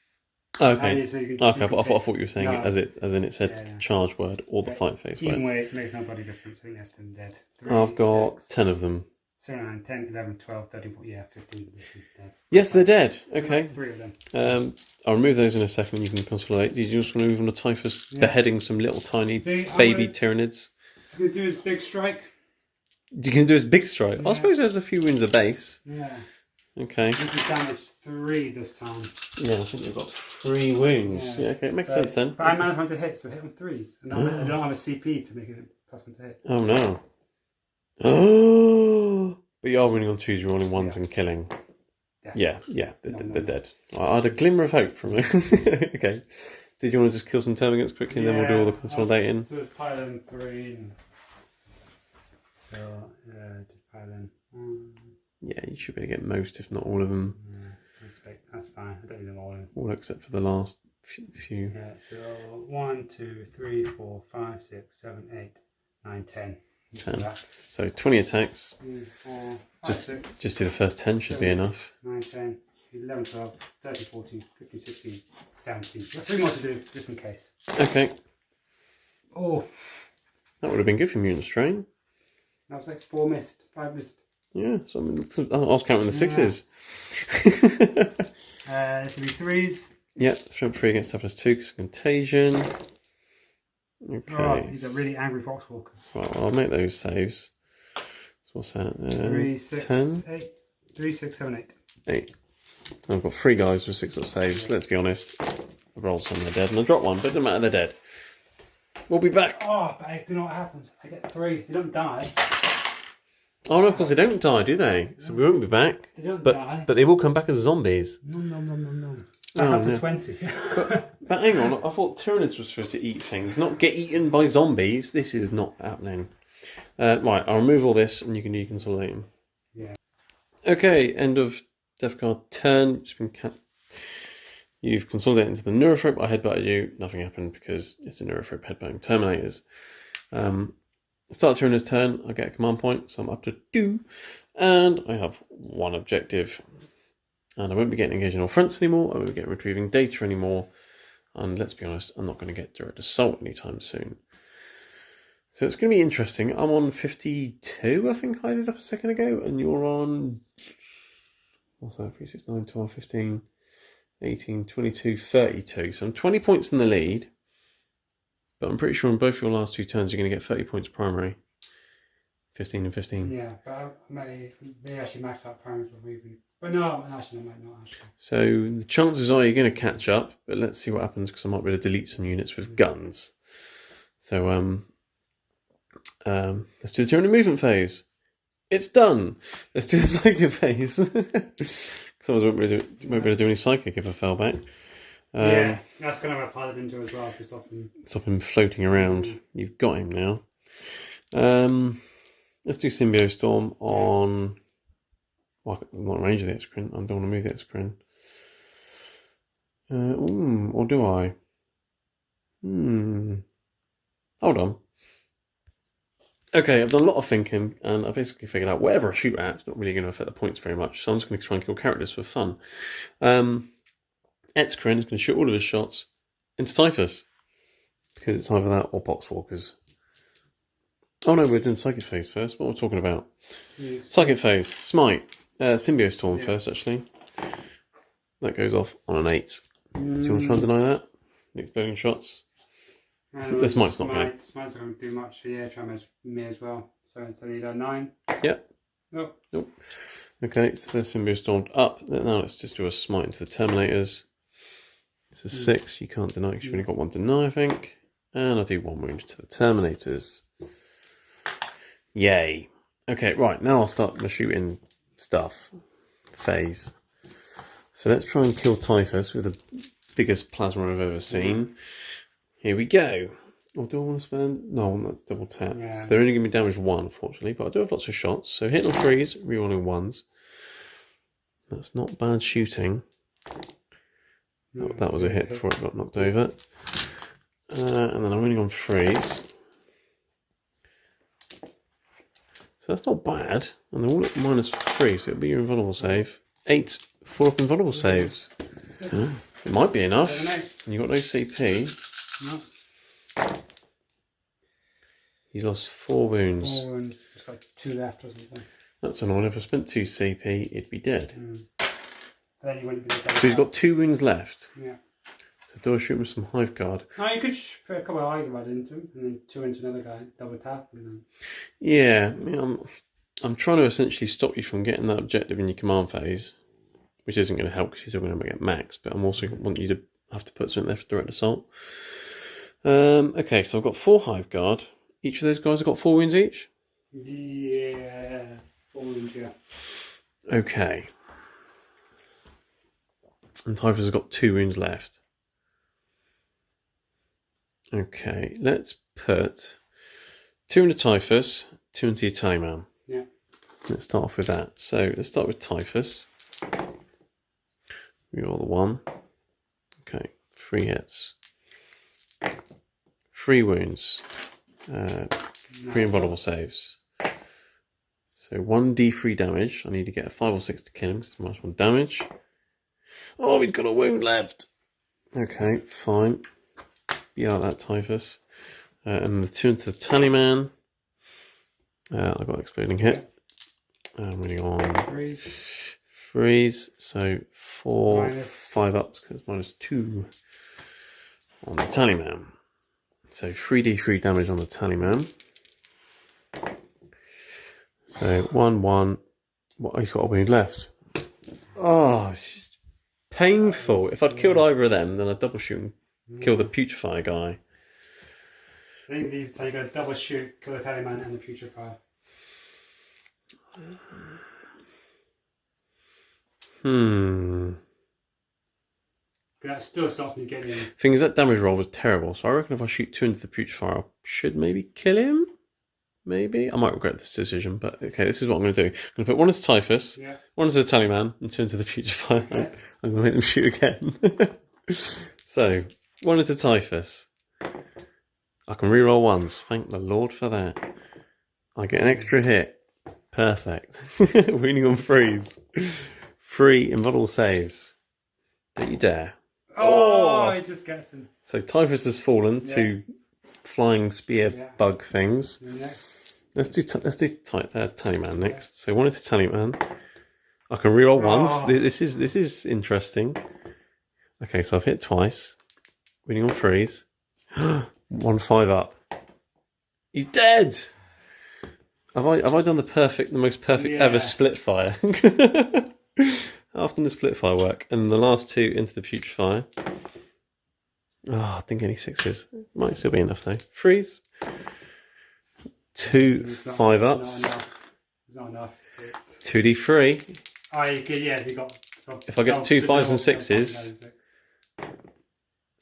Okay. I thought you were saying it as in it said charge word or the fight phase word. Even way, it makes no bloody difference. I think that's them dead. 3, I've got 6, 10 of them. 7, 9, 10, 11, 12, 13, 14, yeah, 15. Dead. Yes, they're dead. Okay. 3 of them. I'll remove those in a second. You can consolidate. Did you just want to move on to Typhus beheading some little tiny baby Tyranids? It's going to do his big strike. You can do his big strike. Yeah. I suppose there's a few wins a base. Yeah. Okay. This is damage 3 this time. Yeah, I think they've got 3 wounds. Yeah, okay, it makes sense then. But I managed one to hit, so hit on 3s. And I don't have a CP to make it +1 to hit. Oh no. Oh! But you are winning on 2s, you're rolling 1s and killing. Yeah, they're dead. I had a glimmer of hope from it. Okay. Did you want to just kill some Termagants quickly and then we'll do all the consolidating? So pile in 3. So, just pile in 1. Yeah, you should be able to get most, if not all of them. Yeah, that's fine. I don't need them all in. All except for the last few. Yeah, so 1, 2, 3, 4, 5, 6, 7, 8, 9, 10. 10. So 20 attacks. 3, 4, 5, 6, just do the first 10 should 7, be enough. 9, 10, 11, 12, 13, 14, 15, 16, 17. Got 3 more to do, just in case. Okay. Oh. That would have been good for Mutant Strain. That was like 4 missed, 5 missed. Yeah, so I was counting the 6s. This will be 3s. Yeah, strength 3 against toughness 2 because of contagion. Okay. Oh, these are really angry Pox Walkers. Well, I'll make those saves. So what's that? 3, 6, 10? 8. 3, 6, 7, 8. 8. I've got 3 guys with 6 saves. Let's be honest. I've rolled some, they're dead, and I dropped one, but it doesn't matter, they're dead. We'll be back. Oh, but I don't know what happens. I get 3. They don't die. Oh no, of course they don't die, do they? So we won't be back. They don't but die. but they will come back as zombies. No. Back up to 20. But hang on, I thought Tyranids were supposed to eat things, not get eaten by zombies. This is not happening. Right, I'll remove all this and you can deconsolidate them. Yeah. Okay, end of Death Guard turn. You've consolidated into the Neurophrope. I headbutted you. Nothing happened because it's a Neurophrope headbutting Terminators. Start Tyranids turn. I get a command point, so I'm up to 2. And I have 1 objective. And I won't be getting engaged in all fronts anymore. I won't be getting retrieving data anymore. And let's be honest, I'm not going to get direct assault anytime soon. So it's going to be interesting. I'm on 52, I think I did up a second ago. And you're on... What's that? 3, 6, 9, 12, 15, 18, 22, 32. So I'm 20 points in the lead. But I'm pretty sure on both your last 2 turns you're going to get 30 points primary. 15 and 15. Yeah, but I may actually max out primary for moving. But no, actually, I might not actually. So the chances are you're going to catch up, but let's see what happens because I might be able to delete some units with guns. So let's do the Tyranid movement phase. It's done. Let's do the psychic phase. Someone won't be able to do any psychic if I fell back. Yeah, that's kind of what I piloted into as well to stop him floating around. You've got him now. Let's do Symbio Storm on... Well, I'm not in range of the Exocrine. I don't want to move the Exocrine. Or do I? Hold on. Okay, I've done a lot of thinking, and I've basically figured out whatever I shoot at, it's not really going to affect the points very much, so I'm just going to try and kill characters for fun. Exocrine is going to shoot all of his shots into Typhus, because it's either that or Pox Walkers. Oh no, we're doing Psychic Phase first. What are we talking about? Yeah. Psychic Phase, Smite. Symbio Storm first, actually. That goes off on an 8. Do you want to try and deny that? The exploding shots? This Smite's not going to. Smite's not going to do much for you. Try me as well. So it's only 9. Yep. Nope. Okay, so there's Symbio Stormed up. Now let's just do a Smite into the Terminators. It's a 6. You can't deny because you've only got 1 deny, I think. And I'll do 1 wound to the Terminators. Yay. Okay, right, now I'll start my shooting stuff phase. So let's try and kill Typhus with the biggest plasma I've ever seen. Here we go. Or do I want to spend... No, that's double tap. Yeah. So they're only going to be damaged 1, unfortunately, but I do have lots of shots. So hitting on 3s, rerolling 1s. That's not bad shooting. That was a hit before it got knocked over. And then I'm running on 3s. So that's not bad. And they're all at -3, so it'll be your invulnerable save. 8 4-up invulnerable saves. Yeah, it might be enough. And you've got no CP. No. He's lost 4 wounds. 4 wounds. He's got 2 left or something. That's annoying. If I spent 2 CP, he'd be dead. Then you wouldn't be dead. So he's got 2 wounds left. Yeah. So do I shoot him with some Hive Guard? No, you could put a couple of Hive Guard into him, and then 2 into another guy, double tap, and then... Yeah, I'm trying to essentially stop you from getting that objective in your command phase, which isn't going to help because you're still going to get max, but I'm also want you to have to put something there for direct assault. Okay, so I've got 4 Hive Guard. Each of those guys have got 4 wounds each? Yeah, 4 wounds, yeah. Okay. And Typhus has got 2 wounds left. Okay, let's put 2 into Typhus, 2 into your Tallyman. Yeah. Let's start off with that. So let's start with Typhus. We roll the 1. Okay, 3 hits. 3 wounds. 3 invulnerable saves. So 1d3 damage. I need to get a 5 or 6 to kill him because it's -1 damage. Oh, he's got a wound left. Okay, fine. Be out that Typhus. And the 2 into the Tallyman. I got an exploding hit. I'm running on 3s. So 4, 5 ups because it's -2 on the Tallyman. So 3d3 damage on the Tallyman. So 1, 1. What? He's got a wound left. Oh, it's just painful. If I'd killed either of them, then I'd double shoot and kill the Putrefier guy. I think so you got to double shoot, kill the Tallyman and the Putrefier. That still stops me getting. Thing is, that damage roll was terrible, so I reckon if I shoot 2 into the Putrefire, I should maybe kill him. Maybe? I might regret this decision, but okay, this is what I'm going to do. I'm going to put 1 into Typhus, 1 into the Tallyman, and 2 into the Putrefire. Okay. I'm going to make them shoot again. So, 1 into Typhus. I can reroll once. Thank the Lord for that. I get an extra hit. Perfect. Winning on freeze. 3 invulnerable saves. Don't you dare. Oh, he just gets him. So Typhus has fallen to flying spear bug things. Let's do Tallyman next. So 1 into Tallyman. I can reroll once. This is interesting. Okay, so I've hit twice. Winning on freeze. 1-5 up. He's dead. Have I done the most perfect ever split fire? How often does split fire work? And the last 2 into the Putrefire. I didn't get any 6s. Might still be enough though. Freeze. 2 5-ups. It's not enough. 2d3. If I get 2 5s and 6s.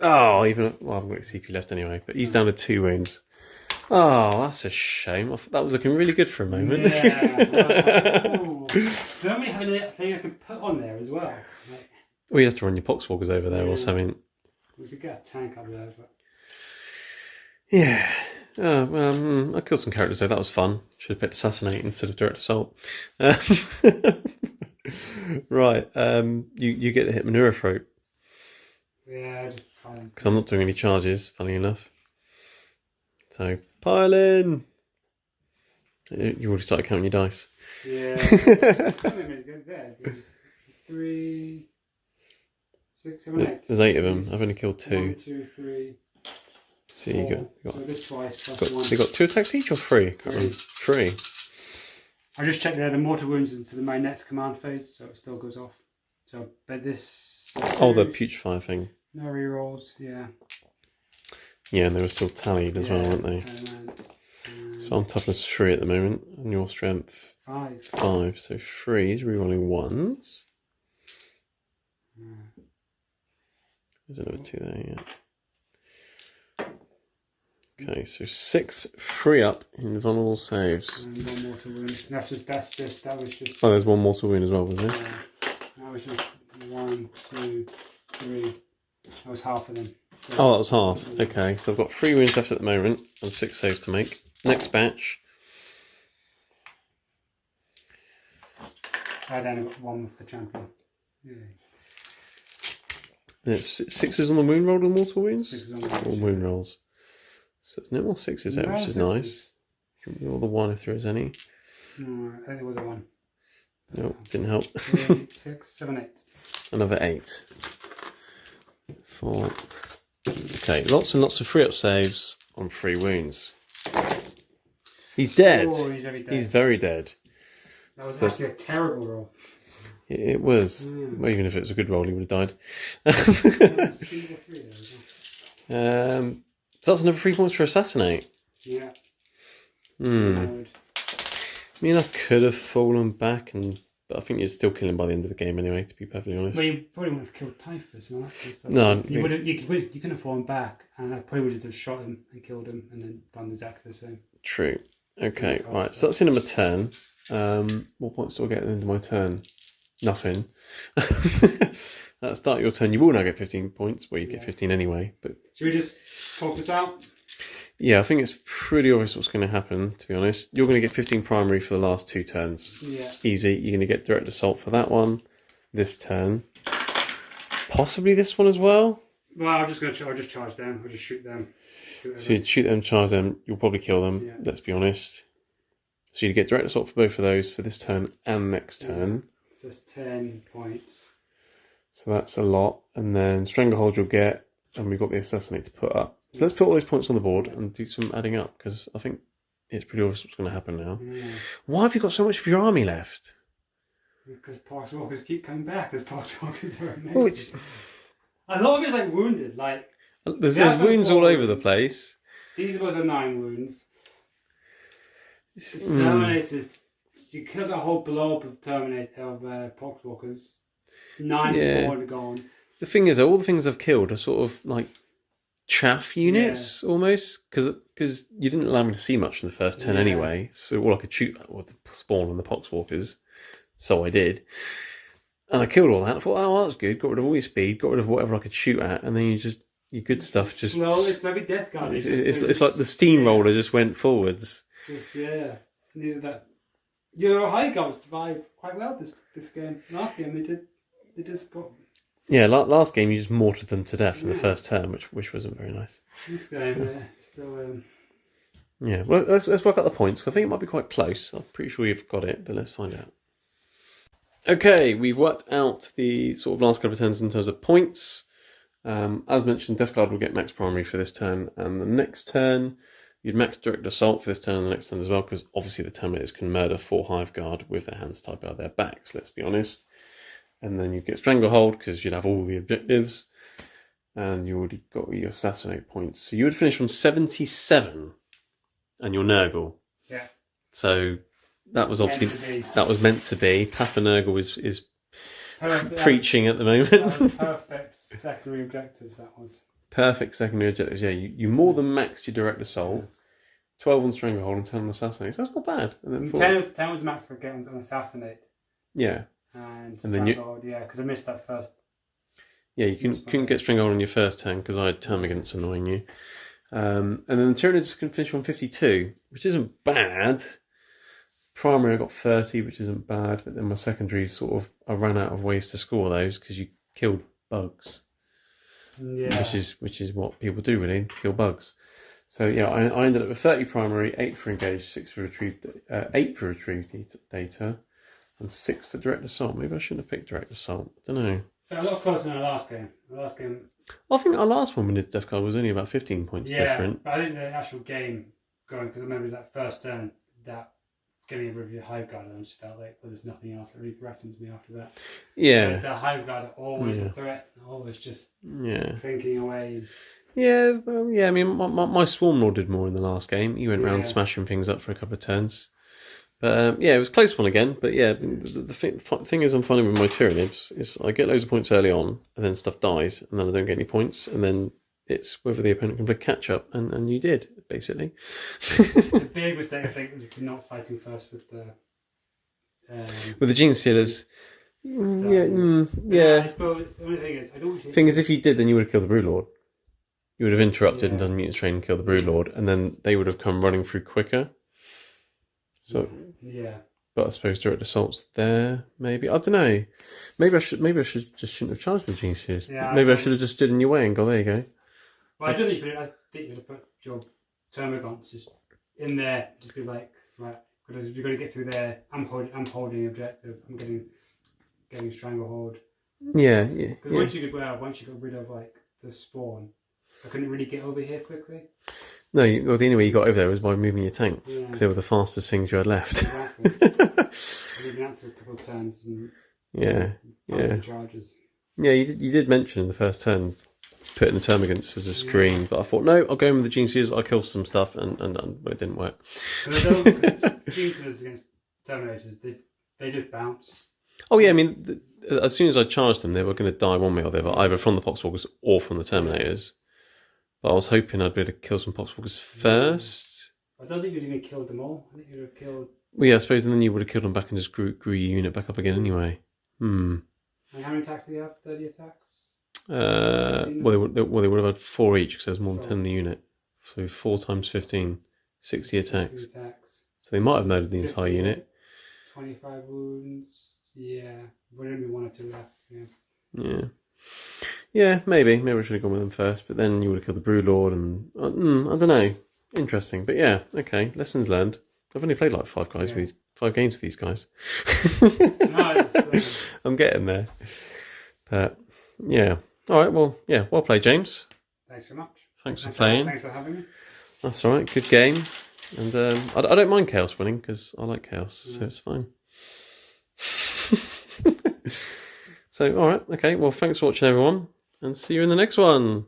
Oh, I haven't got CP left anyway. But he's down to 2 wounds. Oh, that's a shame. That was looking really good for a moment. Yeah. Don't really have anything I can put on there as well. Well, you have to run your Pox Walkers over there or something. We could get a tank up there. But... Yeah. I killed some characters there. That was fun. Should have picked Assassinate instead of Direct Assault. Right. You get to hit Manure Throat. Yeah, just fine. Because I'm not doing any charges, funny enough. So, pile in! You already started counting your dice. Yeah. 3, 6, 7, 8. There's 8 of them. I've only killed 2. 1, 2, 3. So you got so this twice plus 1. You got 2 attacks each or 3? 3. I just checked there. The mortar wounds into my next command phase, so it still goes off. So, but this. Oh, the Putrefire thing. No rerolls. Yeah. Yeah, and they were still tallied as well, weren't they? So I'm toughness 3 at the moment, and your strength 5. So 3 is rerolling 1s. There's another 2 there, yeah. Okay, so 6 free up in vulnerable saves. And 1 mortal wound. That was just. Oh, there's 1 mortal wound as well, was there? That was just 1, 2, 3. That was half of them. Oh, that was half. Okay, so I've got 3 wounds left at the moment and 6 saves to make. Next batch. I then got 1 with the champion. Yeah. There's 6s on the wound roll and mortal wounds? 6s on the or wound rolls. So there's no more 6s there, which is nice. You can roll the 1 if there is any. No, I think there was a 1. No, didn't help. 3, 6, 7, 8. Another 8. 4. Okay, lots and lots of free up saves on 3 wounds. He's dead. Oh, he's very dead. He's very dead. That was actually a terrible roll. It was. Well, even if it was a good roll, he would have died. So that's another 3 points for Assassinate. Yeah. I mean, I could have fallen back, but I think you'd still kill him by the end of the game anyway, to be perfectly honest. Well, you probably would have killed Typhus, right? So no. You couldn't have fallen back, and I probably would have just shot him and killed him, and then done exactly the same. True. Okay, right, so that's the end of my turn. What points do I get at the end of my turn? Nothing. At the start of your turn, you will now get 15 points. Well, you get 15 anyway. But should we just talk this out? Yeah, I think it's pretty obvious what's going to happen, to be honest. You're going to get 15 primary for the last 2 turns. Yeah. Easy. You're going to get direct assault for that one, this turn. Possibly this one as well. Well, I'll just charge them. I'll just shoot them. So you'd shoot them, charge them. You'll probably kill them, let's be honest. So you'd get direct assault for both of those for this turn and next turn. So that's 10 points. So that's a lot. And then Stranglehold you'll get, and we've got the Assassinate to put up. So let's put all those points on the board and do some adding up, because I think it's pretty obvious what's going to happen now. Why have you got so much of your army left? Because Pox Walkers keep coming back, because Pox Walkers are amazing. A lot of it's like wounded, like... There's wounds all over the place. These are both 9 wounds. Tyrannous is So you killed a whole blob of Pox Walkers. 9 spawned gone. The thing is, all the things I've killed are sort of like chaff units almost, because you didn't allow me to see much in the first turn anyway. So all I could shoot at was the spawn and the Pox Walkers. So I did. And I killed all that. I thought, oh, well, that's good. Got rid of all your speed, got rid of whatever I could shoot at, and then your good stuff just... Slow, it's maybe Death Guard. It's like the steamroller just went forwards. And these are that... Your high guards survived quite well this game. Last game they just got... Yeah, last game you just mortared them to death in the first turn, which wasn't very nice. This game, still... Yeah, well, let's work out the points, because I think it might be quite close. I'm pretty sure you've got it, but let's find out. Okay, we've worked out the sort of last couple of turns in terms of points. As mentioned, Death Guard will get max primary for this turn, and the next turn you'd max direct assault for this turn and the next turn as well, because obviously the Terminators can murder 4 Hive Guard with their hands tied behind their backs, let's be honest. And then you get Stranglehold, because you'd have all the objectives, and you already got your Assassinate points. So you would finish on 77, and your Nurgle. Yeah. So that was obviously meant to be. Papa Nurgle is preaching at the moment. That was perfect secondary objectives, that was. Perfect secondary objectives, yeah. You more than maxed your direct assault. 12 on Stranglehold and 10 on Assassinate. So that's not bad. And then 10 was max for getting on Assassinate. Yeah. And then because I missed that first. Yeah, you couldn't get Stranglehold on your first turn because I had Termagants annoying you. And then the Tyranids can finish on 52, which isn't bad. Primary I got 30, which isn't bad, but then my secondaries sort of, I ran out of ways to score those because you killed bugs. Yeah. Which is what people do really, kill bugs. So yeah, I ended up with 30 primary, 8 for engage, 8 for retrieve data, and 6 for direct assault. Maybe I shouldn't have picked direct assault. I don't know. A lot closer than our last game. I think our last one when did Death Guard was only about 15 points different. But I think the actual game going, because I remember that first turn, that getting rid of your Hive Guard, and I just felt like, well, there's nothing else that really threatens me after that. Yeah. The Hive Guard are always a threat, always just thinking away. Yeah, well, yeah. I mean, my Swarm Lord did more in the last game. He went around smashing things up for a couple of turns. But yeah, it was a close one again. But yeah, the thing is, I'm finding with my Tyranids is I get loads of points early on, and then stuff dies, and then I don't get any points, and then it's whether the opponent can play catch up, and you did basically. The big mistake I think was not fighting first with the Gene Stealers. Yeah. I suppose the only thing is, I don't. Thing is, if you did, then you would have killed the Broodlord. You would have interrupted and done Mutant Train and killed the Broodlord, and then they would have come running through quicker. So but I suppose direct assault's there. Maybe I don't know. Maybe I shouldn't have charged with Gene Stealers. Yeah, maybe I should have just stood in your way and go. There you go. Well, I think you would have put your Termagants just in there, just be like, right, you've got to get through there. I'm holding objective. I'm getting Stranglehold. Yeah. Because once you got rid of like the spawn, I couldn't really get over here quickly. No, the only way you got over there was by moving your tanks, because they were the fastest things you had left. Exactly. I've been out to a couple of turns and charges. Yeah, you did mention in the first turn putting the Termagants as a screen, but I thought, no, I'll go in with the Gene Stealers, I'll kill some stuff, and but it didn't work. Gene Stealers against Terminators, they just bounce. Oh yeah, I mean, as soon as I charged them, they were going to die one way or the other, either from the Pox Walkers or from the Terminators. But I was hoping I'd be able to kill some Pox Walkers first. I don't think you'd even killed them all. I think you'd have killed... Well, yeah, I suppose, and then you would have killed them back and just grew your unit back up again anyway. And how many attacks do you have? 30 attacks? Well, they would have had 4 each, because there's more than 10 in the unit. So 4 times 15, 60 attacks. So they might have murdered the entire unit. 25 wounds. Yeah. Would only be 1 or 2 left. Yeah, maybe we should have gone with them first, but then you would have killed the Broodlord, and I don't know. Interesting, but yeah, okay. Lessons learned. I've only played like 5 games with these guys. I'm getting there, but yeah. All right, well, yeah, well played, James. Thanks very much. Thanks for playing. Thanks for having me. That's all right. Good game, and I don't mind Chaos winning because I like Chaos, so it's fine. So, all right, okay. Well, thanks for watching, everyone, and see you in the next one.